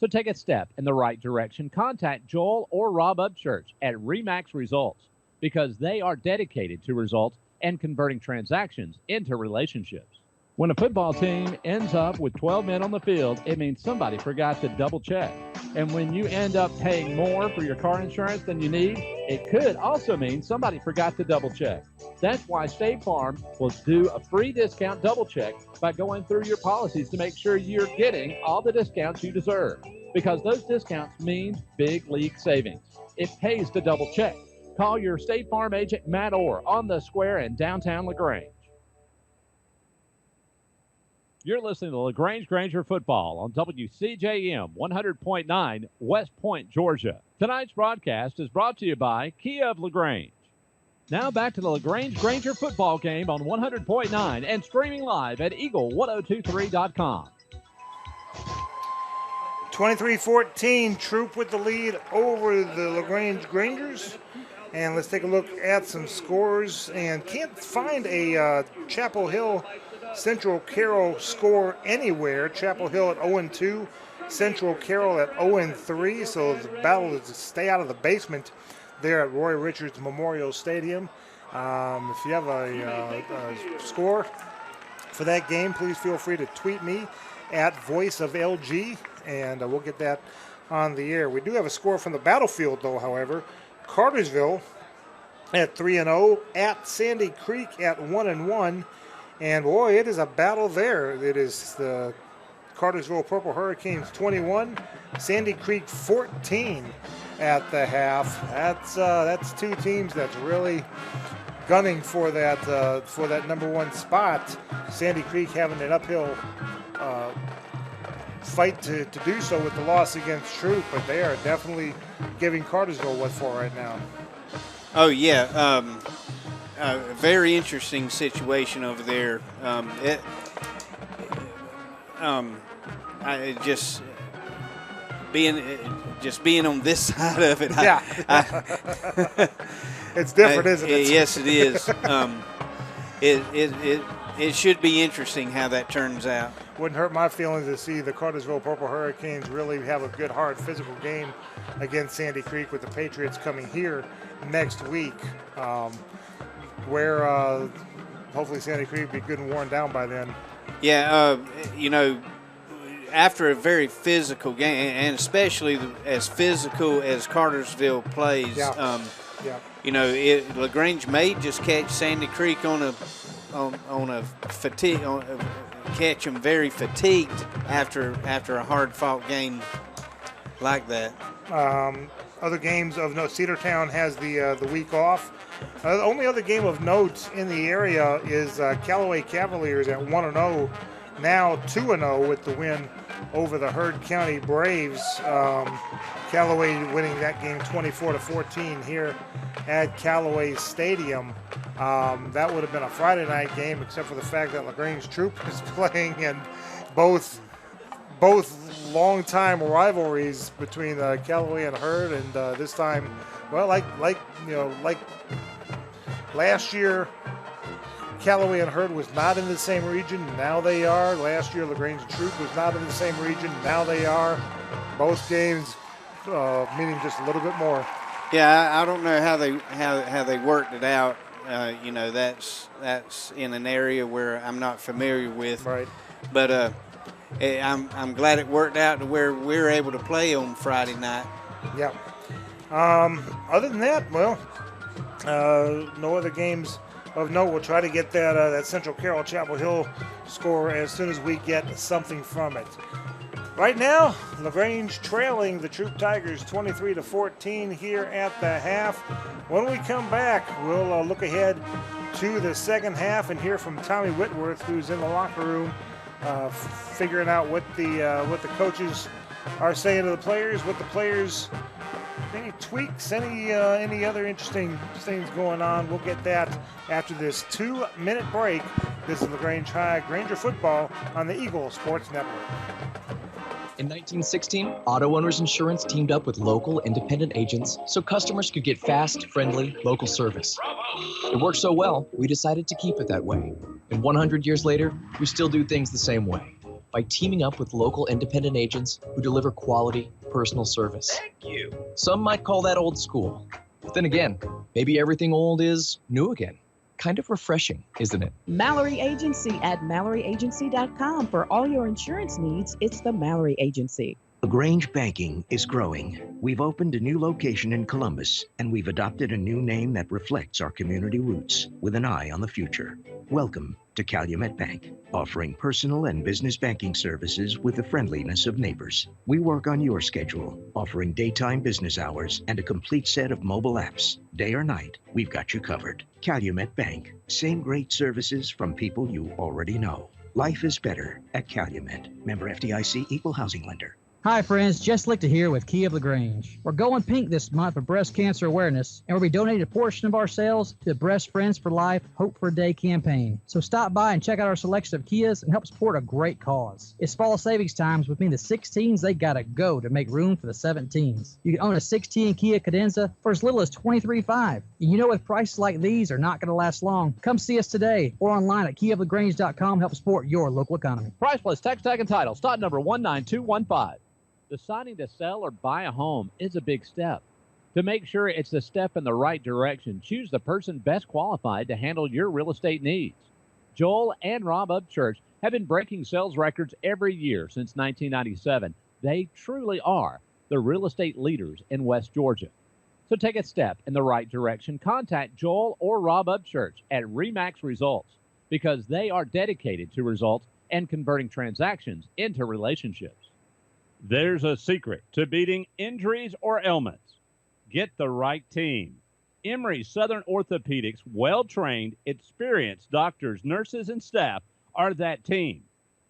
So take a step in the right direction. Contact Joel or Rob Upchurch at RE/MAX Results, because they are dedicated to results and converting transactions into relationships. When a football team ends up with 12 men on the field, it means somebody forgot to double check. And when you end up paying more for your car insurance than you need, it could also mean somebody forgot to double check. That's why State Farm will do a free discount double check by going through your policies to make sure you're getting all the discounts you deserve. because those discounts mean big league savings. It pays to double check. Call your State Farm agent, Matt Orr, on the square in downtown LaGrange. You're listening to LaGrange Granger Football on WCJM 100.9 West Point, Georgia. Tonight's broadcast is brought to you by Kia of LaGrange. Now back to the LaGrange Granger football game on 100.9 and streaming live at eagle1023.com. 23-14, Troup with the lead over the LaGrange Grangers. And let's take a look at some scores. And can't find a Chapel Hill Central Carroll score anywhere. Chapel Hill at 0-2, Central Carroll at 0-3. So the battle is to stay out of the basement there at Roy Richards Memorial Stadium. If you have a score for that game, please feel free to tweet me at Voice of LG, and we'll get that on the air. We do have a score from the battlefield, though, however. Cartersville at 3-0, at Sandy Creek at 1-1, and boy, it is a battle there. It is the Cartersville Purple Hurricanes 21, Sandy Creek 14 at the half. That's two teams that's really gunning for that number one spot. Sandy Creek having an uphill fight to do so with the loss against Troup, but they are definitely giving Cartersville what for right now. Oh yeah, a very interesting situation over there. I just being on this side of it. Yeah, it's different, isn't it? Yes, it is. It should be interesting how that turns out. Wouldn't hurt my feelings to see the Cartersville Purple Hurricanes really have a good, hard, physical game against Sandy Creek, with the Patriots coming here next week, where hopefully Sandy Creek will be good and worn down by then. Yeah, after a very physical game, and especially as physical as Cartersville plays, LaGrange may just catch Sandy Creek on a fatigue, catch them very fatigued after a hard-fought game like that. Other games of note, Cedartown has the week off. The only other game of note in the area is Callaway Cavaliers at 1-0, now 2-0 with the win over the Heard County Braves. Callaway winning that game 24-14 here at Callaway Stadium. That would have been a Friday night game, except for the fact that LaGrange Troup is playing, and both long-time rivalries between Callaway and Heard, and this time, well, like last year, Callaway and Heard was not in the same region. Now they are. Last year, LaGrange and Troup was not in the same region. Now they are. Both games meaning just a little bit more. Yeah, I don't know how they worked it out. That's in an area where I'm not familiar with. Right. But I'm glad it worked out to where we're able to play on Friday night. Yeah. Other than that, well, no other games of note. We'll try to get that Central Carroll Chapel Hill score as soon as we get something from it. Right now, LaGrange trailing the Troup Tigers 23-14 here at the half. When we come back, we'll look ahead to the second half and hear from Tommy Whitworth, who's in the locker room, figuring out what the coaches are saying to the players, what the players, any tweaks, any other interesting things going on. We'll get that after this 2-minute break. This is LaGrange High Granger Football on the Eagle Sports Network. In 1916, Auto Owners Insurance teamed up with local independent agents so customers could get fast, friendly, local service. It worked so well, we decided to keep it that way. And 100 years later, we still do things the same way, by teaming up with local independent agents who deliver quality, personal service. Thank you. Some might call that old school. But then again, maybe everything old is new again. Kind of refreshing, isn't it? Mallory Agency at MalloryAgency.com. For all your insurance needs, it's the Mallory Agency. LaGrange Banking is growing. We've opened a new location in Columbus, and we've adopted a new name that reflects our community roots with an eye on the future. Welcome to Calumet Bank, offering personal and business banking services with the friendliness of neighbors. We work on your schedule, offering daytime business hours and a complete set of mobile apps. Day or night, we've got you covered. Calumet Bank, same great services from people you already know. Life is better at Calumet. Member FDIC, Equal Housing Lender. Hi friends, Jess Lichter here with Kia of LaGrange. We're going pink this month for breast cancer awareness, and we'll be donating a portion of our sales to the Breast Friends for Life Hope for a Day campaign. So stop by and check out our selection of Kias and help support a great cause. It's fall savings times, which means the 16s, they gotta go to make room for the 17s. You can own a 16 Kia Cadenza for as little as $23,500. And you know with prices like these are not gonna last long. Come see us today or online at KiaofLaGrange.com and help support your local economy. Price plus tax tag and title. Stock number 19215. Deciding to sell or buy a home is a big step. To make sure it's a step in the right direction, choose the person best qualified to handle your real estate needs. Joel and Rob Upchurch have been breaking sales records every year since 1997. They truly are the real estate leaders in West Georgia. So take a step in the right direction. Contact Joel or Rob Upchurch at RE/MAX Results because they are dedicated to results and converting transactions into relationships. There's a secret to beating injuries or ailments. Get the right team. Emory Southern Orthopedics, well-trained, experienced doctors, nurses, and staff are that team.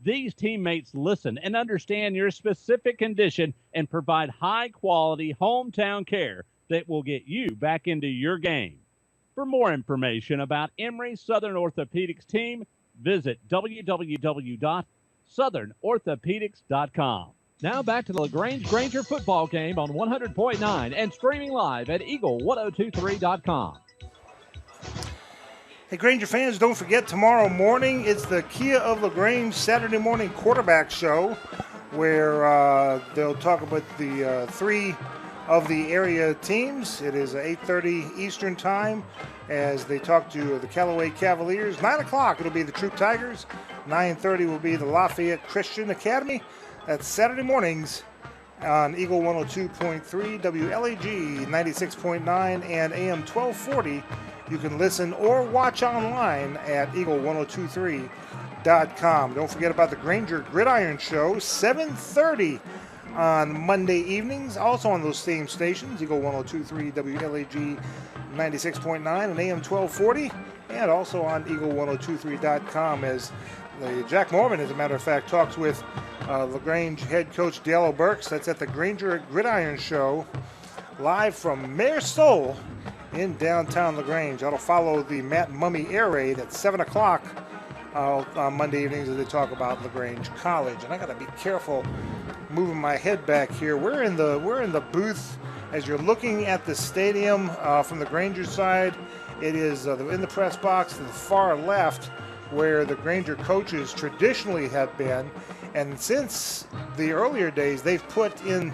These teammates listen and understand your specific condition and provide high-quality hometown care that will get you back into your game. For more information about Emory Southern Orthopedics team, visit www.southernorthopedics.com. Now back to the LaGrange Granger football game on 100.9 and streaming live at eagle1023.com. Hey, Granger fans, don't forget tomorrow morning it's the Kia of LaGrange Saturday morning quarterback show where they'll talk about the three of the area teams. It is 8:30 Eastern time as they talk to the Callaway Cavaliers. 9 o'clock it'll be the Troup Tigers. 9:30 will be the Lafayette Christian Academy. That's Saturday mornings on Eagle 102.3, WLAG 96.9, and AM 1240. You can listen or watch online at eagle1023.com. Don't forget about the Granger Gridiron Show, 7:30 on Monday evenings, also on those same stations, Eagle 102.3, WLAG 96.9, and AM 1240, and also on eagle1023.com as Jack Mormon, as a matter of fact, talks with LaGrange head coach Dale O'Burks. That's at the Granger Gridiron Show, live from Mare Soul in downtown LaGrange. That'll follow the Matt Mummy Air Raid at 7 o'clock on Monday evenings as they talk about LaGrange College. And I got to be careful moving my head back here. We're in the booth as you're looking at the stadium from the Granger side. It is in the press box to the far left, where the Granger coaches traditionally have been. And since the earlier days, they've put in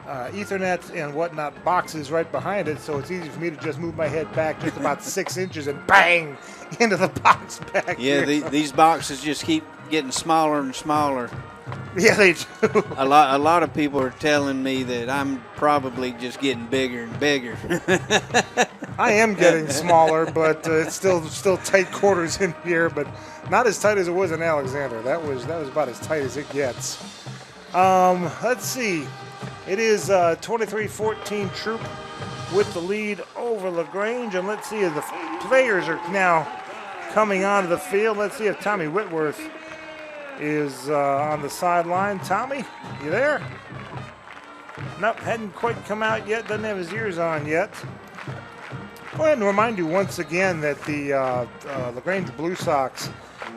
Ethernet and whatnot boxes right behind it, so it's easy for me to just move my head back just about 6 inches and bang into the box back here. These boxes just keep getting smaller and smaller. Yeah, they do. A lot of people are telling me that I'm probably just getting bigger and bigger. I am getting smaller, but it's still tight quarters in here, but not as tight as it was in Alexander. That was about as tight as it gets. Let's see. It is 23-14 Troup with the lead over LaGrange, and let's see if the players are now coming onto the field. Let's see if Tommy Whitworth is on the sideline. Tommy, you there? Nope, hadn't quite come out yet. Doesn't have his ears on yet. Go ahead and remind you once again that the LaGrange Blue Sox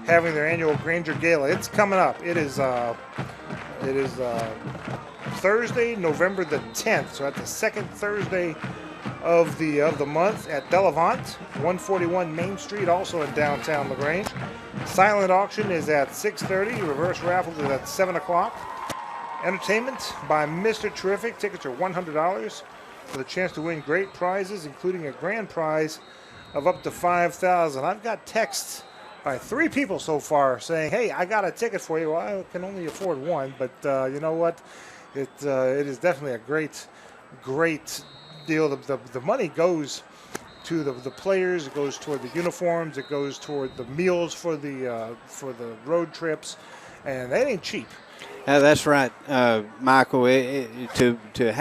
having their annual Granger Gala. It's coming up. It is Thursday, November the 10th. So that's the second Thursday of the month at Delavant, 141 Main Street, also in downtown LaGrange. Silent auction is at 6:30. Reverse raffle is at 7 o'clock. Entertainment by Mr. Terrific. Tickets are $100 for the chance to win great prizes, including a grand prize of up to $5,000. I've got texts by 3 people so far saying, hey, I got a ticket for you. Well, I can only afford one, but you know what? it is definitely a great deal. The money goes to the players. It goes toward the uniforms. It goes toward the meals for the road trips, and that ain't cheap. That's right, Michael. To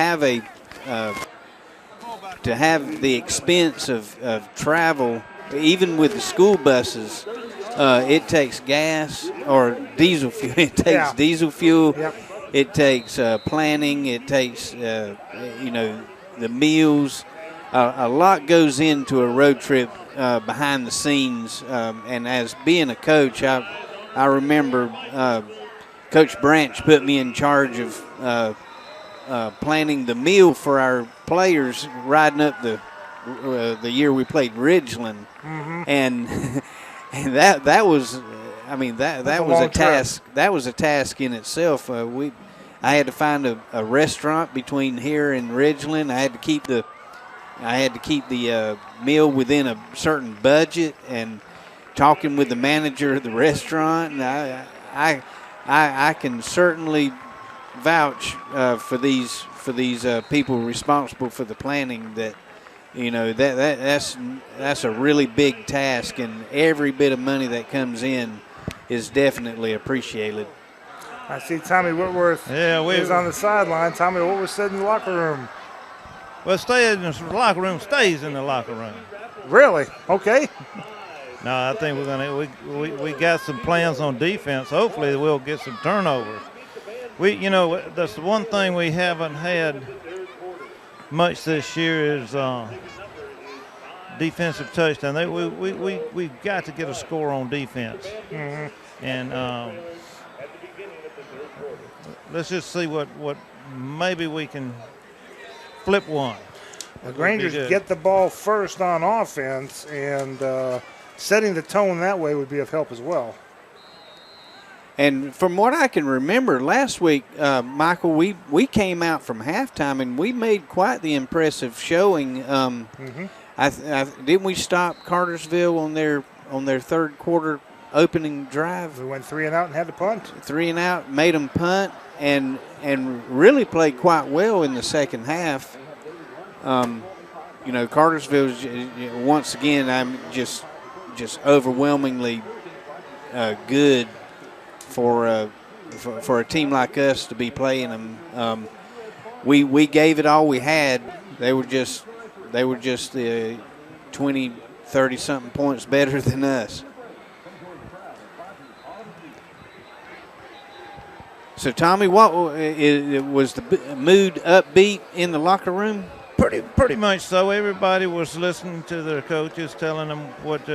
have the expense of travel, even with the school buses, it takes gas or diesel fuel. It takes diesel fuel. Yep. It takes planning. It takes the meals. A lot goes into a road trip behind the scenes. And as being a coach, I remember Coach Branch put me in charge of planning the meal for our players riding up the year we played Ridgeland, and that was, that was a task. That was a task in itself. I had to find a restaurant between here and Ridgeland. I had to keep the meal within a certain budget, and talking with the manager of the restaurant. And I can certainly vouch for these people responsible for the planning that that's a really big task, and every bit of money that comes in is definitely appreciated. I see Tommy Whitworth is on the sideline. Tommy, what was said in the locker room? Well, stay in the locker room, stays in the locker room. Really? Okay. No, I think we got some plans on defense. Hopefully we'll get some turnovers. That's the one thing we haven't had much this year is defensive touchdown. We've got to get a score on defense. And let's just see what maybe we can flip one. The Rangers get the ball first on offense, and setting the tone that way would be of help as well. And from what I can remember, last week, Michael, we came out from halftime and we made quite the impressive showing. Didn't we stop Cartersville on their third quarter opening drive? We went 3 and out and had to punt. 3 and out, made them punt, and really played quite well in the second half. Cartersville, once again, I'm just overwhelmingly good for a team like us to be playing them. We gave it all we had. They were just 20, 30 something points better than us. So Tommy, what was the mood upbeat in the locker room? Pretty much so. Everybody was listening to their coaches, telling them what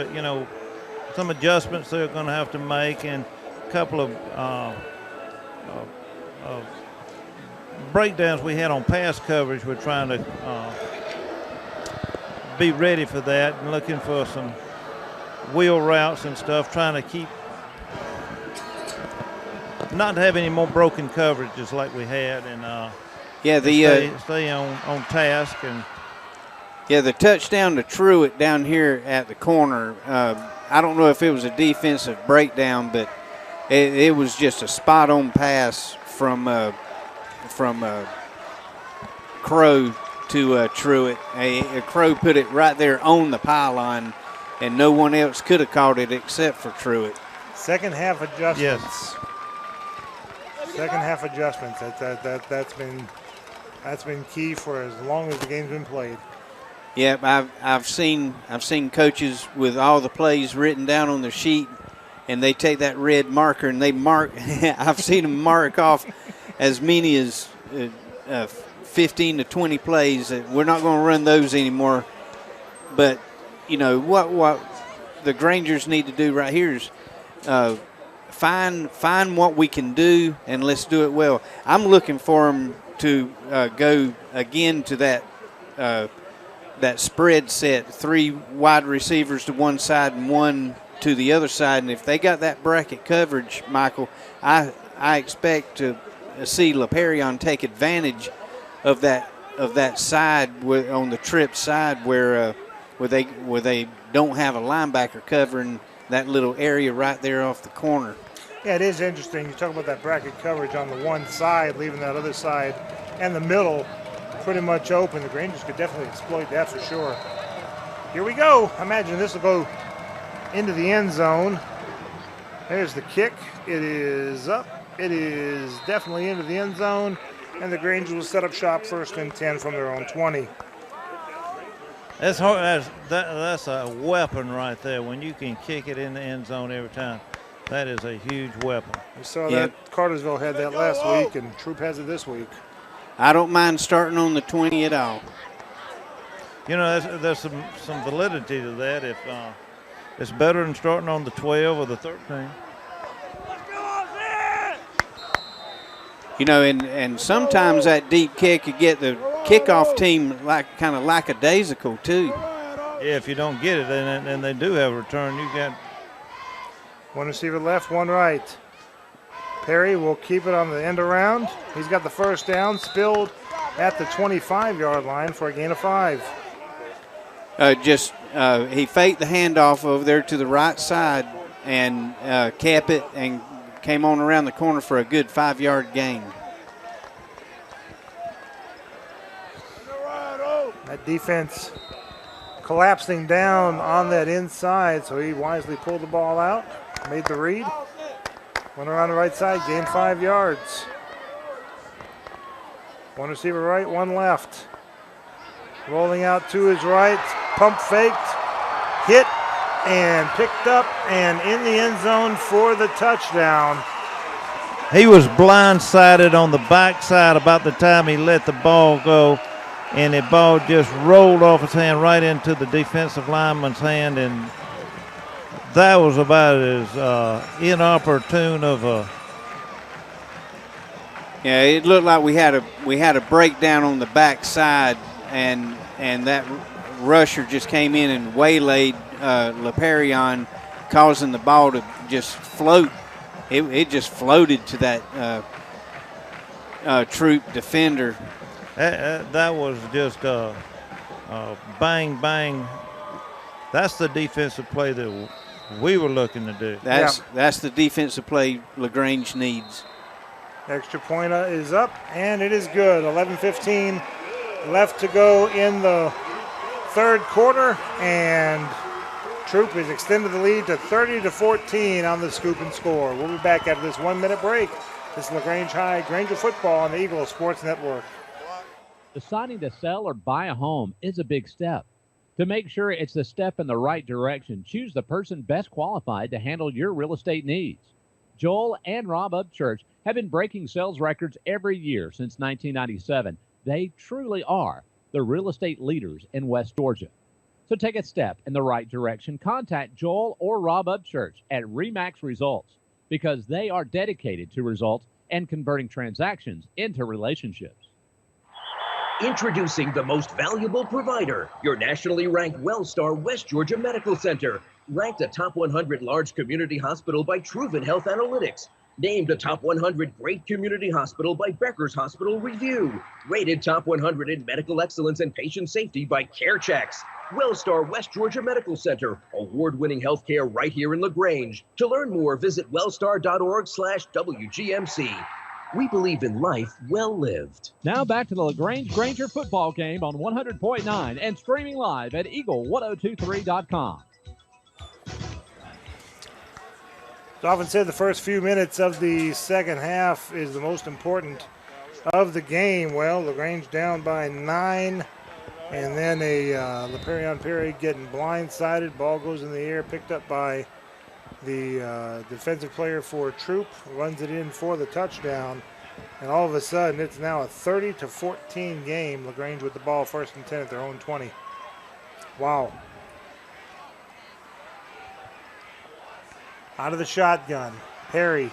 some adjustments they're going to have to make, and a couple of breakdowns we had on pass coverage. We're trying to be ready for that and looking for some wheel routes and stuff, trying to keep not to have any more broken coverages like we had, and stay on task. And the touchdown to Truett down here at the corner, I don't know if it was a defensive breakdown, but it was just a spot-on pass from Crow to Truett. Crow put it right there on the pylon, and no one else could have caught it except for Truett. Second half adjustments. Yes. Second half adjustments. That's been key for as long as the game's been played. Yep, I've seen coaches with all the plays written down on their sheet, and they take that red marker and they mark. I've seen them mark off as many as 15 to 20 plays. We're not going to run those anymore. But what the Grangers need to do right here is find what we can do, and let's do it well. I'm looking for them to go again to that spread set, 3 wide receivers to one side and 1 to the other side. And if they got that bracket coverage, Michael, I expect to see LaPerion take advantage of that side on the trip side where they don't have a linebacker covering that little area right there off the corner. Yeah, it is interesting. You talk about that bracket coverage on the one side, leaving that other side and the middle pretty much open. The Rangers could definitely exploit that for sure. Here we go. I imagine this will go into the end zone. There's the kick. It is up. It is definitely into the end zone. And the Rangers will set up shop 1st and 10 from their own 20. That's hard. That's a weapon right there. When you can kick it in the end zone every time, that is a huge weapon. We saw that Cartersville had that last week, and Troup has it this week. I don't mind starting on the 20 at all. You know, there's some validity to that. If it's better than starting on the 12 or the 13. You know, and sometimes that deep kick could get the kickoff team kind of lackadaisical too. Yeah, if you don't get it, then they do have a return. You got one receiver left, one right. Perry will keep it on the end around. He's got the first down, spilled at the 25-yard line for a gain of 5. He faked the handoff over there to the right side and kept it and came on around the corner for a good 5-yard gain. That defense collapsing down on that inside, so he wisely pulled the ball out, made the read, went around the right side, gained 5 yards. One receiver right, one left. Rolling out to his right, pump faked, hit, and picked up and in the end zone for the touchdown. He was blindsided on the backside about the time he let the ball go, and the ball just rolled off his hand right into the defensive lineman's hand, and that was about as inopportune of a. Yeah, it looked like we had a breakdown on the backside, and that rusher just came in and waylaid LaPerion, causing the ball to just float. It just floated to that Troup defender. That was just bang, bang. That's the defensive play that we were looking to do. That's the defensive play LaGrange needs. Extra point is up, and it is good. 11:15 left to go in the third quarter, and Troup has extended the lead to 30-14 on the scoop and score. We'll be back after this 1-minute break. This is LaGrange High Granger football on the Eagle Sports Network. Deciding to sell or buy a home is a big step. To make sure it's the step in the right direction, choose the person best qualified to handle your real estate needs. Joel and Rob Upchurch have been breaking sales records every year since 1997. They truly are the real estate leaders in West Georgia. So take a step in the right direction. Contact Joel or Rob Upchurch at RE/MAX Results because they are dedicated to results and converting transactions into relationships. Introducing the most valuable provider, your nationally ranked WellStar West Georgia Medical Center. Ranked a top 100 large community hospital by Troup Health Analytics. Named a top 100 great community hospital by Becker's Hospital Review. Rated top 100 in medical excellence and patient safety by CareChecks. WellStar West Georgia Medical Center. Award-winning healthcare right here in LaGrange. To learn more, visit wellstar.org/WGMC. We believe in life well lived. Now back to the LaGrange Granger football game on 100.9 and streaming live at eagle1023.com. It's often said the first few minutes of the second half is the most important of the game. Well, LaGrange down by 9, and then a LaPerion Perry getting blindsided. Ball goes in the air, picked up by the defensive player for Troup, runs it in for the touchdown, and all of a sudden it's now a 30-14 game. LaGrange with the ball, 1st and 10 at their own 20. Wow. Out of the shotgun, Perry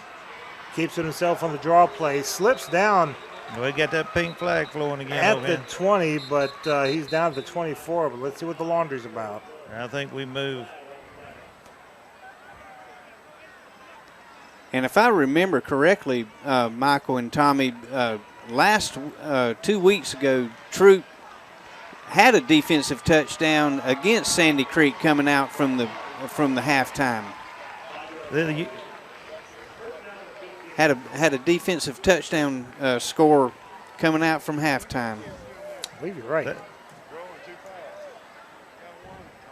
keeps it himself on the draw play, slips down. We got that pink flag flowing again. At the 20, but he's down at the 24, but let's see what the laundry's about. I think we move. And if I remember correctly, Michael and Tommy, last 2 weeks ago, Troup had a defensive touchdown against Sandy Creek coming out from the halftime. had a defensive touchdown score coming out from halftime. I believe you're right.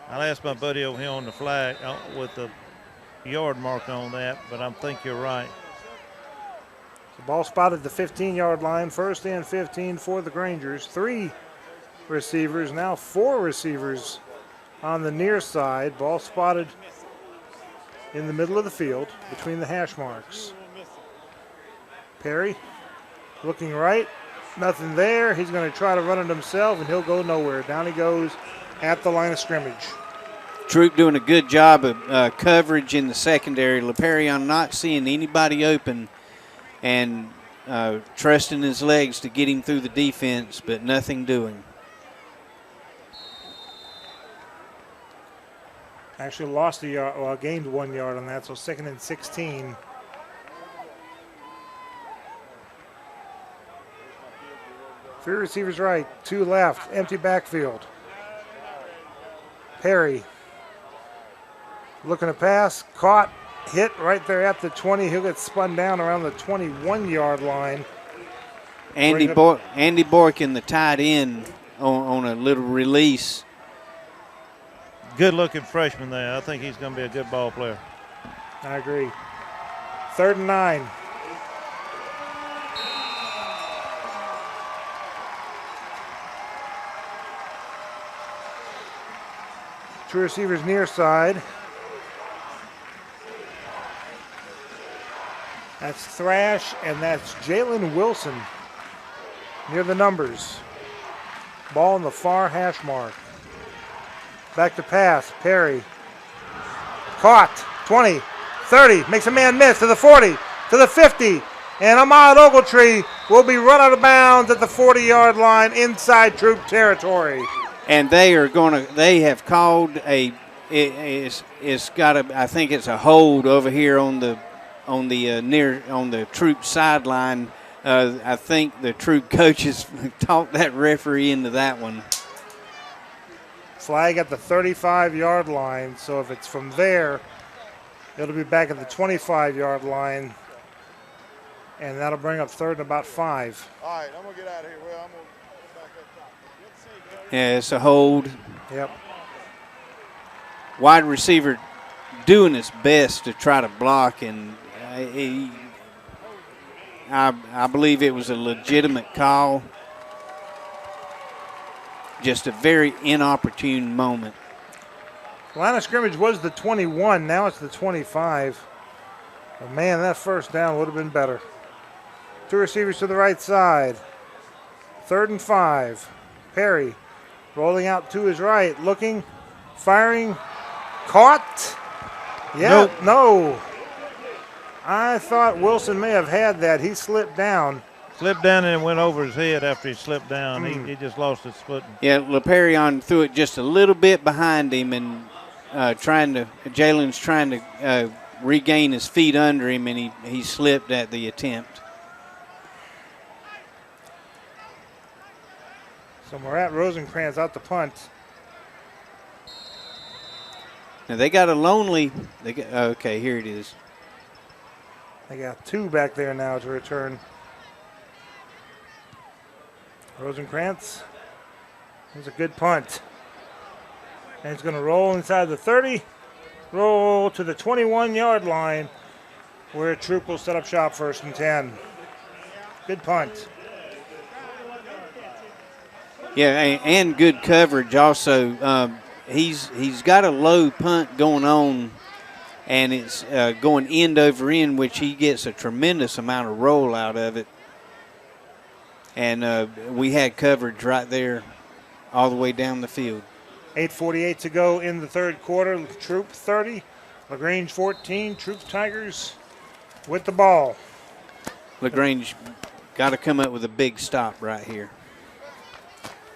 I'll ask my buddy over here on the flag with the yard mark on that, but I think you're right. The ball spotted the 15-yard line, first and 15 for the Grangers. 3 receivers, now 4 receivers on the near side. Ball spotted in the middle of the field between the hash marks. Perry looking right, nothing there. He's going to try to run it himself, and he'll go nowhere. Down he goes at the line of scrimmage. Troup doing a good job of coverage in the secondary. LaPerion not seeing anybody open and trusting his legs to get him through the defense, but nothing doing. Actually lost a yard, well, gained 1 yard on that, so 2nd and 16. Three receivers right, 2 left, empty backfield. Perry looking to pass, caught, hit right there at the 20. He'll get spun down around the 21-yard line. Andy Boykin, the tight end, on a little release. Good-looking freshman there. I think he's going to be a good ball player. I agree. 3rd and 9. Two receivers near side. That's Thrash, and that's Jalen Wilson near the numbers. Ball in the far hash mark. Back to pass, Perry. Caught, 20, 30, makes a man miss to the 40, to the 50, and Ahmad Ogletree will be run out of bounds at the 40-yard line inside Troup territory. And they have called I think it's a hold over here on the Troup sideline. I think the Troup coaches talked that referee into that one. Flag at the 35-yard line, so if it's from there, it'll be back at the 25-yard line, and that'll bring up 3rd and about 5. All right, I'm going to get out of here. Well, I'm going to back up top. Yeah, it's a hold. Yep. Wide receiver doing his best to try to block, and I believe it was a legitimate call. Just a very inopportune moment. Line of scrimmage was the 21. Now it's the 25. But man, that first down would have been better. 2 receivers to the right side. 3rd and 5. Perry rolling out to his right, looking, firing, caught. Yeah, nope. No. I thought Wilson may have had that. He slipped down. Slipped down and went over his head after he slipped down. He just lost his footing. Yeah, LaPerion threw it just a little bit behind him, and Jalen's trying to regain his feet under him, and he slipped at the attempt. So Marat Rosencrantz out to punt. Now they got a lonely. Okay, here it is. They got 2 back there now to return. Rosencrantz. Here's a good punt. And he's going to roll inside the 30, roll to the 21-yard line, where Troup will set up shop 1st and 10. Good punt. Yeah, and good coverage also. He's got a low punt going on, and it's going end over end, which he gets a tremendous amount of roll out of it. And we had coverage right there all the way down the field. 8:48 to go in the 3rd quarter. Troup 30, LaGrange 14. Troup Tigers with the ball. LaGrange got to come up with a big stop right here.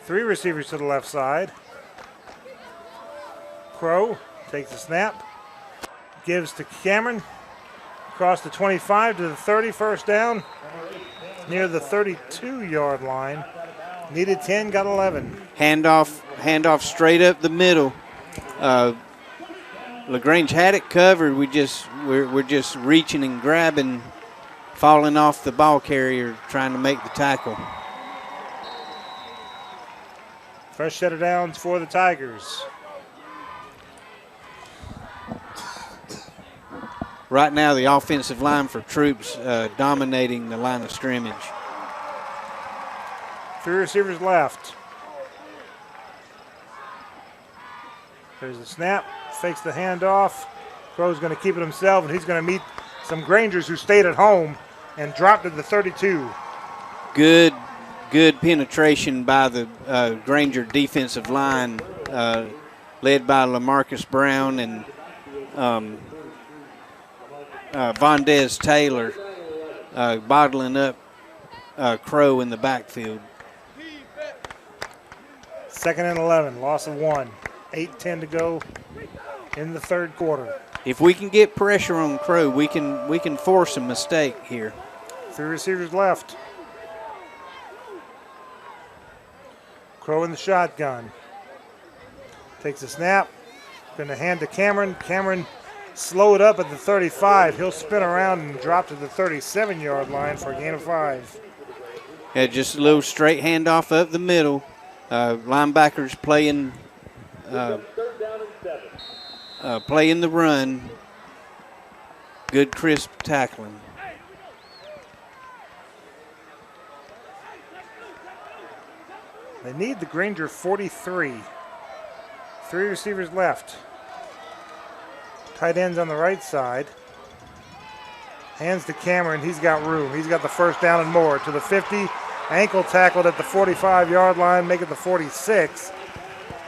3 receivers to the left side. Crow takes the snap, gives to Cameron, across the 25 to the 30, 1st down, near the 32-yard line. Needed 10, got 11. Handoff straight up the middle. LaGrange had it covered. We're just reaching and grabbing falling off the ball carrier trying to make the tackle. Fresh set of downs for the Tigers. Right now, the offensive line for Troup's dominating the line of scrimmage. 3 receivers left. There's the snap, fakes the handoff. Crow's going to keep it himself, and he's going to meet some Grangers who stayed at home and dropped to the 32. Good penetration by the Granger defensive line, led by LaMarcus Brown and Vondez Taylor, bottling up Crow in the backfield. 2nd and 11, loss of 1. 8:10 to go in the third quarter. If we can get pressure on Crow, we can force a mistake here. 3 receivers left. Crow in the shotgun. Takes a snap. Going to hand to Cameron. Cameron slowed up at the 35. He'll spin around and drop to the 37-yard line for a gain of 5. Yeah, just a little straight handoff up the middle. Linebackers playing the run. Good crisp tackling. They need the Granger 43. 3 receivers left. Tight ends on the right side. Hands to Cameron. He's got room. He's got the first down and more to the 50. Ankle tackled at the 45-yard line, make it the 46.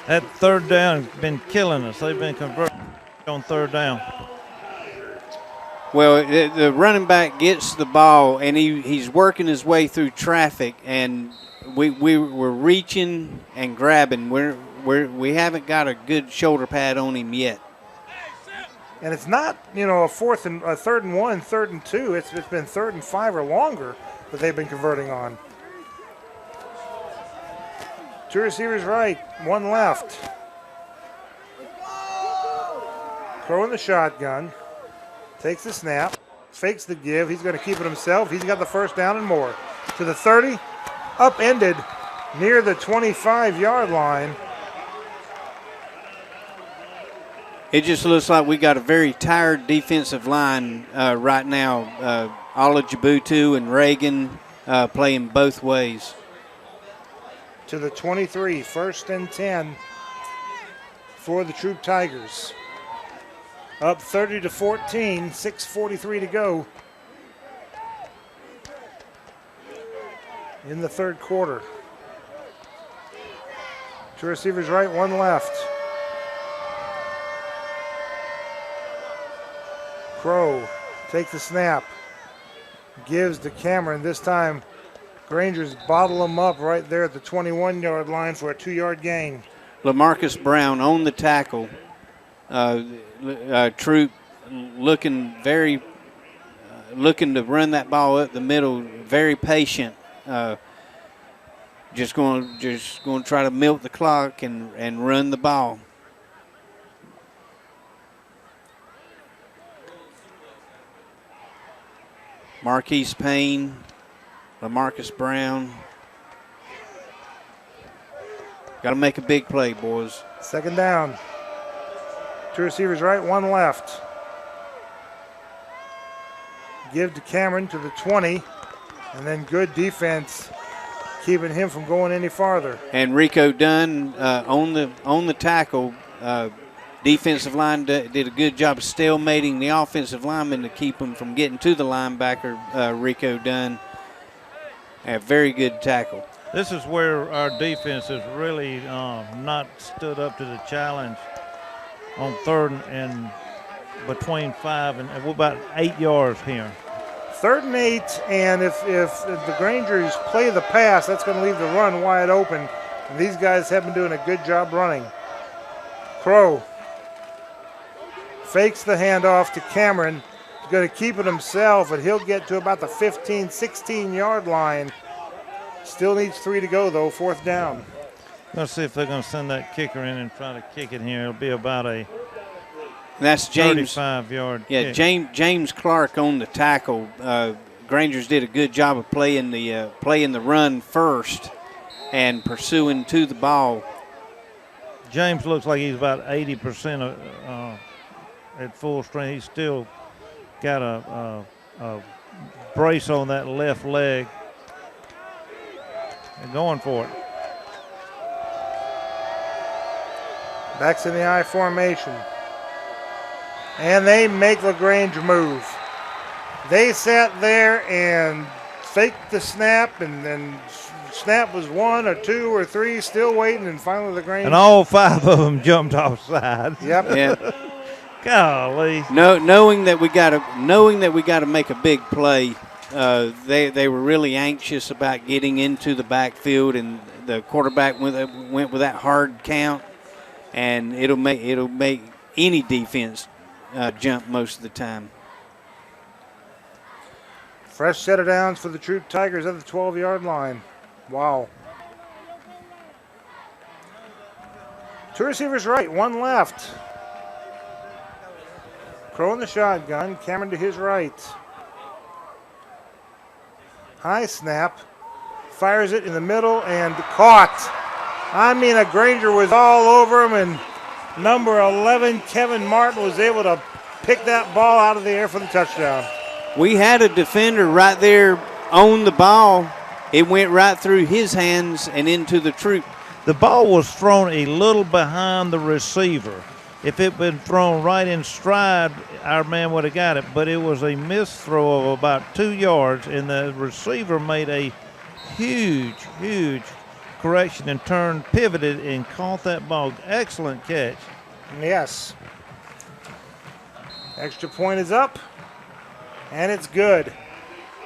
That third down has been killing us. They've been converting on third down. Well, the running back gets the ball, and he's working his way through traffic, and we're reaching and grabbing. We haven't got a good shoulder pad on him yet. And it's not, a 3rd and 1, 3rd and 2. It's been 3rd and 5 or longer that they've been converting on. 2 receivers right, 1 left. Crow in the shotgun. Takes the snap. Fakes the give. He's going to keep it himself. He's got the first down and more. To the 30. Upended near the 25-yard line. It just looks like we got a very tired defensive line right now. Ala Jabutu and Reagan playing both ways. To the 23, 1st and 10 for the Troup Tigers. Up 30-14, 6:43 to go in the third quarter. 2 receivers right, 1 left. Crow takes the snap, gives to Cameron. This time, Grangers bottle him up right there at the 21-yard line for a 2-yard gain. LaMarcus Brown on the tackle. Troup looking to run that ball up the middle. Very patient. Just going to try to milk the clock and run the ball. Marquise Payne, LaMarcus Brown. Got to make a big play, boys. 2nd down. 2 receivers right, 1 left. Give to Cameron to the 20, and then good defense keeping him from going any farther. And Rico Dunn on the tackle. Defensive line did a good job of stalemating the offensive lineman to keep him from getting to the linebacker, Rico Dunn. A very good tackle. This is where our defense has really not stood up to the challenge on 3rd and between 5 and we're about 8 yards here. 3rd and 8, and if the Grangers play the pass, that's going to leave the run wide open. And these guys have been doing a good job running. Crow fakes the handoff to Cameron. He's going to keep it himself, and he'll get to about the 15, 16-yard line. Still needs 3 to go, though, 4th down. Let's see if they're going to send that kicker in and try to kick it here. It'll be about a that's James 35-yard kick. James Clark on the tackle. Grangers did a good job of playing the run first and pursuing to the ball. James looks like he's about 80% at full strength. He's still got a brace on that left leg. They're going for it. Backs in the I formation. And they make LaGrange move. They sat there and faked the snap, and then snap was 1 or 2 or 3, still waiting, and finally LaGrange. And all 5 of them jumped offside. Yep. Yeah. Golly. Knowing that we got to make a big play, they were really anxious about getting into the backfield, and the quarterback went with that hard count, and it'll make any defense jump most of the time. Fresh set of downs for the Troup Tigers at the 12-yard line. Wow. 2 receivers right, 1 left. Crow in the shotgun, Cameron to his right. High snap, fires it in the middle and caught. I mean, a Granger was all over him, and number 11, Kevin Martin, was able to pick that ball out of the air for the touchdown. We had a defender right there on the ball. It went right through his hands and into the Troup. The ball was thrown a little behind the receiver. If it had been thrown right in stride, our man would have got it. But it was a missed throw of about 2 yards, and the receiver made a huge correction and turned, pivoted, and caught that ball. Excellent catch. Yes. Extra point is up, and it's good.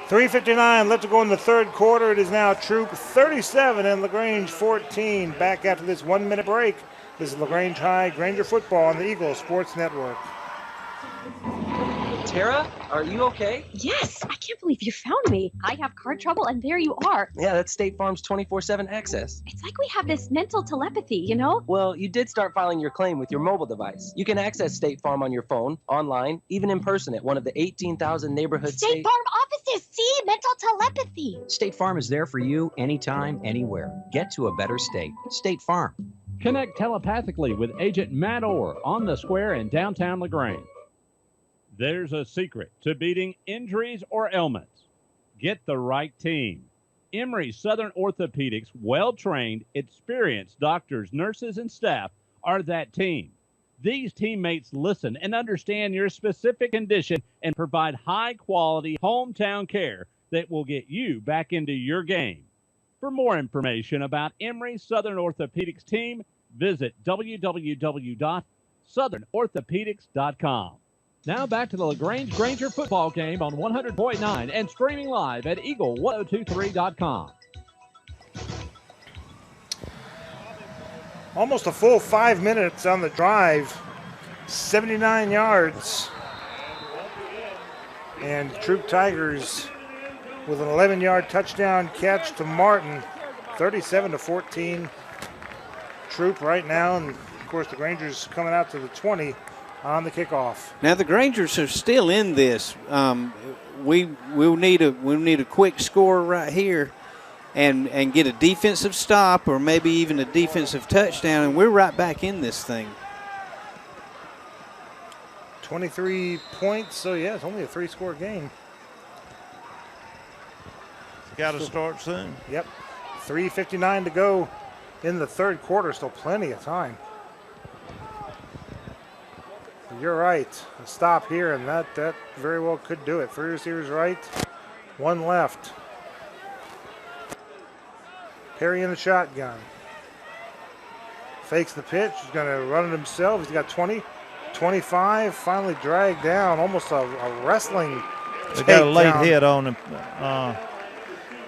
3:59 left to go in the third quarter. It is now Troup 37 and LaGrange 14. Back after this 1-minute break. This is LaGrange High Granger football on the Eagle Sports Network. Tara, are you okay? Yes, I can't believe you found me. I have car trouble, and there you are. Yeah, that's State Farm's 24/7 access. It's like we have this mental telepathy, you know? Well, you did start filing your claim with your mobile device. You can access State Farm on your phone, online, even in person at one of the 18,000 neighborhood State Farm offices. See, mental telepathy. State Farm is there for you anytime, anywhere. Get to a better state. State Farm. Connect telepathically with Agent Matt Orr on the square in downtown LaGrange. There's a secret to beating injuries or ailments. Get the right team. Emory Southern Orthopedics' well-trained, experienced doctors, nurses, and staff are that team. These teammates listen and understand your specific condition and provide high-quality hometown care that will get you back into your game. For more information about Emory Southern Orthopedics team, visit www.southernorthopedics.com. Now back to the LaGrange Granger football game on 100.9 and streaming live at eagle1023.com. Almost a full 5 minutes on the drive, 79 yards. And Troup Tigers with an 11-yard touchdown catch to Martin, 37-14. Troup right now, and of course the Grangers coming out to the 20 on the kickoff. Now the Grangers are still in this. We'll need a quick score right here, and get a defensive stop or maybe even a defensive touchdown, and we're right back in this thing. 23 points, so yeah, it's only a 3-score game. Got to start soon. Yep, 3:59 to go in the third quarter, still plenty of time. You're right. A stop here, and that very well could do it. 3 receivers right, 1 left. Perry in the shotgun. Fakes the pitch. He's going to run it himself. He's got 20, 25. Finally dragged down. Almost a wrestling. They got a late hit on him.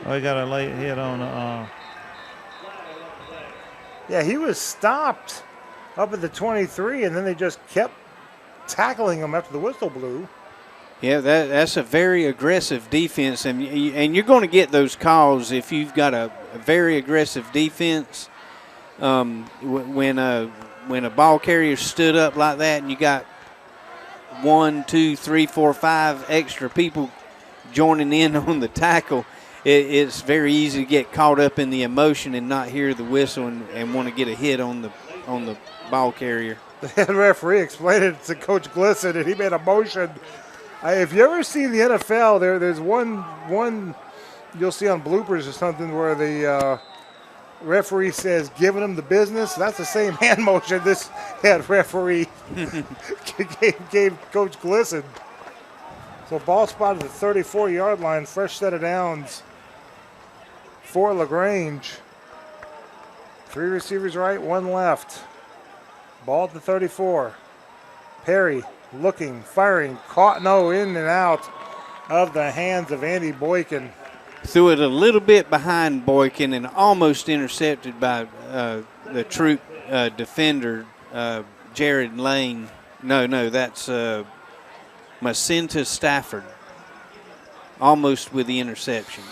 They got a late hit on. Yeah, he was stopped up at the 23, and then they just kept tackling him after the whistle blew. Yeah, that's a very aggressive defense, and you're going to get those calls if you've got a very aggressive defense. When a ball carrier stood up like that, and you got 1, 2, 3, 4, 5 extra people joining in on the tackle, it's very easy to get caught up in the emotion and not hear the whistle and want to get a hit on the ball carrier. The head referee explained it to Coach Glisson, and he made a motion. If you ever seen the NFL, there's one you'll see on bloopers or something where the referee says giving him the business. That's the same hand motion this head referee gave Coach Glisson. So ball spotted at the 34-yard line, fresh set of downs for LaGrange. 3 receivers right, 1 left. Ball at the 34. Perry looking, firing, caught, in and out of the hands of Andy Boykin. Threw it a little bit behind Boykin and almost intercepted by the Troup defender, Jared Lane. No, that's Macinta Stafford. Almost with the interception.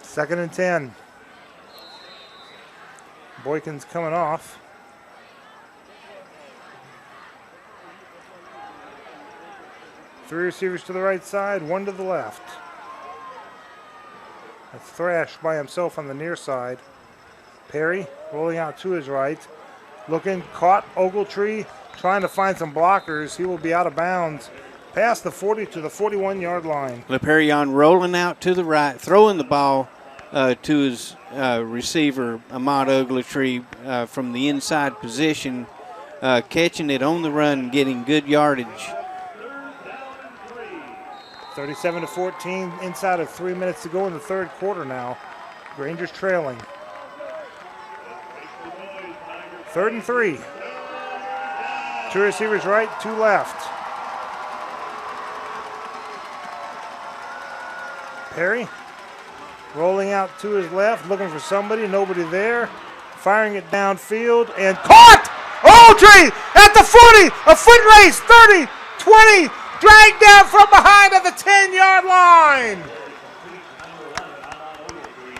2nd and 10. Boykin's coming off. Three receivers to the right side, 1 to the left. That's Thrash by himself on the near side. Perry rolling out to his right. Looking, caught Ogletree, trying to find some blockers. He will be out of bounds past the 40 to the 41-yard line. LePerrion rolling out to the right, throwing the ball to his receiver, Ahmad Ogletree, from the inside position, catching it on the run, getting good yardage. 37-14, inside of 3 minutes to go in the third quarter now. Rangers trailing. 3rd and 3. 2 receivers right, 2 left. Perry rolling out to his left, looking for somebody, nobody there. Firing it downfield and caught! Ogletree at the 40, a foot race, 30, 20, dragged down from behind at the 10-yard line.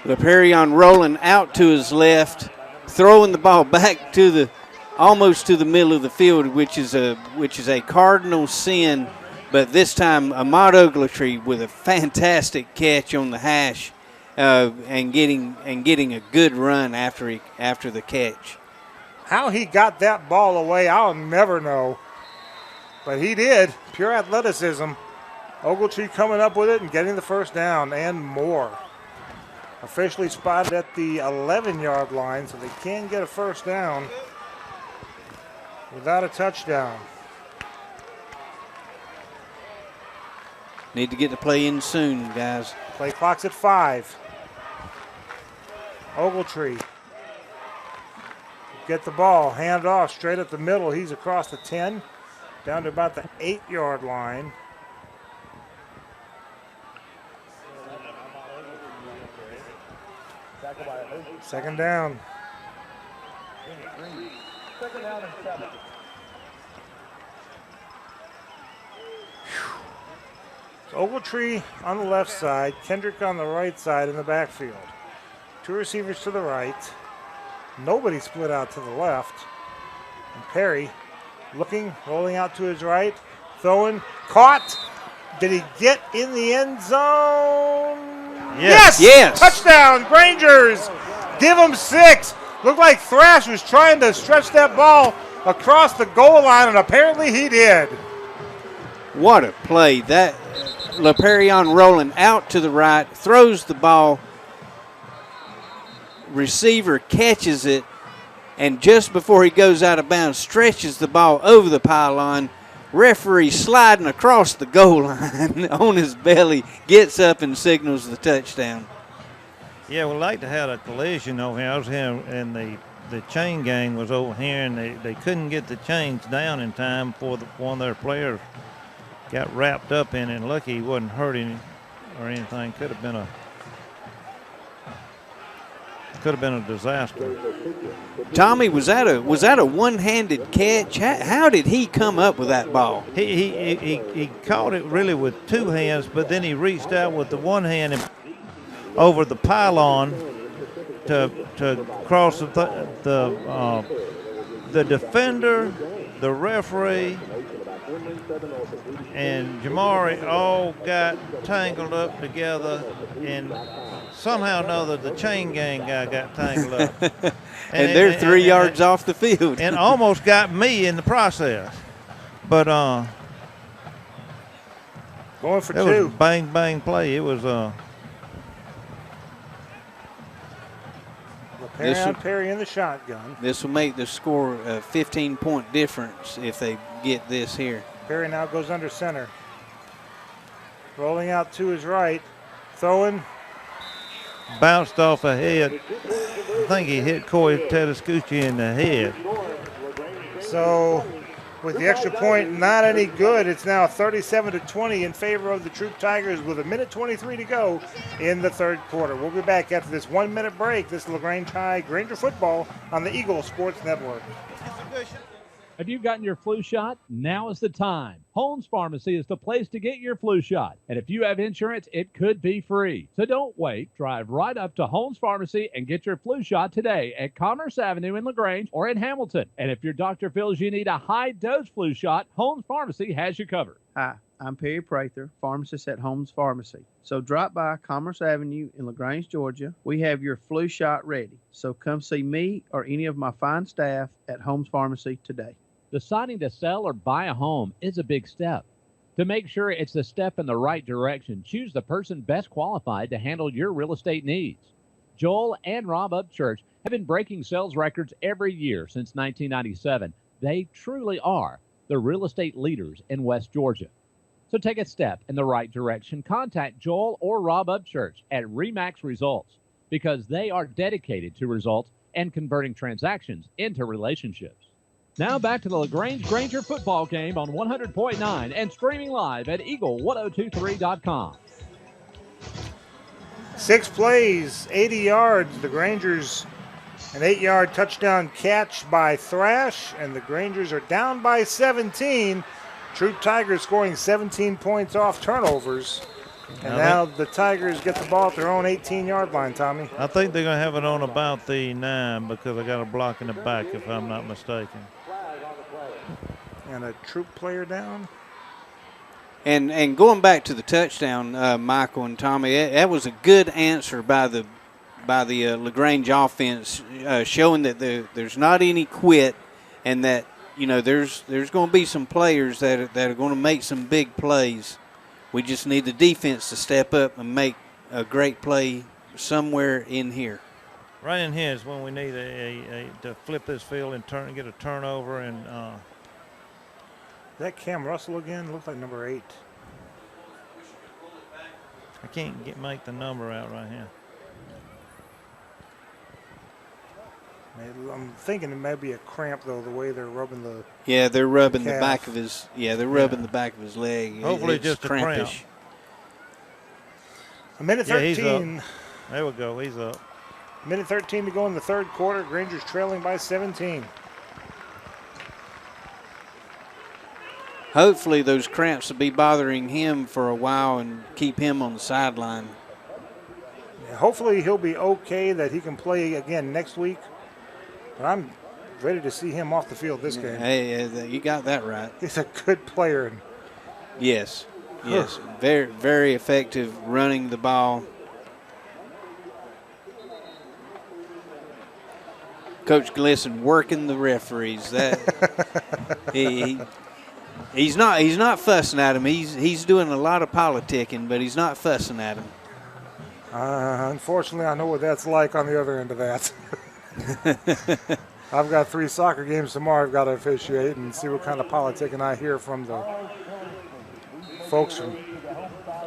LePerrion rolling out to his left, throwing the ball back to almost to the middle of the field, which is a cardinal sin. But this time, Ahmad Ogletree with a fantastic catch on the hash, and getting a good run after the catch. How he got that ball away, I'll never know. But he did. Pure athleticism. Ogletree coming up with it and getting the first down and more. Officially spotted at the 11-yard line, so they can get a first down without a touchdown. Need to get the play in soon, guys. Play clock's at 5. Ogletree. Get the ball, hand it off straight up the middle. He's across the 10. Down to about the 8-yard line. Second down. Ogletree on the left side, Kendrick on the right side in the backfield. 2 receivers to the right. Nobody split out to the left. And Perry looking, rolling out to his right, throwing, caught. Did he get in the end zone? Yes! Touchdown, Grangers. Give him 6. Looked like Thrash was trying to stretch that ball across the goal line, and apparently he did. What a play. That LePerrion rolling out to the right, throws the ball. Receiver catches it, and just before he goes out of bounds, stretches the ball over the pylon. Referee sliding across the goal line on his belly, gets up and signals the touchdown. Yeah, we'd like to have a collision over here. I was here, and the chain gang was over here, and they couldn't get the chains down in time before one of their players got wrapped up in it. And lucky he wasn't hurting or anything. Could have been a disaster. Tommy, was that a one-handed catch? How did he come up with that ball? He caught it really with 2 hands, but then he reached out with the one hand and over the pylon to cross the defender, the referee, and Jamari all got tangled up together, and somehow or another the chain gang guy got tangled up. and they're 3 yards off the field. And almost got me in the process. But going for it two. was a bang play. It was Perry in the shotgun. This will make the score a 15-point difference if they get this here. Perry now goes under center. Rolling out to his right. Throwing. Bounced off a head. I think he hit Corey Tedescucci in the head. So with the extra point not any good, it's now 37-20 in favor of the Troup Tigers with 1:23 to go in the third quarter. We'll be back after this 1 minute break. This is LaGrange High Granger football on the Eagle Sports Network. Have you gotten your flu shot? Now is the time. Holmes Pharmacy is the place to get your flu shot. And if you have insurance, it could be free. So don't wait. Drive right up to Holmes Pharmacy and get your flu shot today at Commerce Avenue in LaGrange or in Hamilton. And if your doctor feels you need a high-dose flu shot, Holmes Pharmacy has you covered. Hi, I'm Perry Prather, pharmacist at Holmes Pharmacy. So drop by Commerce Avenue in LaGrange, Georgia. We have your flu shot ready. So come see me or any of my fine staff at Holmes Pharmacy today. Deciding to sell or buy a home is a big step. To make sure it's a step in the right direction, choose the person best qualified to handle your real estate needs. Joel and Rob Upchurch have been breaking sales records every year since 1997. They truly are the real estate leaders in West Georgia. So take a step in the right direction. Contact Joel or Rob Upchurch at RE/MAX Results because they are dedicated to results and converting transactions into relationships. Now back to the LaGrange Granger football game on 100.9 and streaming live at eagle1023.com. 6 plays, 80 yards. The Grangers, an 8-yard touchdown catch by Thrash, and the Grangers are down by 17. Troup Tigers scoring 17 points off turnovers. And now the Tigers get the ball at their own 18-yard line, Tommy. I think they're going to have it on about the 9 because they got a block in the back, if I'm not mistaken. And a Troup player down. And going back to the touchdown, Michael and Tommy, that was a good answer by the LaGrange offense, showing that there's not any quit, and that there's going to be some players that are going to make some big plays. We just need the defense to step up and make a great play somewhere in here. Right in here is when we need to flip this field and get a turnover. And that Cam Russell again looks like number 8. I can't make the number out right here. I'm thinking it may be a cramp though, the way they're rubbing the. Yeah, they're rubbing the calf. back of his. Yeah, they're rubbing the back of his leg. Hopefully, it's just crampish. a cramp. A minute 13. Yeah, he's up. There we go. He's up. Minute 13 to go in the third quarter. Grangers trailing by 17. Hopefully those cramps will be bothering him for a while and keep him on the sideline. Yeah, hopefully he'll be okay, that he can play again next week. But I'm ready to see him off the field this game. Hey, you got that right. He's a good player. Yes. Very, very effective running the ball. Coach Glisson working the referees. That he's not fussing at him. He's doing a lot of politicking, but he's not fussing at him. Unfortunately, I know what that's like on the other end of that. I've got 3 soccer games tomorrow I've got to officiate and see what kind of politicking I hear from the folks from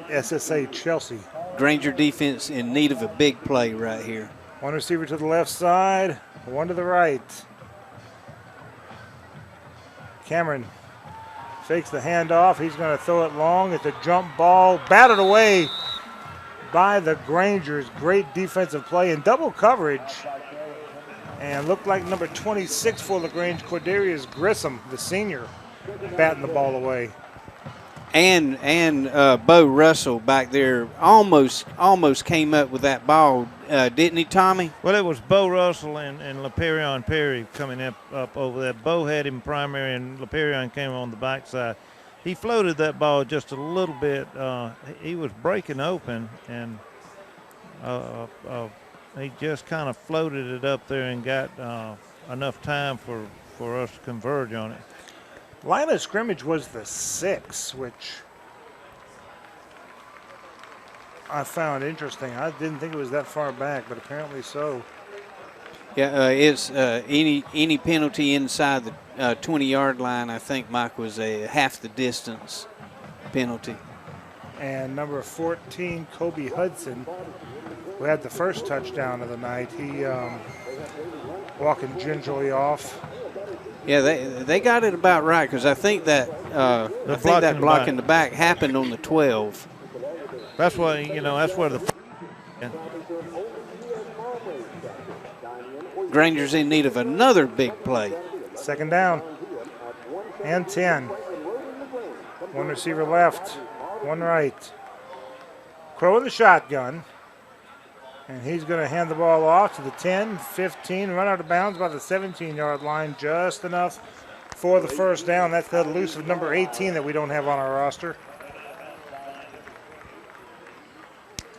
SSA Chelsea. Granger defense in need of a big play right here. 1 receiver to the left side, 1 to the right. Cameron fakes the handoff. He's going to throw it long. It's a jump ball, batted away by the Grangers. Great defensive play and double coverage. And looked like number 26 for LaGrange, Cordarius Grissom, the senior, batting the ball away. And Bo Russell back there almost came up with that ball, didn't he, Tommy? Well, it was Bo Russell and LaPerion Perry coming up over there. Bo had him primary, and LaPerion came on the backside. he floated that ball just a little bit. He was breaking open, and he just kind of floated it up there and got enough time for us to converge on it. Line of scrimmage was the 6, which I found interesting. I didn't think it was that far back, but apparently so. Yeah, it's any penalty inside the 20-yard line, I think, Mike, was a half the distance penalty. And number 14, Kobe Hudson, who had the first touchdown of the night, he walking gingerly off. Yeah, they got it about right, because I think that block in the back happened on the 12. That's why, that's where the Granger's in need of another big play. Second down and 10. One receiver left, one right. Crow in the shotgun. And he's going to hand the ball off to the 10, 15, run out of bounds by the 17-yard line, just enough for the first down. That's the elusive number 18 that we don't have on our roster.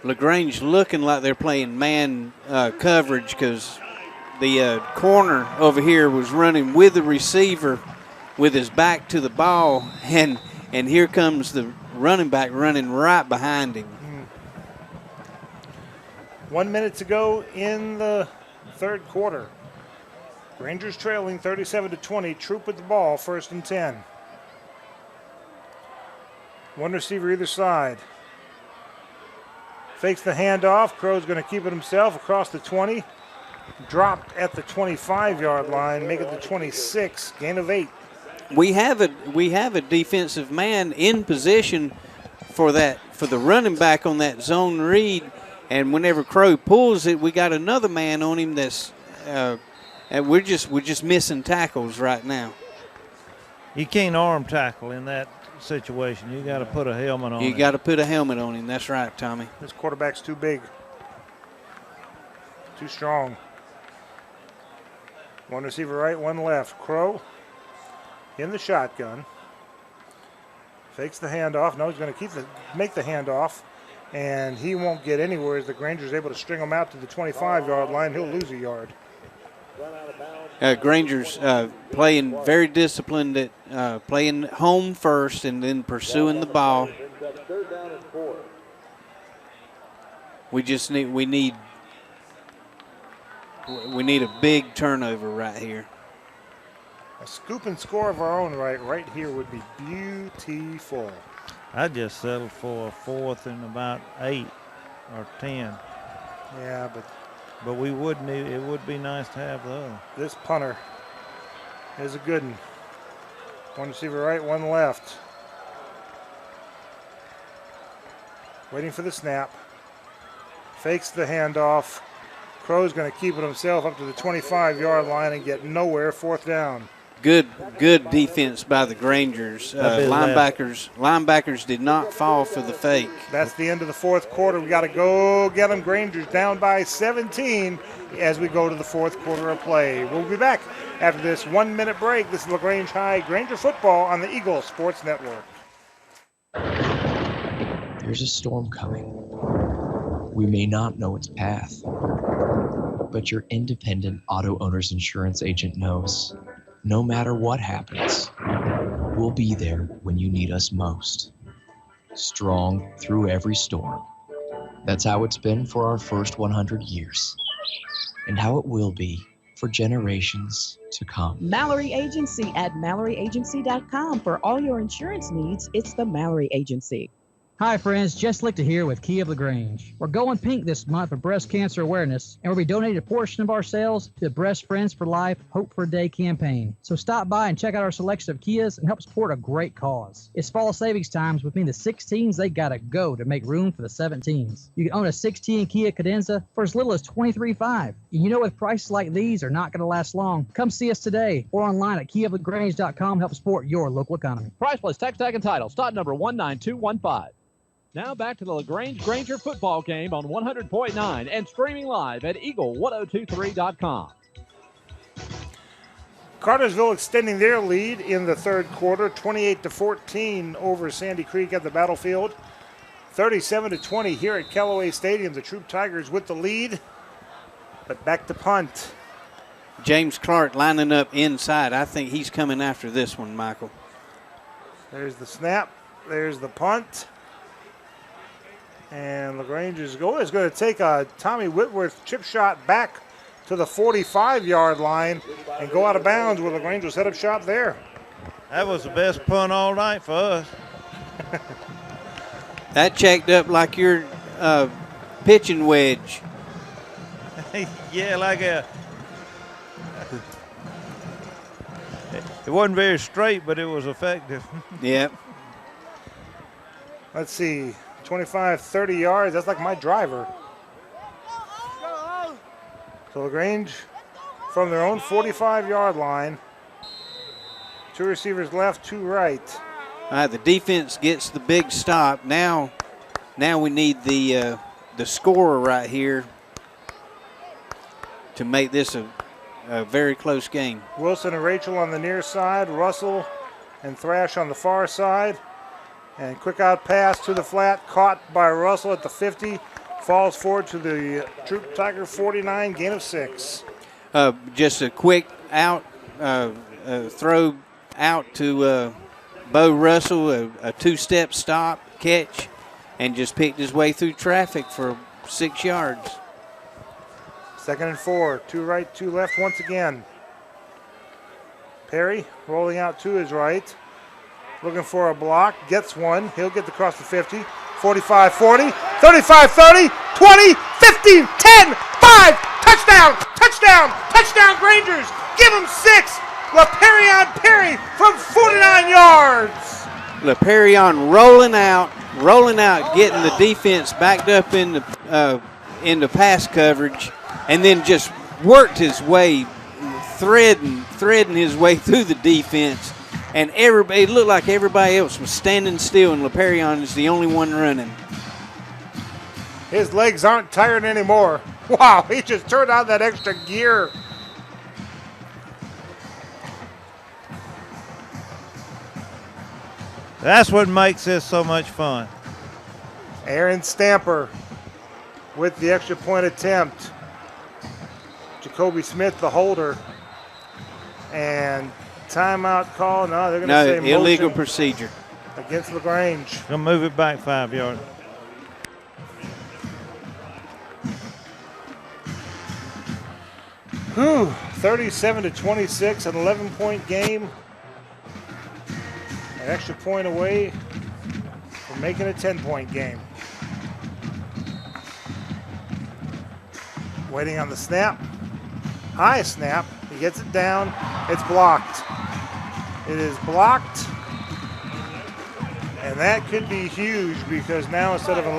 LaGrange looking like they're playing man coverage, because the corner over here was running with the receiver with his back to the ball, and here comes the running back running right behind him. 1 minute to go in the third quarter. Rangers trailing 37-20. Troup with the ball, 1st and 10. One receiver either side. Fakes the handoff. Crow's going to keep it himself across the 20. Dropped at the 25-yard line, make it the 26. Gain of 8. We have a defensive man in position for the running back on that zone read. And whenever Crow pulls it, we got another man on him that's and we're just missing tackles right now. You can't arm tackle in that situation. You got to put a helmet on him. You got to put a helmet on him. That's right, Tommy. This quarterback's too big. Too strong. One receiver right, one left. Crow in the shotgun. Fakes the handoff. No, he's going to make the handoff. And he won't get anywhere as the Granger's able to string him out to the 25-yard line. He'll lose a yard. Granger's playing very disciplined at playing home first and then pursuing the ball. We need a big turnover right here. A scoop and score of our own right here would be beautiful. I just settled for a 4th and about 8 or 10. Yeah, but we would need. It would be nice to have those. This punter is a good one. One receiver right, one left. Waiting for the snap. Fakes the handoff. Crow's going to keep it himself up to the 25-yard line and get nowhere. 4th down. Good defense by the Grangers. Linebackers did not fall for the fake. That's the end of the fourth quarter. We got to go get them. Grangers down by 17 as we go to the fourth quarter of play. We'll be back after this 1 minute break. This is LaGrange High Granger football on the Eagle Sports Network. There's a storm coming. We may not know its path, but your independent auto owner's insurance agent knows. No matter what happens, we'll be there when you need us most. Strong through every storm. That's how it's been for our first 100 years, and how it will be for generations to come. Mallory Agency at MalloryAgency.com. For all your insurance needs, it's the Mallory Agency. Hi friends, Jess Lichter here with Key of LaGrange. We're going pink this month for breast cancer awareness, and we'll be donating a portion of our sales to the Breast Friends for Life Hope for a Day campaign. So stop by and check out our selection of Kias and help support a great cause. It's fall savings times, which means the 16s, they gotta go to make room for the 17s. You can own a 16 Kia Cadenza for as little as $23,500. And you know with prices like these are not gonna last long. Come see us today or online at keyoflagrange.com to help support your local economy. Price plus tax tag and title. Stock number 19215. Now back to the LaGrange Granger football game on 100.9 and streaming live at Eagle1023.com. Cartersville extending their lead in the third quarter, 28-14 over Sandy Creek at the Battlefield. 37-20 here at Callaway Stadium. The Troup Tigers with the lead, but back to punt. James Clark lining up inside. I think he's coming after this one, Michael. There's the snap. There's the punt. And LaGrange's goal is going to take a Tommy Whitworth chip shot back to the 45-yard line and go out of bounds where LaGrange will set up shop there. That was the best punt all night for us. That checked up like your pitching wedge. Yeah, like a. It wasn't very straight, but it was effective. Yep. Let's see, 25, 30 yards. That's like my driver. So LaGrange from their own 45-yard line. 2 receivers left, 2 right. All right, the defense gets the big stop. Now we need the scorer right here to make this a very close game. Wilson and Rachel on the near side, Russell and Thrash on the far side. And quick out pass to the flat, caught by Russell at the 50. Falls forward to the Troup Tiger 49, gain of 6. Just a quick out throw out to Bo Russell, a 2-step stop, catch, and just picked his way through traffic for 6 yards. 2nd and 4, 2 right, 2 left once again. Perry rolling out to his right. Looking for a block, gets one. He'll get across the 50, 45, 40, 35, 30, 20, 15, 10, 5, touchdown, touchdown, touchdown Grangers. Give him 6. LaPerion Perry from 49 yards. LaPerion rolling out, getting the defense backed up in the pass coverage, and then just worked his way, threading his way through the defense. And it looked like everybody else was standing still, and LaPerion is the only one running. His legs aren't tired anymore. Wow, he just turned on that extra gear. That's what makes this so much fun. Aaron Stamper with the extra point attempt. Jacoby Smith, the holder. And timeout call. No, they're going to say illegal procedure against LaGrange. Gonna move it back 5 yards. Whew, 37-26, an 11-point game. An extra point away from making a 10-point game. Waiting on the snap. High snap. He gets it down. It's blocked. It is blocked. And that could be huge because now instead of a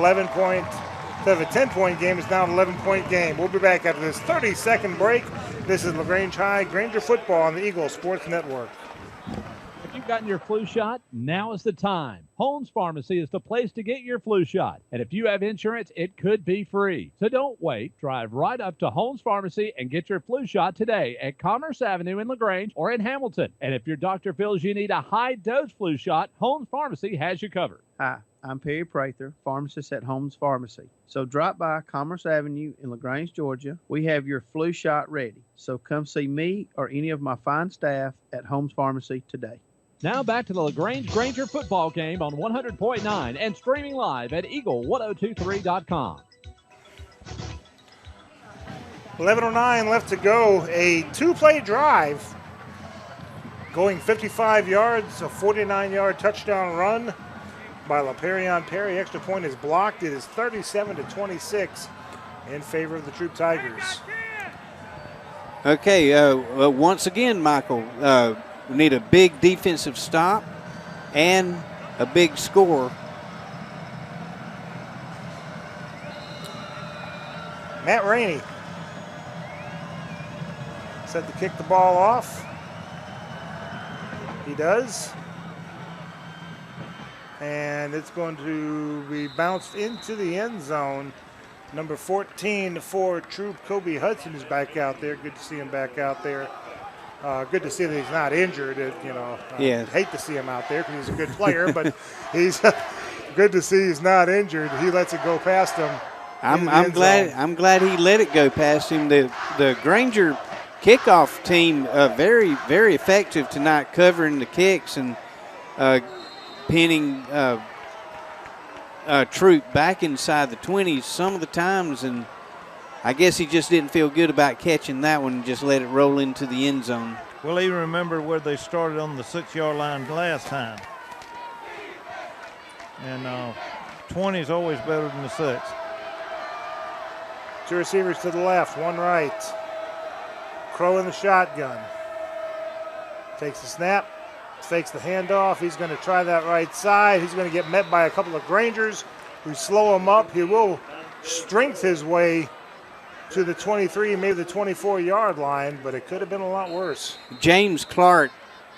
10-point game, it's now an 11-point game. We'll be back after this 30-second break. This is LaGrange High Granger football on the Eagle Sports Network. If you've gotten your flu shot, now is the time. Holmes Pharmacy is the place to get your flu shot. And if you have insurance, it could be free. So don't wait. Drive right up to Holmes Pharmacy and get your flu shot today at Commerce Avenue in LaGrange or in Hamilton. And if your doctor feels you need a high-dose flu shot, Holmes Pharmacy has you covered. Hi, I'm Perry Prather, pharmacist at Holmes Pharmacy. So drop by Commerce Avenue in LaGrange, Georgia. We have your flu shot ready. So come see me or any of my fine staff at Holmes Pharmacy today. Now back to the LaGrange Granger football game on 100.9 and streaming live at eagle1023.com. 11:09 left to go. A 2-play drive going 55 yards, a 49-yard touchdown run by LaPerion Perry. Extra point is blocked. It is 37-26 in favor of the Troup Tigers. Okay, once again, Michael, we need a big defensive stop and a big score. Matt Rainey set to kick the ball off. He does. And it's going to be bounced into the end zone. Number 14 for Troup, Kobe Hudson is back out there. Good to see him back out there. Good to see that he's not injured. Yeah. Hate to see him out there because he's a good player, but he's good to see he's not injured. He lets it go past him. I'm glad he let it go past him. The Granger kickoff team very, very effective tonight, covering the kicks and pinning Troup back inside the 20s some of the times, and I guess he just didn't feel good about catching that one and just let it roll into the end zone. Well, even remember where they started on the 6-yard line last time. And 20 is always better than the 6. 2 receivers to the left, 1 right. Crow in the shotgun. Takes the snap, fakes the handoff. He's going to try that right side. He's going to get met by a couple of Grangers who slow him up. He will strength his way to the 23, maybe the 24-yard line, but it could have been a lot worse. James Clark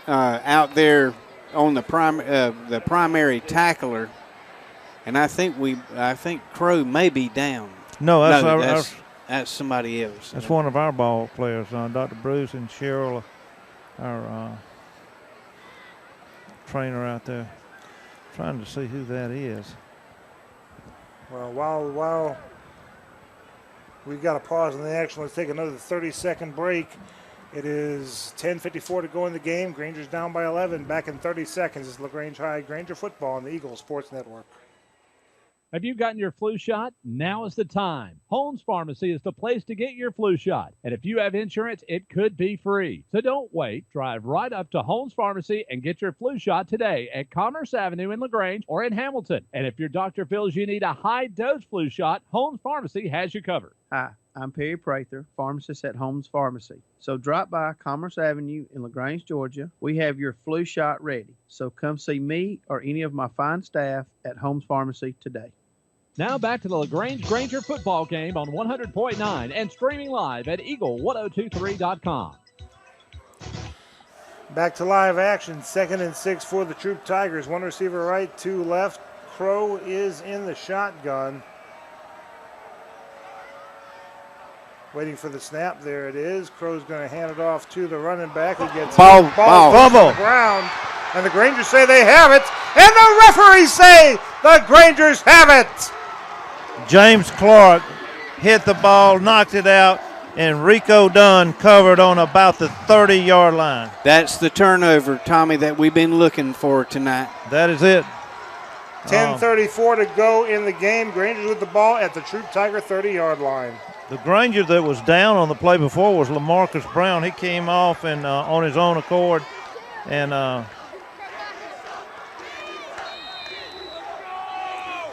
out there on the primary tackler, and I think Crow may be down. No, that's somebody else. That's one of our ball players, Dr. Bruce and Cheryl, our trainer out there. Trying to see who that is. Well, while we've got to pause in the action, let's take another 30-second break. It is 10:54 to go in the game. Granger's down by 11. Back in 30 seconds. It's LaGrange High Granger football on the Eagles Sports Network. Have you gotten your flu shot? Now is the time. Holmes Pharmacy is the place to get your flu shot. And if you have insurance, it could be free. So don't wait. Drive right up to Holmes Pharmacy and get your flu shot today at Commerce Avenue in LaGrange or in Hamilton. And if your doctor feels you need a high-dose flu shot, Holmes Pharmacy has you covered. Hi, I'm Perry Prather, pharmacist at Holmes Pharmacy. So drop by Commerce Avenue in LaGrange, Georgia. We have your flu shot ready. So come see me or any of my fine staff at Holmes Pharmacy today. Now back to the LaGrange Granger football game on 100.9 and streaming live at eagle1023.com. Back to live action. 2nd and 6 for the Troup Tigers. 1 receiver right, 2 left. Crow is in the shotgun. Waiting for the snap. There it is. Crow's going to hand it off to the running back. He gets ball on the ground. And the Grangers say they have it. And the referees say the Grangers have it. James Clark hit the ball, knocked it out, and Rico Dunn covered on about the 30-yard line. That's the turnover, Tommy, that we've been looking for tonight. That is it. 10:34 to go in the game. Grangers with the ball at the Troup Tiger 30-yard line. The Granger that was down on the play before was LaMarcus Brown. He came off and on his own accord, and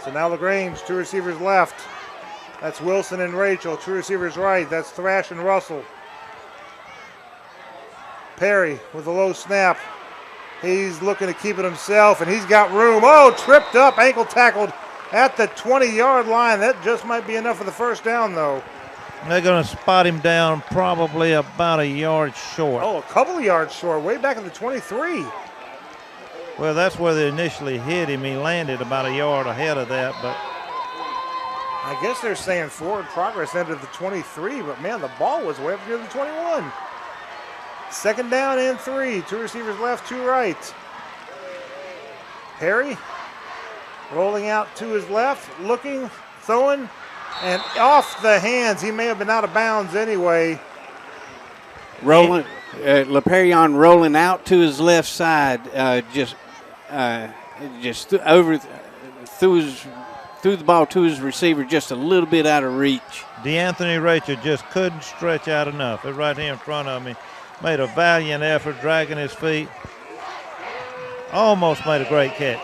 so now LaGrange, 2 receivers left. That's Wilson and Rachel. 2 receivers right. That's Thrash and Russell. Perry with a low snap. He's looking to keep it himself, and he's got room. Oh, tripped up, ankle tackled at the 20-yard line. That just might be enough for the first down, though. They're going to spot him down probably about a yard short. Oh, a couple of yards short, way back at the 23. Well, that's where they initially hit him. He landed about a yard ahead of that, but I guess they're saying forward progress into the 23, but man, the ball was way up near the 21. 2nd down and 3. 2 receivers left, 2 right. Perry rolling out to his left, looking, throwing, and off the hands. He may have been out of bounds anyway. Rolling, LaPerrion rolling out to his left side, threw the ball to his receiver just a little bit out of reach. DeAnthony Rachel just couldn't stretch out enough. It's right here in front of me. Made a valiant effort, dragging his feet. Almost made a great catch.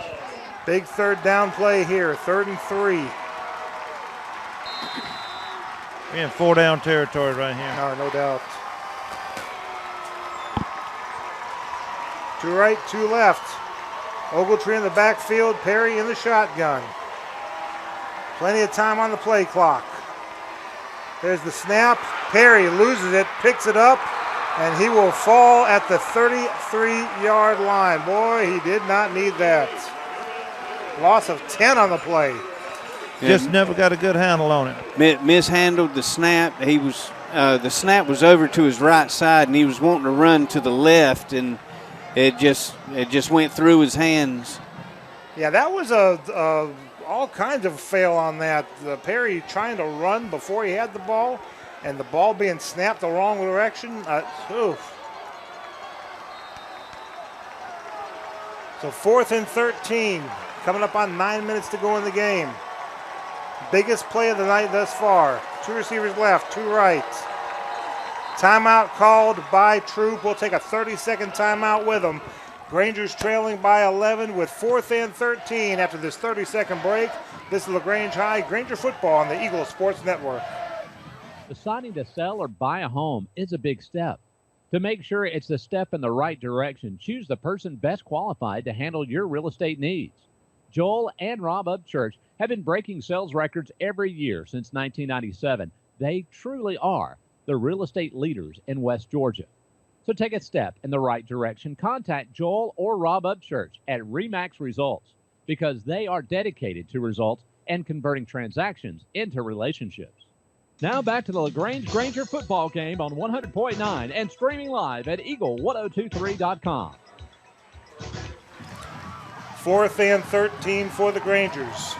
Big 3rd down play here, 3rd and 3. We're in 4-down territory right here. No doubt. 2 right, 2 left. Ogletree in the backfield, Perry in the shotgun. Plenty of time on the play clock. There's the snap. Perry loses it, picks it up, and he will fall at the 33-yard line. Boy, he did not need that. Loss of 10 on the play. Just never got a good handle on it. Mishandled the snap. He was the snap was over to his right side, and he was wanting to run to the left, and it just went through his hands. Yeah, that was all kinds of fail on that. Perry trying to run before he had the ball, and the ball being snapped the wrong direction. Oof. So 4th and 13, coming up on 9 minutes to go in the game. Biggest play of the night thus far. 2 receivers left, 2 right. Timeout called by Troup. We'll take a 30-second timeout with them. Grangers trailing by 11 with 4th and 13 after this 30-second break. This is LaGrange High Granger football on the Eagle Sports Network. Deciding to sell or buy a home is a big step. To make sure it's a step in the right direction, choose the person best qualified to handle your real estate needs. Joel and Rob Upchurch have been breaking sales records every year since 1997. They truly are the real estate leaders in West Georgia. So take a step in the right direction. Contact Joel or Rob Upchurch at RE/MAX Results because they are dedicated to results and converting transactions into relationships. Now back to the LaGrange Granger football game on 100.9 and streaming live at eagle1023.com. 4th and 13 for the Grangers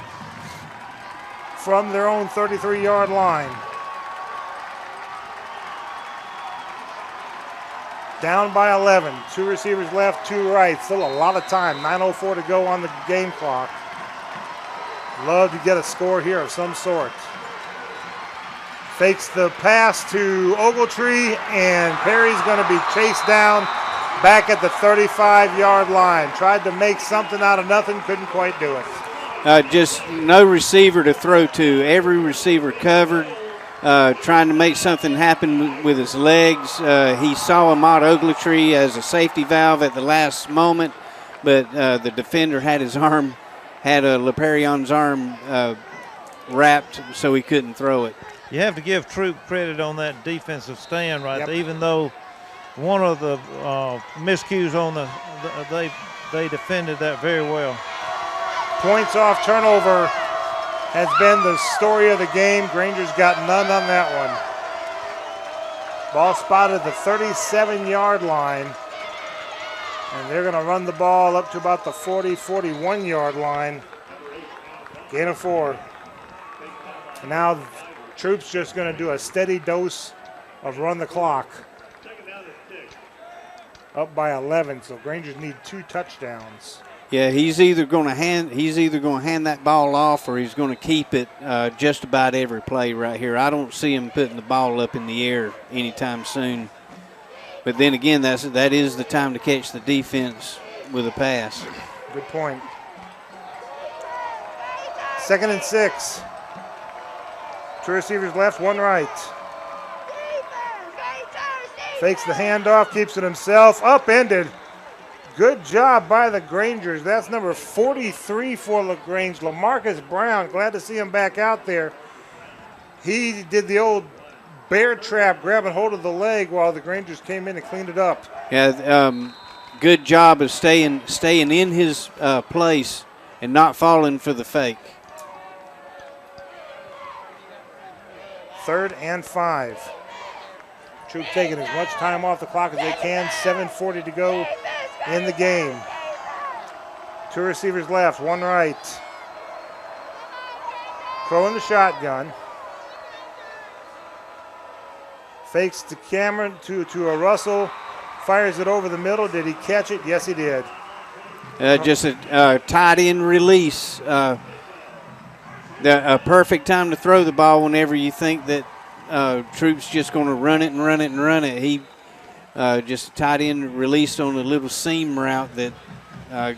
from their own 33-yard line. Down by 11. 2 receivers left, 2 right. Still a lot of time. 9:04 to go on the game clock. Love to get a score here of some sort. Fakes the pass to Ogletree, and Perry's going to be chased down back at the 35-yard line. Tried to make something out of nothing, couldn't quite do it. Just no receiver to throw to. Every receiver covered, trying to make something happen with his legs. He saw Ahmad Ogletree as a safety valve at the last moment, but the defender had his arm, had LePerrion's arm wrapped, so he couldn't throw it. You have to give Troup credit on that defensive stand right there, even though one of the miscues on they defended that very well. Points off turnover has been the story of the game. Granger's got none on that one. Ball spotted the 37-yard line, and they're going to run the ball up to about the 41-yard line. Gain of 4. And now Troup's just going to do a steady dose of run the clock. Up by 11, so Grangers need 2 touchdowns. Yeah, he's either going to hand that ball off, or he's going to keep it just about every play right here. I don't see him putting the ball up in the air anytime soon. But then again, that is the time to catch the defense with a pass. Good point. 2nd and 6. 2 receivers left, 1 right. Fakes the handoff, keeps it himself, upended. Good job by the Grangers. That's number 43 for LaGrange, LaMarcus Brown. Glad to see him back out there. He did the old bear trap, grabbing hold of the leg while the Grangers came in and cleaned it up. Yeah, good job of staying in his place and not falling for the fake. 3rd and 5. Troup taking as much time off the clock as they can. 7:40 to go in the game. 2 receivers left, 1 right. Throwing the shotgun. Fakes to Cameron, to a Russell. Fires it over the middle. Did he catch it? Yes, he did. Just a tight end release. A perfect time to throw the ball whenever you think that Troup's just going to run it and run it and run it. He just a tight end released on a little seam route that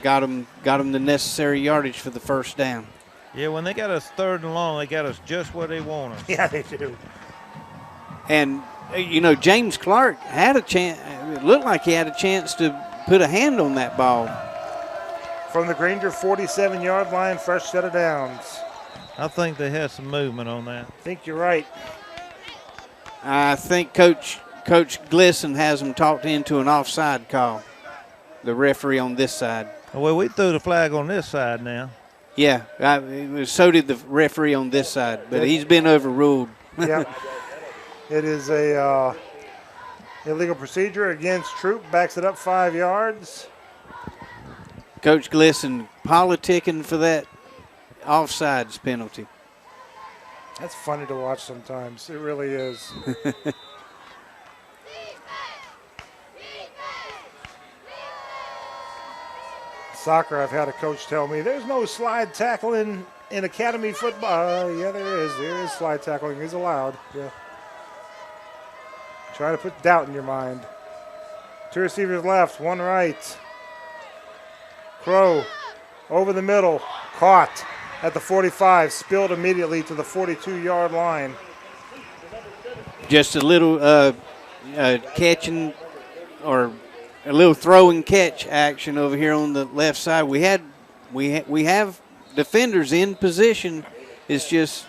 got him the necessary yardage for the first down. Yeah, when they got us 3rd and long, they got us just where they want us. Yeah, they do. And, James Clark had a chance. It looked like he had a chance to put a hand on that ball. From the Granger 47-yard line, fresh set of downs. I think they had some movement on that. I think you're right. I think Coach Glisson has them talked into an offside call, the referee on this side. Well, we threw the flag on this side now. Yeah, so did the referee on this side, but he's been overruled. Yeah. It is a illegal procedure against Troup. Backs it up 5 yards. Coach Glisson politicking for that offsides penalty. That's funny to watch sometimes. It really is. Soccer, I've had a coach tell me there's no slide tackling in academy football. Yeah, there is. There is slide tackling. Is allowed. Yeah. Try to put doubt in your mind. 2 receivers left, 1 right. Crow over the middle, caught at the 45, spilled immediately to the 42-yard line. Just a little catching or a little throw and catch action over here on the left side. We have defenders in position. It's just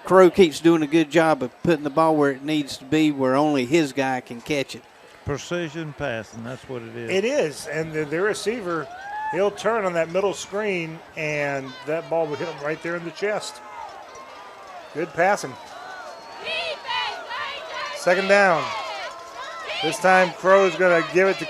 Crow keeps doing a good job of putting the ball where it needs to be, where only his guy can catch it. Precision passing, that's what it is. It is, and the receiver, he'll turn on that middle screen, and that ball will hit him right there in the chest. Good passing. 2nd down. This time Crow's going to give it to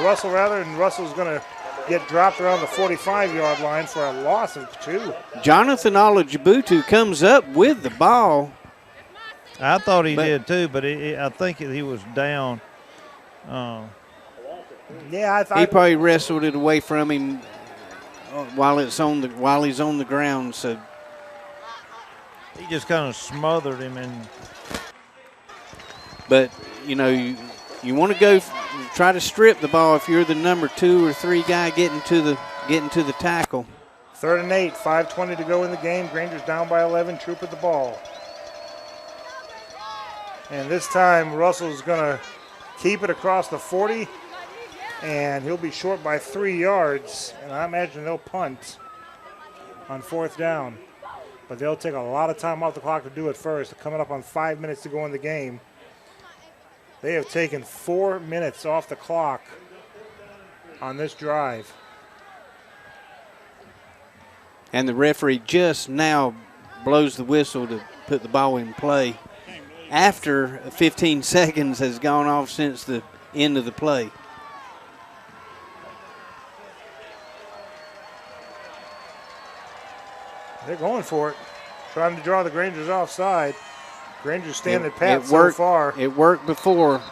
Russell, and Russell's going to get dropped around the 45-yard line for a loss of 2. Jonathan Olajibutu comes up with the ball. I thought he did too, but I think he was down. Yeah, I thought he probably wrestled it away from him while he's on the ground. So he just kind of smothered him, But you know, you want to go try to strip the ball if you're the number 2 or 3 guy getting to the tackle. 3rd and 8, 5:20 to go in the game. Granger's down by 11. Troup with the ball. And this time Russell's going to keep it across the 40, and he'll be short by 3 yards. And I imagine they'll punt on 4th down. But they'll take a lot of time off the clock to do it first. They're coming up on 5 minutes to go in the game. They have taken 4 minutes off the clock on this drive. And the referee just now blows the whistle to put the ball in play after 15 seconds has gone off since the end of the play. They're going for it, trying to draw the Grangers offside. Granger's standing pat so far. It worked before.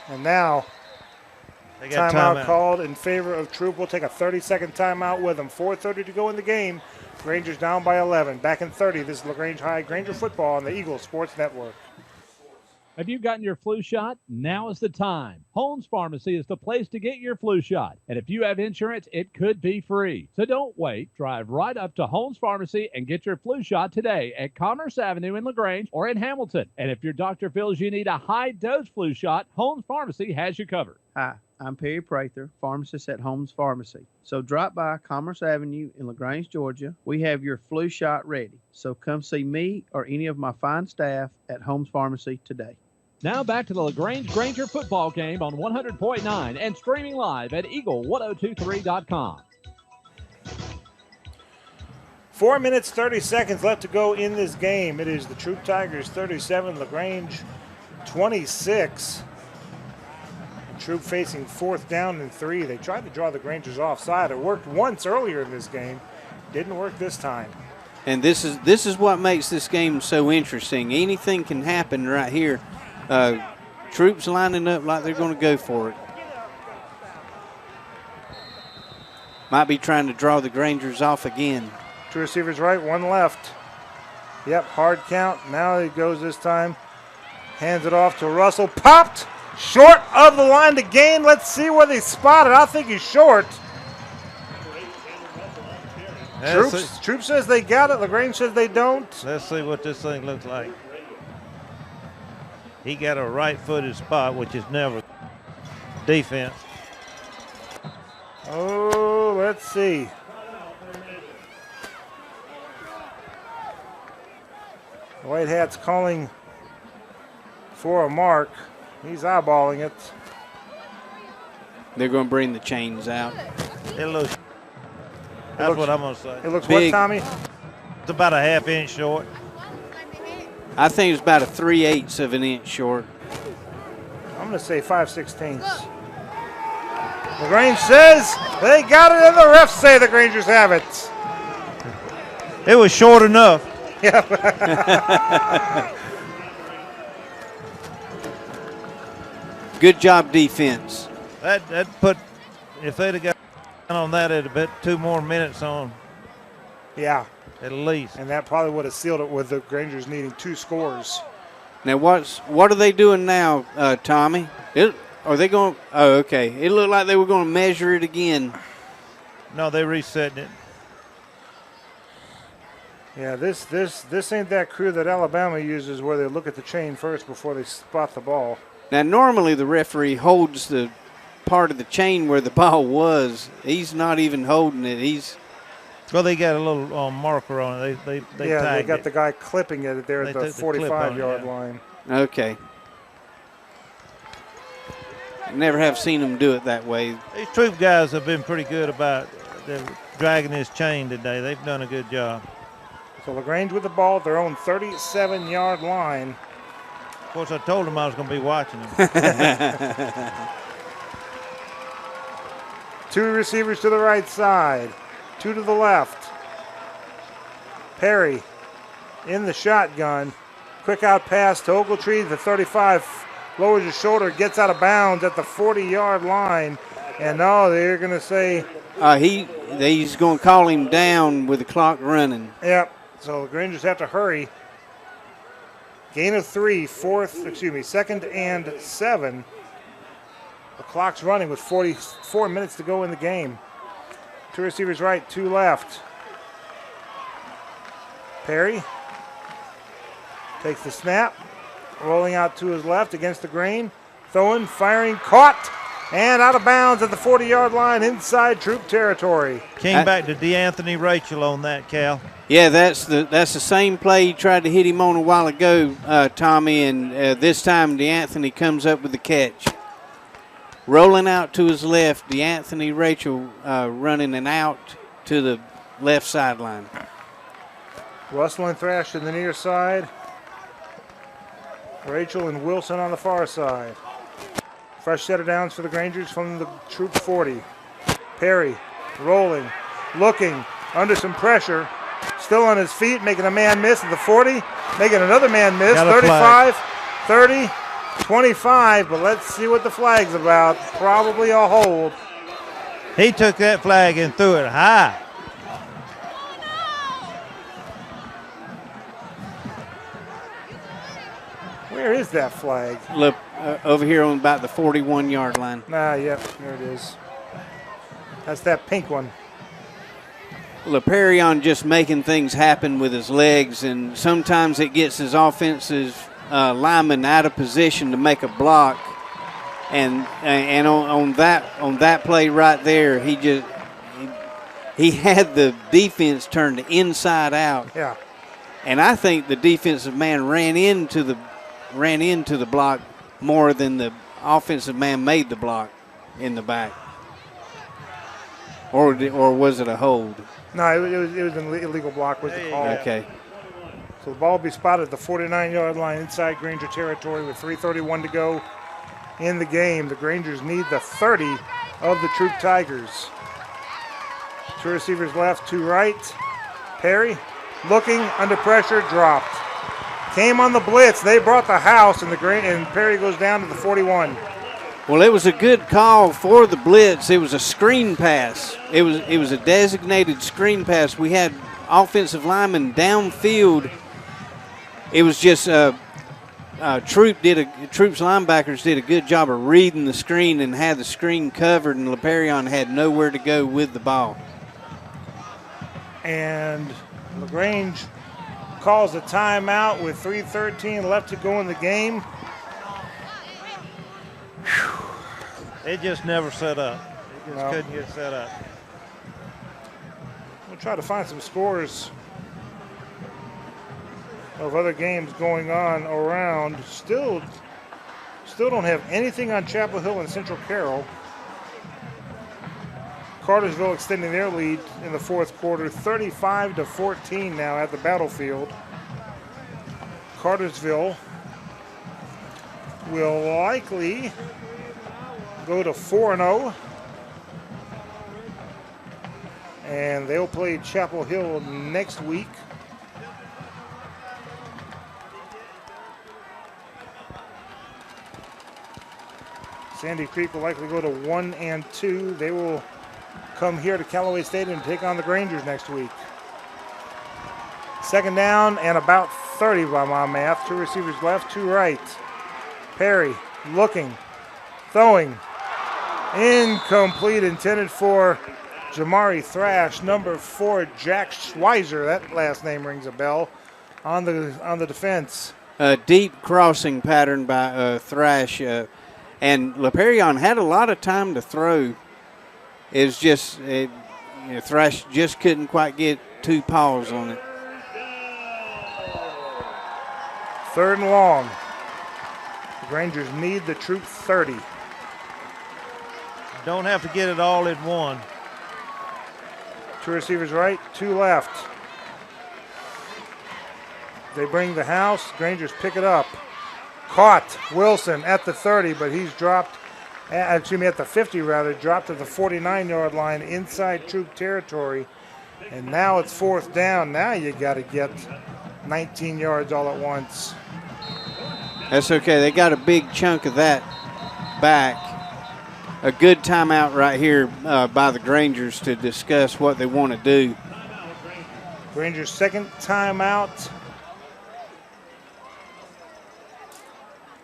And now, timeout called in favor of Troup. We'll take a 30-second timeout with them. 4:30 to go in the game. Rangers down by 11. Back in 30. This is LaGrange High Granger football on the Eagle Sports Network. Have you gotten your flu shot? Now is the time. Holmes Pharmacy is the place to get your flu shot. And if you have insurance, it could be free. So don't wait. Drive right up to Holmes Pharmacy and get your flu shot today at Commerce Avenue in LaGrange or in Hamilton. And if your doctor feels you need a high-dose flu shot, Holmes Pharmacy has you covered. Hi, I'm Perry Prather, pharmacist at Holmes Pharmacy. So drop by Commerce Avenue in LaGrange, Georgia. We have your flu shot ready. So come see me or any of my fine staff at Holmes Pharmacy today. Now back to the LaGrange Granger football game on 100.9 and streaming live at eagle1023.com. 4 minutes, 30 seconds left to go in this game. It is the Troup Tigers 37, LaGrange 26. Troup facing 4th down and 3. They tried to draw the Grangers offside. It worked once earlier in this game. Didn't work this time. And this is what makes this game so interesting. Anything can happen right here. Troup's lining up like they're going to go for it. Might be trying to draw the Grangers off again. 2 receivers right, 1 left. Yep, hard count. Now he goes this time. Hands it off to Russell. Popped short of the line to gain. Let's see where they spot it. I think he's short. Troup says they got it. LaGrange says they don't. Let's see what this thing looks like. He got a right-footed spot, which is never defense. Oh, let's see. The White Hat's calling for a mark. He's eyeballing it. They're going to bring the chains out. It looks. That's what I'm going to say. It looks big. What, Tommy? It's about a half inch short. I think it's about a 3/8 of an inch short. I'm going to say 5/16. LaGrange says they got it, and the refs say the Grangers have it. It was short enough. Yep. Good job, defense. That put, if they'd have got on that, it'd have been 2 more minutes on. Yeah. At least. And that probably would have sealed it with the Grangers needing 2 scores. Now, what are they doing now, Tommy? Are they going? Oh, okay. It looked like they were going to measure it again. No, they resetting it. Yeah, this ain't that crew that Alabama uses where they look at the chain first before they spot the ball. Now, normally the referee holds the part of the chain where the ball was. He's not even holding it. Well, they got a little marker on it. They got it. the guy clipping it there at the 45-yard line. Okay. Never have seen them do it that way. These Troup guys have been pretty good about dragging his chain today. They've done a good job. So LaGrange with the ball at their own 37-yard line. Of course, I told them I was going to be watching them. 2 receivers to the right side, 2 to the left. Perry in the shotgun. Quick out pass to Ogletree, the 35. Lowers his shoulder, gets out of bounds at the 40-yard line. And no, they're going to say. He's going to call him down with the clock running. Yep. So the Rangers have to hurry. Gain of 3, 2nd and 7. The clock's running with 44 minutes to go in the game. 2 receivers right, 2 left. Perry takes the snap, rolling out to his left against the grain. Throwing, firing, caught, and out of bounds at the 40-yard line inside Troup territory. Came back to DeAnthony Rachel on that, Cal. Yeah, that's the same play he tried to hit him on a while ago, Tommy, and this time DeAnthony comes up with the catch. Rolling out to his left, DeAnthony Rachel running an out to the left sideline. Russell and Thrash to the near side. Rachel and Wilson on the far side. Fresh set of downs for the Grangers from the Troup 40. Perry rolling, looking, under some pressure. Still on his feet, making a man miss at the 40. Making another man miss, 35, 30, 25. But let's see what the flag's about. Probably a hold. He took that flag and threw it high. Where is that flag? Look, over here on about the 41-yard line. Yep, there it is. That's that pink one. LaPerion just making things happen with his legs, and sometimes it gets his offensive lineman out of position to make a block. And on that play right there, he had the defense turned inside out. Yeah. And I think the defensive man ran into the block more than the offensive man made the block in the back. Or was it a hold? No, it was an illegal block was the call. Okay. So the ball will be spotted at the 49-yard line inside Granger territory with 3:31 to go in the game. The Grangers need the 30 of the Troup Tigers. 2 receivers left, 2 right. Perry looking, under pressure, dropped. Came on the blitz. They brought the house, and Perry goes down to the 41. Well, it was a good call for the blitz. It was a screen pass. It was a designated screen pass. We had offensive linemen downfield. It was just Troup's linebackers did a good job of reading the screen and had the screen covered, and LaPerion had nowhere to go with the ball. And LaGrange calls a timeout with 3:13 left to go in the game. It just never set up. It just couldn't get set up. We'll try to find some scores of other games going on around. Still don't have anything on Chapel Hill and Central Carroll. Cartersville extending their lead in the 4th quarter, 35-14 now at the battlefield. Cartersville will likely go to 4-0. And they'll play Chapel Hill next week. Sandy Creek will likely go to 1-2. They will come here to Callaway Stadium and take on the Grangers next week. Second down and about 30 by my math. 2 receivers left, 2 right. Perry looking, throwing, incomplete, intended for Jamari Thrash. Number 4, Jack Schweizer. That last name rings a bell on the defense. A deep crossing pattern by Thrash. And LaPerion had a lot of time to throw. It's just Thrash just couldn't quite get 2 paws on it. 3rd and long. The Rangers need the Troup 30. Don't have to get it all in one. 2 receivers right, 2 left. They bring the house. Rangers pick it up. Caught. Wilson at the 30, but he's dropped, at the 50 rather, dropped to the 49-yard line inside Troup territory. And now it's 4th down. Now you got to get 19 yards all at once. That's okay. They got a big chunk of that back. A good timeout right here by the Grangers to discuss what they want to do. Rangers' second timeout.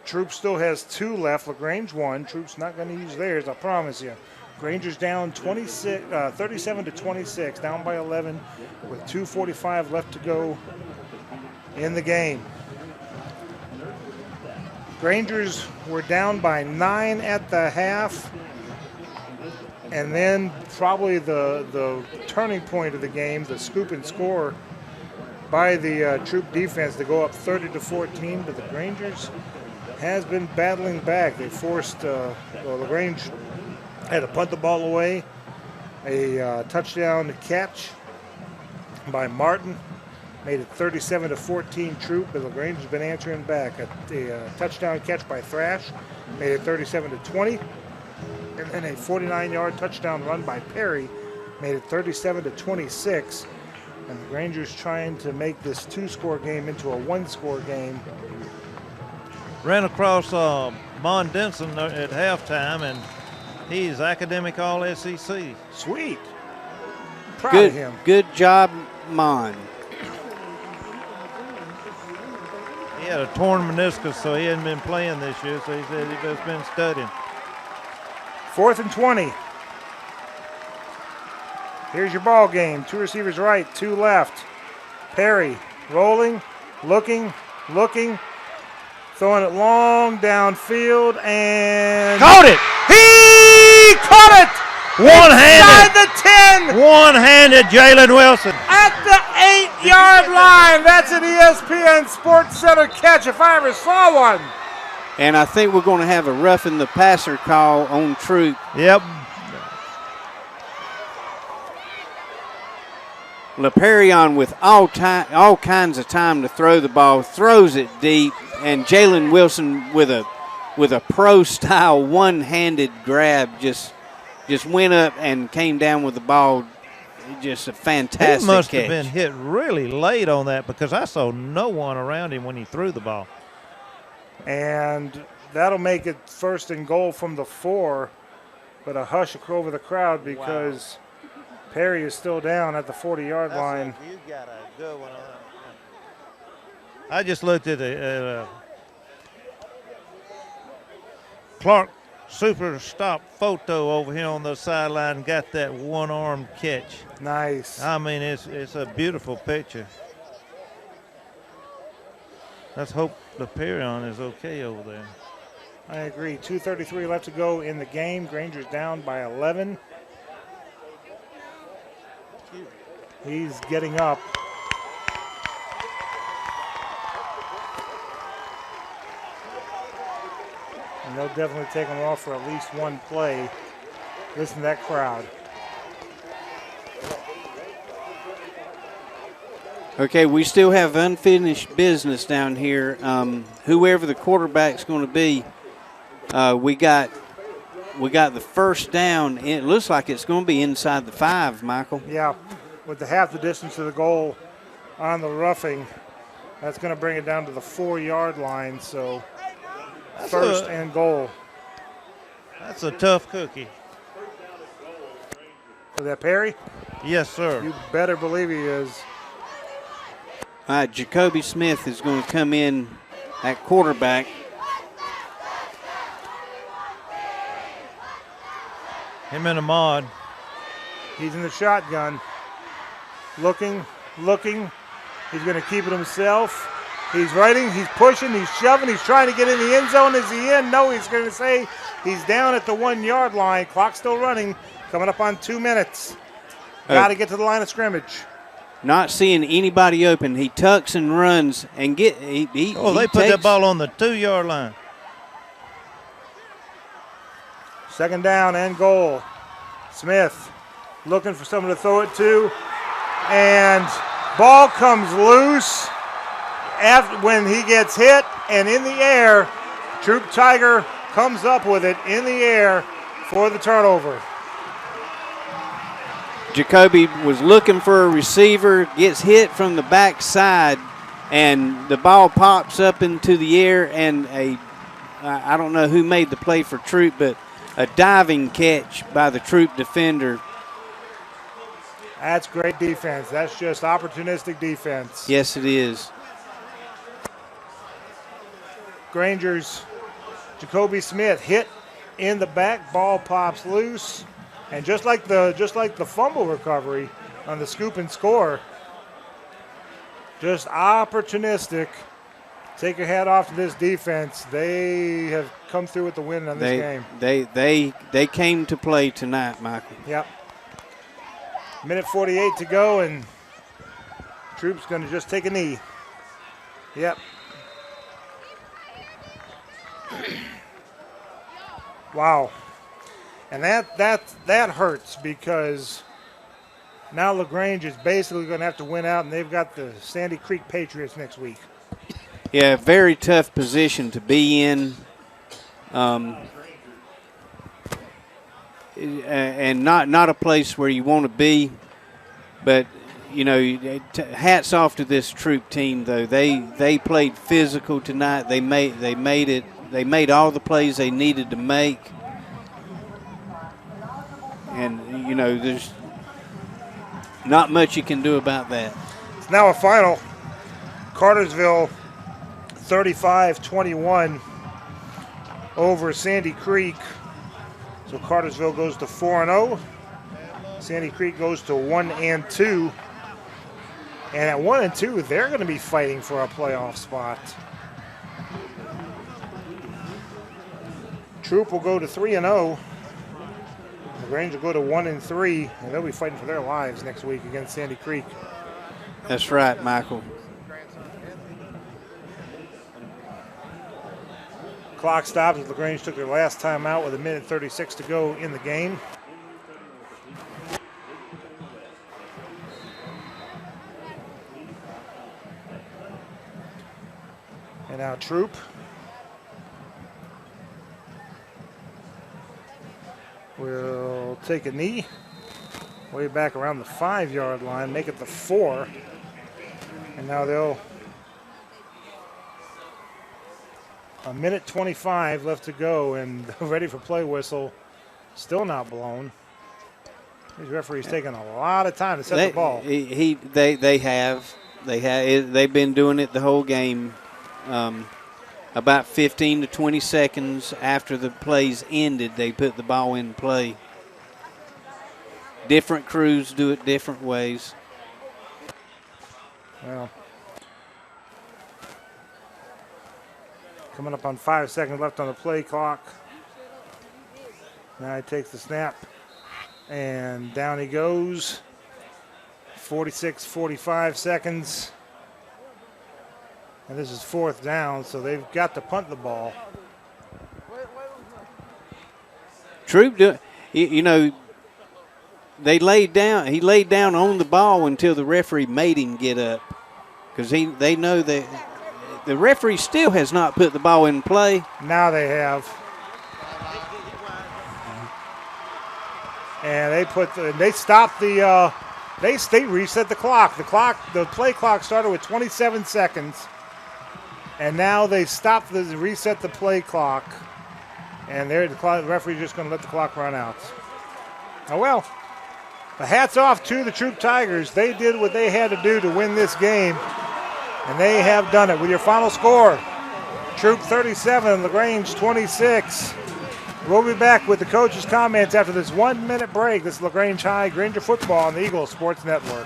Troup still has 2 left. LaGrange 1. Troup's not going to use theirs, I promise you. Rangers down 37-26, down by 11 with 2:45 left to go in the game. Rangers were down by 9 at the half, and then probably the turning point of the game, the scoop and score by the Troup defense to go up 30-14, but the Rangers has been battling back. They forced LaGrange had to punt the ball away. A touchdown catch by Martin made it 37-14 Troup, but LaGrange has been answering back. A touchdown catch by Thrash made it 37-20. And then a 49-yard touchdown run by Perry made it 37-26. And the Rangers trying to make this 2-score game into a 1-score game. Ran across Mon Denson at halftime, and he's academic All-SEC. Sweet. Proud of him. Good job, Mon. He had a torn meniscus, so he hadn't been playing this year, so he said he's just been studying. 4th and 20. Here's your ball game. 2 receivers right, 2 left. Perry rolling, looking, throwing it long downfield, and caught it! He caught it! One-handed! Inside the 10! One-handed Jalen Wilson. At the 8-yard line. That's an ESPN Sports Center catch if I ever saw one. And I think we're going to have a roughing the passer call on Troup. Yep. LaPerion with all kinds of time to throw the ball, throws it deep, and Jalen Wilson with a pro-style one-handed grab just went up and came down with the ball. Just a fantastic He must catch. have been hit really late on that because I saw no one around him when he threw the ball. And that'll make it 1st and goal from the 4, but a hush over the crowd because Perry is still down at the 40-yard line. You got a good one on that. I just looked at Clark super stop photo over here on the sideline and got that one-armed catch. Nice. I mean, it's a beautiful picture. Let's hope LaPerion is okay over there. I agree. 2:33 left to go in the game. Granger's down by 11. He's getting up. And they'll definitely take him off for at least one play. Listen to that crowd. Okay, we still have unfinished business down here. Whoever the quarterback's going to be, we got the first down. It looks like it's going to be inside the 5, Michael. Yeah, with the half the distance to the goal on the roughing, that's going to bring it down to the 4-yard line. So first and goal. That's a tough cookie. Is that Perry? Yes, sir. You better believe he is. All right, Jacoby Smith is going to come in at quarterback. Him and Ahmad. He's in the shotgun. Looking. He's going to keep it himself. He's running, he's pushing, he's shoving, he's trying to get in the end zone. Is he in? No, he's going to say he's down at the 1-yard line. Clock still running, coming up on 2 minutes. Got to get to the line of scrimmage. Not seeing anybody open. He tucks and runs and they put that ball on the 2-yard line. Second down and goal. Smith looking for someone to throw it to. And ball comes loose when he gets hit, and in the air, Troup Tiger comes up with it in the air for the turnover. Jacoby was looking for a receiver, gets hit from the backside, and the ball pops up into the air, and I don't know who made the play for Troup, but a diving catch by the Troup defender. That's great defense. That's just opportunistic defense. Yes, it is. Granger's Jacoby Smith hit in the back, ball pops loose, and just like the fumble recovery on the scoop and score, just opportunistic. Take your hat off to this defense. They have come through with the win on this game. They came to play tonight, Michael. Yep. Minute 48 to go, and Troup's going to just take a knee. Yep. Wow. And that hurts because now LaGrange is basically going to have to win out, and they've got the Sandy Creek Patriots next week. Yeah, very tough position to be in. And not a place where you want to be. But, you know, hats off to this Troup team, though. They played physical tonight. They made it. They made all the plays they needed to make. And, you know, there's not much you can do about that. It's now a final. Cartersville 35-21 over Sandy Creek. So Cartersville goes to 4-0. Sandy Creek goes to 1-2. And at 1-2, they're going to be fighting for a playoff spot. Troup will go to 3-0. LaGrange will go to 1-3, and they'll be fighting for their lives next week against Sandy Creek. That's right, Michael. Clock stops as LaGrange took their last time out with 1:36 to go in the game. And now Troup. Will take a knee way back around the 5-yard line, make it the 4. And now they'll 1:25 left to go, and ready for play whistle, still not blown. These referees taking a lot of time to set the ball. They've been doing it the whole game. About 15 to 20 seconds after the plays ended, they put the ball in play. Different crews do it different ways. Well, coming up on 5 seconds left on the play clock. Now he takes the snap, and down he goes. 45 seconds. And this is 4th down, so they've got to punt the ball. Troup, you know, he laid down on the ball until the referee made him get up. because they know that the referee still has not put the ball in play. Now they have. And they stopped the they reset the clock. The play clock started with 27 seconds. And now they reset the play clock. And the referee's just going to let the clock run out. Oh, well, the hats off to the Troup Tigers. They did what they had to do to win this game. And they have done it. With your final score, Troup 37, LaGrange 26. We'll be back with the coach's comments after this 1 minute break. This is LaGrange High Granger football on the Eagles Sports Network.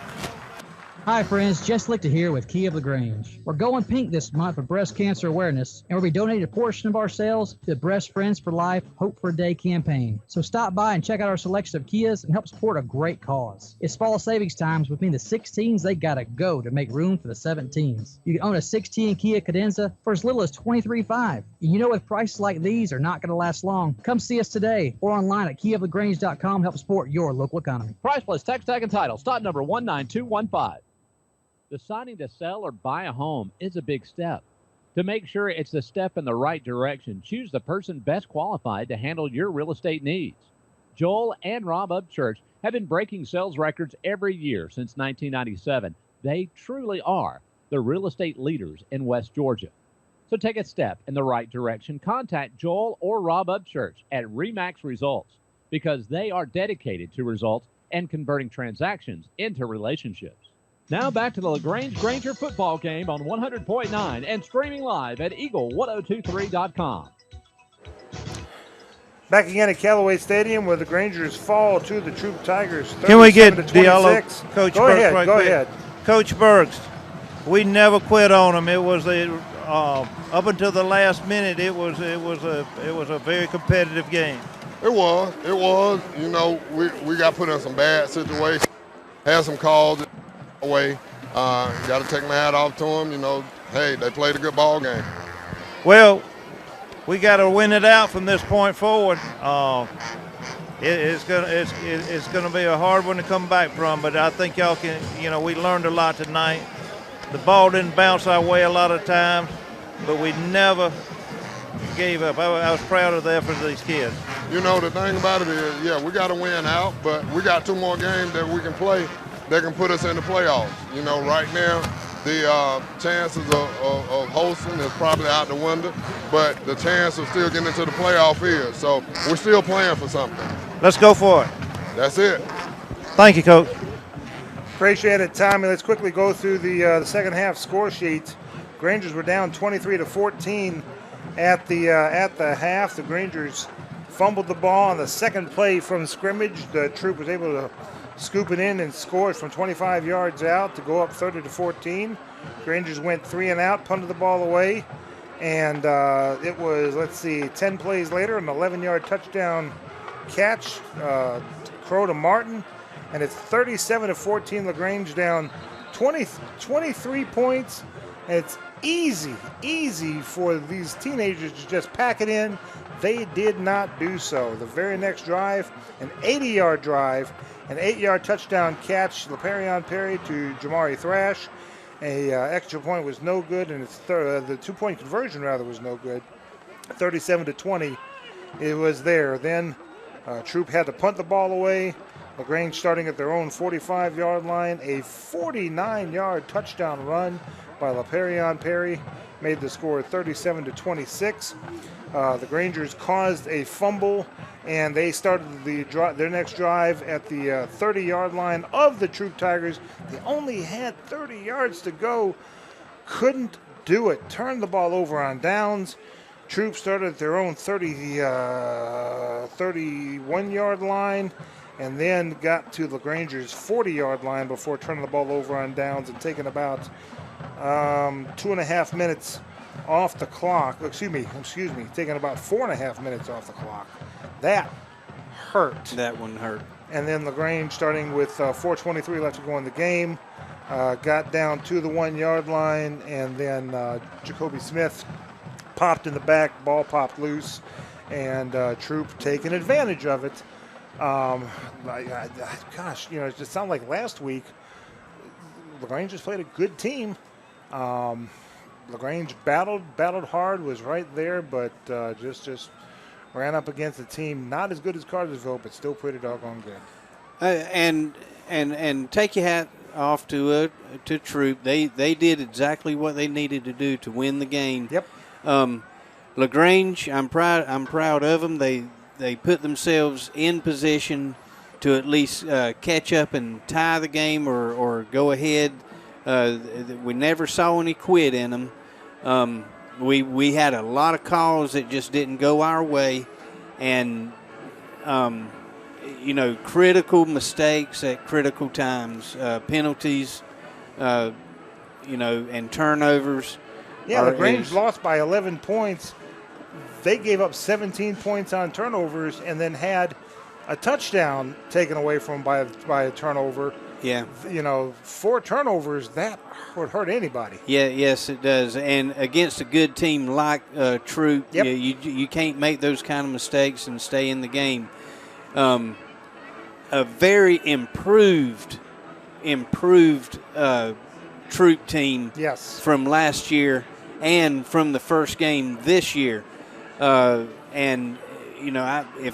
Hi friends, Jess Lichter here with Key of LaGrange. We're going pink this month for breast cancer awareness, and we'll be donating a portion of our sales to the Breast Friends for Life Hope for a Day campaign. So stop by and check out our selection of Kias and help support a great cause. It's fall savings times, which means the 16s, they gotta go to make room for the 17s. You can own a 16 Kia Cadenza for as little as $23,500. And you know with prices like these are not gonna last long. Come see us today or online at keyoflagrange.com to help support your local economy. Price plus tax tag and title. Stock number 19215. Deciding to sell or buy a home is a big step. To make sure it's the step in the right direction, choose the person best qualified to handle your real estate needs. Joel and Rob Upchurch have been breaking sales records every year since 1997. They truly are the real estate leaders in West Georgia. So take a step in the right direction. Contact Joel or Rob Upchurch at RE/MAX Results because they are dedicated to results and converting transactions into relationships. Now back to the LaGrange Granger football game on 100.9 and streaming live at eagle1023.com. Back again at Callaway Stadium where the Grangers fall to the Troup Tigers. Can we get Diallo, Coach Burks ahead, right go quick? ahead. Coach Burks, we never quit on them. It was up until the last minute. It was a very competitive game. It was. You know, we got put in some bad situations. Had some calls away. Got to take my hat off to them. You know, hey, they played a good ball game. Well, we got to win it out from this point forward. It's gonna be a hard one to come back from, but I think y'all can. You know, we learned a lot tonight. The ball didn't bounce our way a lot of times, but we never gave up. I was proud of the effort of these kids. You know, the thing about it is, yeah, we got to win out, but we got 2 more games that we can play that can put us in the playoffs. You know, right now, the chances of hosting is probably out the window, but the chance of still getting into the playoff is. So we're still playing for something. Let's go for it. That's it. Thank you, Coach. Appreciate it, Tommy. Let's quickly go through the second half score sheet. Grangers were down 23-14 at the half. The Grangers fumbled the ball on the second play from scrimmage. The Troup was able to scoop it in and score from 25 yards out to go up 30-14. Grangers went 3 and out, punted the ball away, and it was, 10 plays later, an 11-yard touchdown catch, Crow to Martin, and it's 37-14. LaGrange down 23 points, and it's easy for these teenagers to just pack it in. They did not do so. The very next drive, an 80-yard drive, an 8-yard touchdown catch, LaPerion Perry to Jamari Thrash. A extra point was no good, and the 2-point conversion rather was no good. 37-20, it was there. Then Troup had to punt the ball away. LaGrange starting at their own 45-yard line. A 49-yard touchdown run by LaPerion Perry made the score 37-26. The Grangers caused a fumble, and they started their next drive at the 30-yard line of the Troup Tigers. They only had 30 yards to go. Couldn't do it. Turned the ball over on downs. Troup started at their own 31-yard line and then got to LaGrange's 40-yard line before turning the ball over on downs and taking about 2.5 minutes off the clock. Excuse me, taking about 4.5 minutes off the clock. That hurt. That one hurt. And then LaGrange, starting with 4:23 left to go in the game, got down to the 1-yard line, and then Jacoby Smith popped in the back, ball popped loose, and Troup taking advantage of it. Gosh, it just sounded like last week LaGrange just played a good team. LaGrange battled hard, was right there, but just ran up against a team not as good as Cartersville, but still pretty doggone good. And take your hat off to Troup. They did exactly what they needed to do to win the game. Yep. LaGrange, I'm proud of them. They put themselves in position to at least catch up and tie the game or go ahead. We never saw any quit in them. We had a lot of calls that just didn't go our way, and critical mistakes at critical times, penalties, and turnovers. Yeah, LaGrange lost by 11 points. They gave up 17 points on turnovers and then had a touchdown taken away from by a turnover. Yeah. 4 turnovers, that would hurt anybody. Yeah, yes, it does. And against a good team like Troup, yep. you can't make those kind of mistakes and stay in the game. A very improved Troup team yes. from last year and from the first game this year. If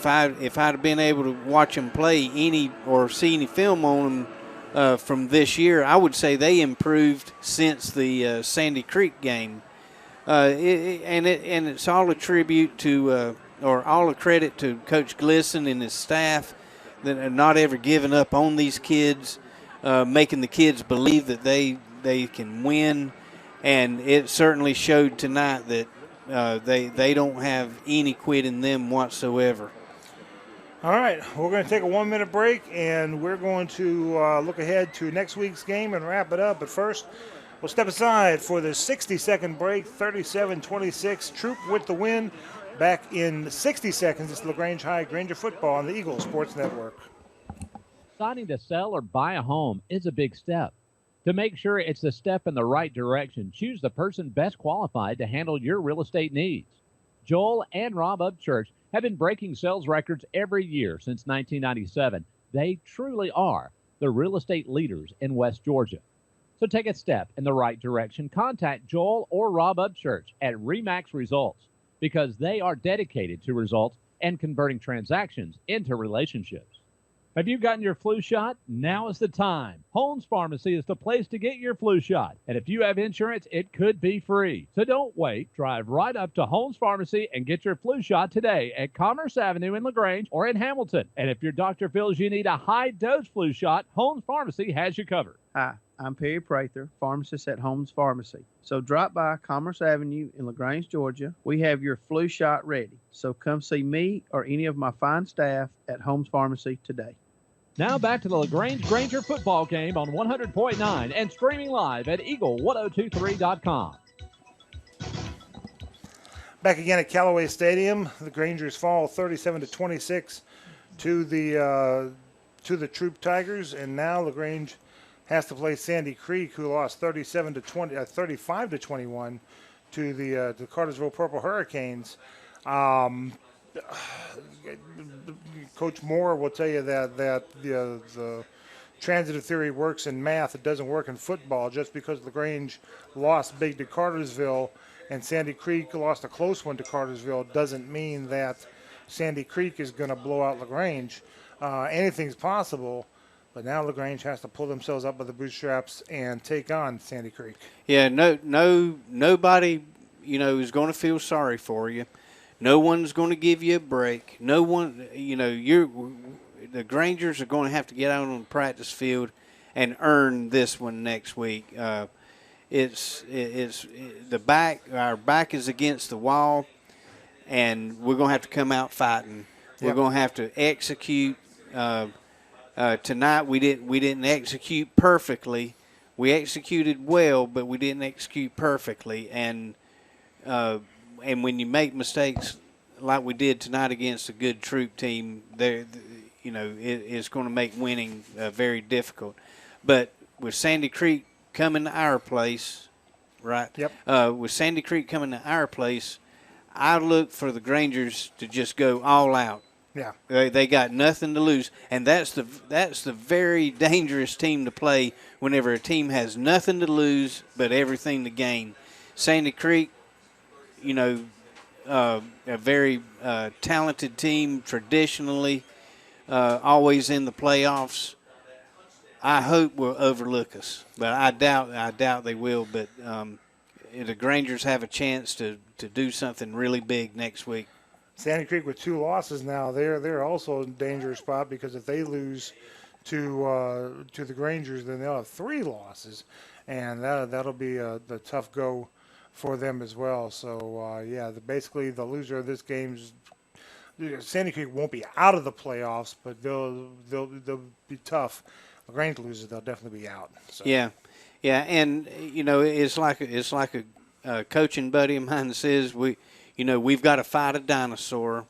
I'd have been able to watch them play or see any film on them from this year, I would say they improved since the Sandy Creek game. It's all a tribute to or all a credit to Coach Glisson and his staff that are not ever giving up on these kids, making the kids believe that they can win. And it certainly showed tonight that they don't have any quit in them whatsoever. All right, we're going to take a 1-minute break, and we're going to look ahead to next week's game and wrap it up. But first, we'll step aside for the 60-second break, 37-26. Troup with the win. Back in 60 seconds, it's LaGrange High Granger football on the Eagle Sports Network. Deciding to sell or buy a home is a big step. To make sure it's a step in the right direction, choose the person best qualified to handle your real estate needs. Joel and Rob Upchurch have been breaking sales records every year since 1997. They truly are the real estate leaders in West Georgia. So take a step in the right direction. Contact Joel or Rob Upchurch at RE/MAX Results because they are dedicated to results and converting transactions into relationships. Have you gotten your flu shot? Now is the time. Holmes Pharmacy is the place to get your flu shot. And if you have insurance, it could be free. So don't wait. Drive right up to Holmes Pharmacy and get your flu shot today at Commerce Avenue in LaGrange or in Hamilton. And if your doctor feels you need a high-dose flu shot, Holmes Pharmacy has you covered. Hi, I'm Perry Prather, pharmacist at Holmes Pharmacy. So drop by Commerce Avenue in LaGrange, Georgia. We have your flu shot ready. So come see me or any of my fine staff at Holmes Pharmacy today. Now back to the LaGrange Granger football game on 100.9 and streaming live at eagle1023.com. Back again at Callaway Stadium, the Grangers fall 37-26 to the Troup Tigers, and now LaGrange has to play Sandy Creek, who lost 35-21 to the Cartersville Purple Hurricanes. Coach Moore will tell you that the transitive theory works in math. It doesn't work in football. Just because LaGrange lost big to Cartersville and Sandy Creek lost a close one to Cartersville doesn't mean that Sandy Creek is going to blow out LaGrange. Anything's possible, but now LaGrange has to pull themselves up by the bootstraps and take on Sandy Creek. Yeah, nobody, is going to feel sorry for you. No one's going to give you a break. No one, the Grangers are going to have to get out on the practice field and earn this one next week. Our back is against the wall, and we're going to have to come out fighting. We're going to have to execute. Tonight we didn't execute perfectly. We executed well, but we didn't execute perfectly, and when you make mistakes like we did tonight against a good Troup team, it's going to make winning very difficult. But with Sandy Creek coming to our place, right? Yep. With Sandy Creek coming to our place, I look for the Grangers to just go all out Yeah. They got nothing to lose, and that's the very dangerous team to play whenever a team has nothing to lose but everything to gain. Sandy Creek, a very talented team traditionally, always in the playoffs. I hope will overlook us, but I doubt they will. But the Grangers have a chance to do something really big next week. Sandy Creek with 2 losses now, they're also in a dangerous spot because if they lose to the Grangers, then they'll have 3 losses, and that'll be the tough go for them as well. So basically the loser of this game's Sandy Creek won't be out of the playoffs, but they'll be tough. LaGrange loses, they'll definitely be out. So. Yeah, and it's like a coaching buddy of mine says we've got to fight a dinosaur,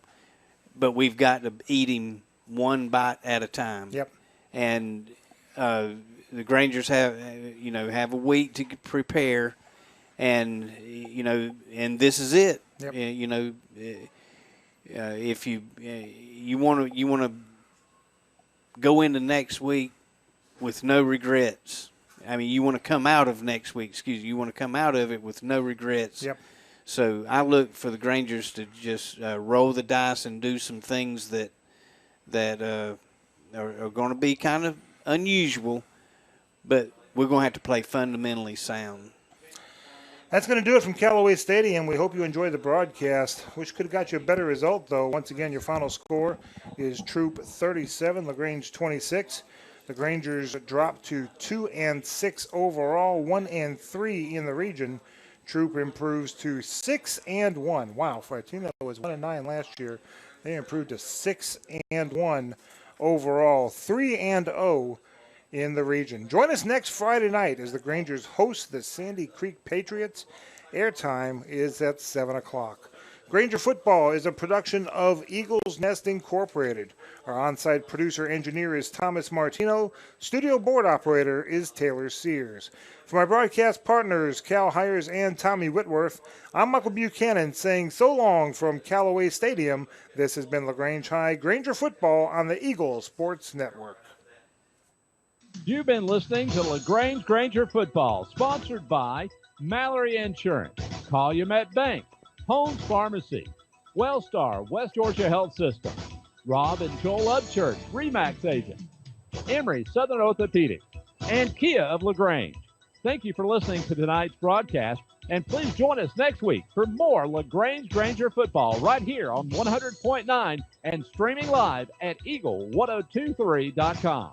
but we've got to eat him one bite at a time. Yep. And the Grangers have a week to prepare, and and this is it. Yep. If you want to go into next week with no regrets. I mean, you want to come out of next week. You want to come out of it with no regrets. Yep. So I look for the Grangers to just roll the dice and do some things that are going to be kind of unusual, but we're going to have to play fundamentally sound. That's going to do it from Callaway Stadium. We hope you enjoyed the broadcast, which could have got you a better result, though. Once again, your final score is Troup 37, LaGrange 26. The Grangers dropped to 2-6 overall, 1-3 in the region. Troup improves to 6-1. Wow, for a team that was 1-9 last year, they improved to 6-1 overall, 3-0 in the region. Join us next Friday night as the Grangers host the Sandy Creek Patriots. Airtime is at 7 o'clock. Granger Football is a production of Eagles Nest Incorporated. Our on-site producer engineer is Thomas Martino. Studio board operator is Taylor Sears. For my broadcast partners, Cal Hires and Tommy Whitworth, I'm Michael Buchanan saying so long from Callaway Stadium. This has been LaGrange High Granger Football on the Eagle Sports Network. You've been listening to LaGrange Granger Football, sponsored by Mallory Insurance, Calumet Bank, Holmes Pharmacy, Wellstar, West Georgia Health System, Rob and Joel Upchurch, RE/MAX agent, Emory Southern Orthopedic, and Kia of LaGrange. Thank you for listening to tonight's broadcast, and please join us next week for more LaGrange Granger Football right here on 100.9 and streaming live at eagle1023.com.